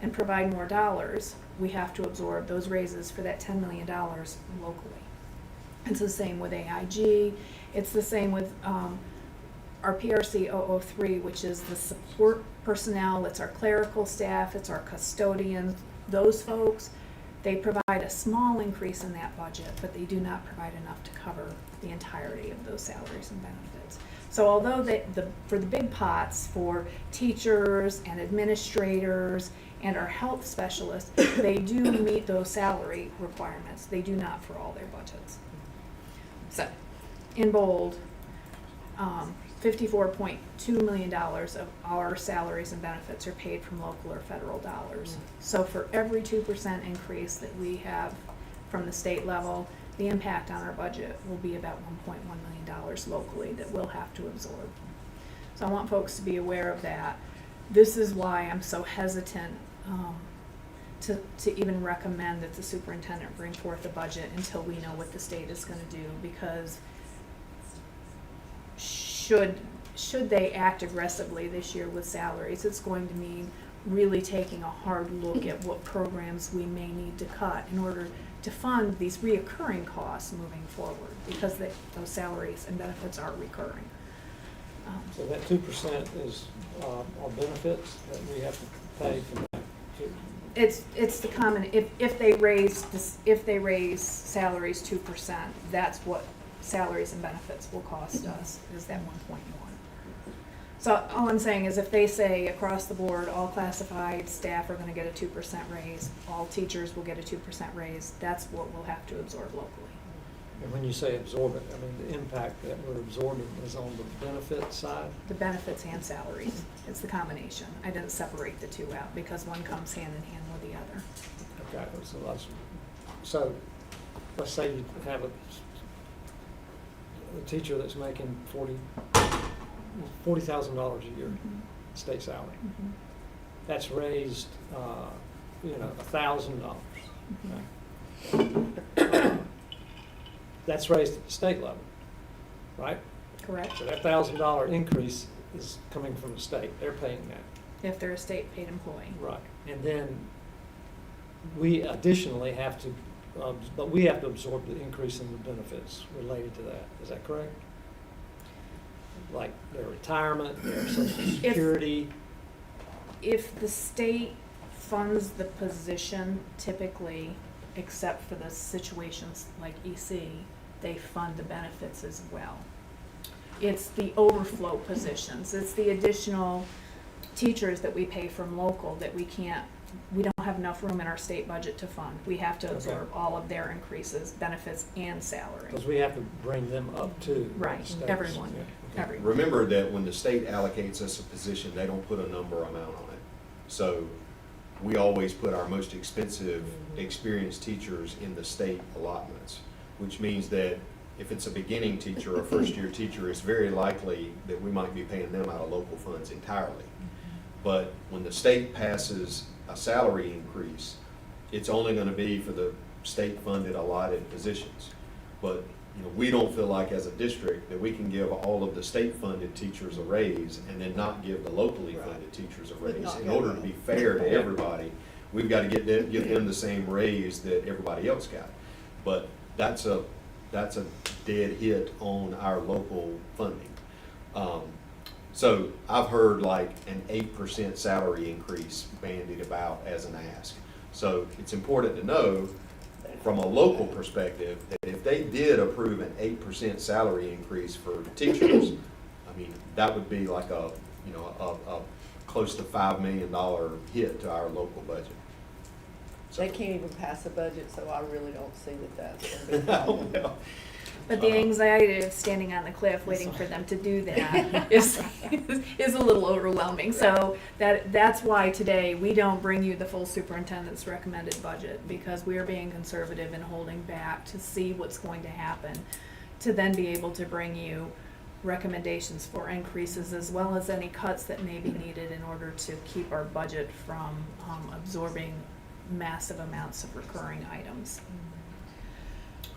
and provide more dollars, we have to absorb those raises for that $10 million locally. It's the same with AIG. It's the same with our PRC 003, which is the support personnel. It's our clerical staff. It's our custodians. Those folks, they provide a small increase in that budget, but they do not provide enough to cover the entirety of those salaries and benefits. So although for the big pots, for teachers and administrators and our health specialists, they do meet those salary requirements. They do not for all their budgets. So, in bold, $54.2 million of our salaries and benefits are paid from local or federal dollars. So for every 2% increase that we have from the state level, the impact on our budget will be about $1.1 million locally that we'll have to absorb. So I want folks to be aware of that. This is why I'm so hesitant to even recommend that the superintendent bring forth a budget until we know what the state is going to do, because should they act aggressively this year with salaries, it's going to mean really taking a hard look at what programs we may need to cut in order to fund these reoccurring costs moving forward, because those salaries and benefits are recurring. So that 2% is our benefits that we have to pay for that. It's the common, if they raise salaries 2%, that's what salaries and benefits will cost us, is that 1.1. So all I'm saying is if they say across the board, all classified staff are gonna get a 2% raise, all teachers will get a 2% raise, that's what we'll have to absorb locally. And when you say absorb it, I mean, the impact that we're absorbing is on the benefit side? The benefits and salaries, it's the combination. I didn't separate the two out because one comes hand in hand with the other. Okay, so let's say you have a teacher that's making $40,000 a year, state salary. That's raised, $1,000. That's raised at the state level, right? Correct? So that $1,000 increase is coming from the state. They're paying that. If they're a state paid employee. Right. And then we additionally have to, but we have to absorb the increase in the benefits related to that. Is that correct? Like their retirement, their social security. If the state funds the position, typically, except for the situations like EC, they fund the benefits as well. It's the overflow positions, it's the additional teachers that we pay from local that we don't have enough room in our state budget to fund. We have to absorb all of their increases, benefits and salary. Because we have to bring them up too. Right, everyone, everyone. Remember that when the state allocates us a position, they don't put a number amount on it. So we always put our most expensive, experienced teachers in the state allotments, which means that if it's a beginning teacher or first-year teacher, it's very likely that we might be paying them out of local funds entirely. But when the state passes a salary increase, it's only going to be for the state-funded allotted positions. But we don't feel like as a district that we can give all of the state-funded teachers a raise and then not give the locally funded teachers a raise. In order to be fair to everybody, we've got to give them the same raise that everybody else got. But that's a dead hit on our local funding. So I've heard like an 8% salary increase bandied about as an ask. So it's important to know from a local perspective that if they did approve an 8% salary increase for teachers, I mean, that would be like a close to $5 million hit to our local budget. So, They can't even pass a budget, so I really don't see that that's going to be a problem. well, But the anxiety of standing on the cliff waiting for them to do that is a little overwhelming. So that's why today we don't bring you the full superintendent's recommended budget, because we are being conservative and holding back to see what's going to happen, to then be able to bring you recommendations for increases as well as any cuts that may be needed in order to keep our budget from absorbing massive amounts of recurring items.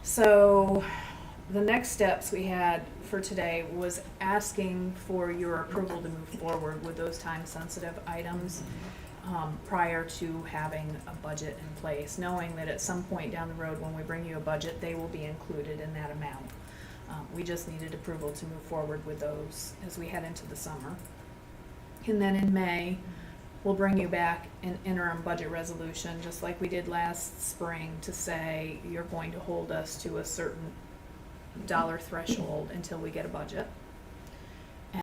So the next steps we had for today was asking for your approval to move forward with those time-sensitive items prior to having a budget in place, knowing that at some point down the road when we bring you a budget, they will be included in that amount. We just needed approval to move forward with those as we head into the summer. And then in May, we'll bring you back an interim budget resolution, just like we did last spring, to say you're going to hold us to a certain dollar threshold until we get a budget.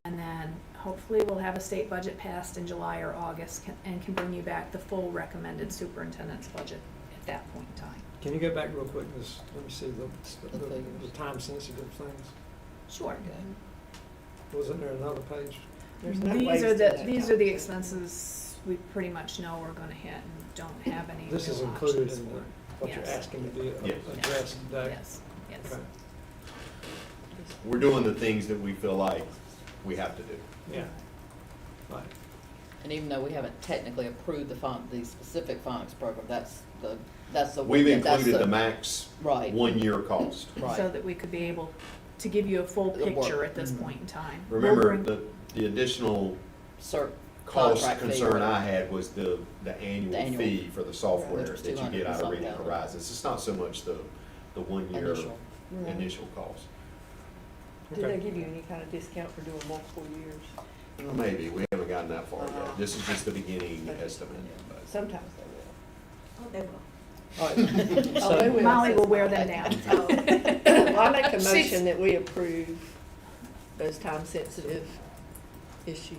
And then hopefully we'll have a state budget passed in July or August and can bring you back the full recommended superintendent's budget at that point in time. Can you go back real quick and let me see the time-sensitive things? Sure. Wasn't there another page? There's no These waste are in that these are the expenses we pretty much know we're gonna hit and don't have any This is real included options in for. what you're Yes. asking to be Yes. addressed today? Yes, yes. Okay. we're doing the things that we feel like we have to do. Yeah. Right. And even though we haven't technically approved the specific phonics program, that's the. We've that's included the max Right. 1-year cost. Right. So that we could be able to give you a full The work. picture at this point in time. Remember, We'll bring- the additional Cert. cost contract fee concern or- I had was the annual annual. fee for the software Which was that you 200 get out of something Reading thousand. Horizons. It's not so much the 1-year Initial. initial cost. Did Okay. they give you any kind of discount for doing multiple years? Well, maybe, we haven't gotten that far Uh-huh. yet. This is just the beginning estimate. but- Sometimes they Oh, they will. All right. Oh, they So, will. Molly will wear them down. will. Well, I make a She's- motion that we approve those time-sensitive issues.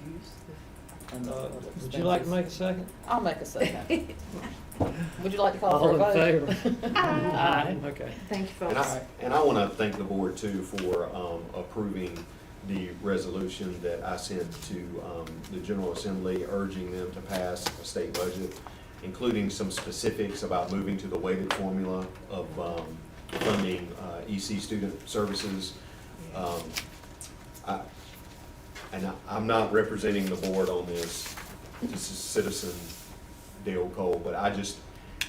And the Would you like to make a second? I'll make a second. Would you like to call All for a in vote? favor? Aye. Okay. Thank you, And folks. I want to thank the board too for approving the resolution that I sent to the General Assembly urging them to pass a state budget, including some specifics about moving to the weighted formula of funding EC student services. I'm not representing the board on this. This is citizen Dale Cole, but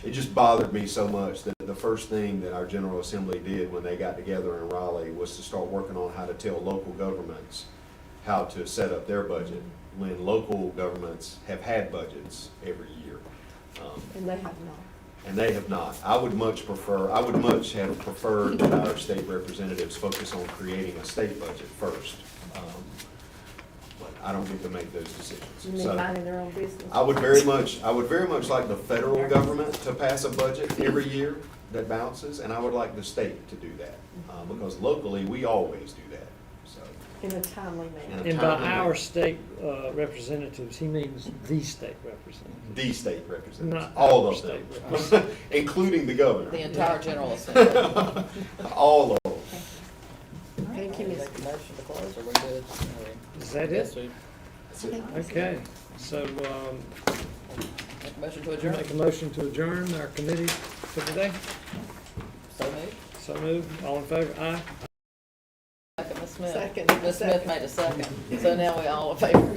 it just bothered me so much that the first thing that our General Assembly did when they got together in Raleigh was to start working on how to tell local governments how to set up their budget, when local governments have had budgets every year. And they have not. And they have not. I would much have preferred that our state representatives focus on creating a state budget first. But I don't get to make those decisions. You mean So minding their own business? I would very much like the federal government to pass a budget every year that balances, and I would like the state to do that. Because locally, we always do that, so. In a timely manner. In a And by timely our manner. state representatives, he means the state representatives. The state representatives, Not all our of them, state representatives. including the governor. The entire General Assembly. All of them. Thank you, Make Ms. a motion to close, or we're good? Is that Yes, it? we Okay, so, make a motion to you adjourn. make a motion to adjourn our committee for today? So moved. So moved, all in favor, aye? Second, Ms. Smith. Second. Ms. Smith made a second. So now we all in favor.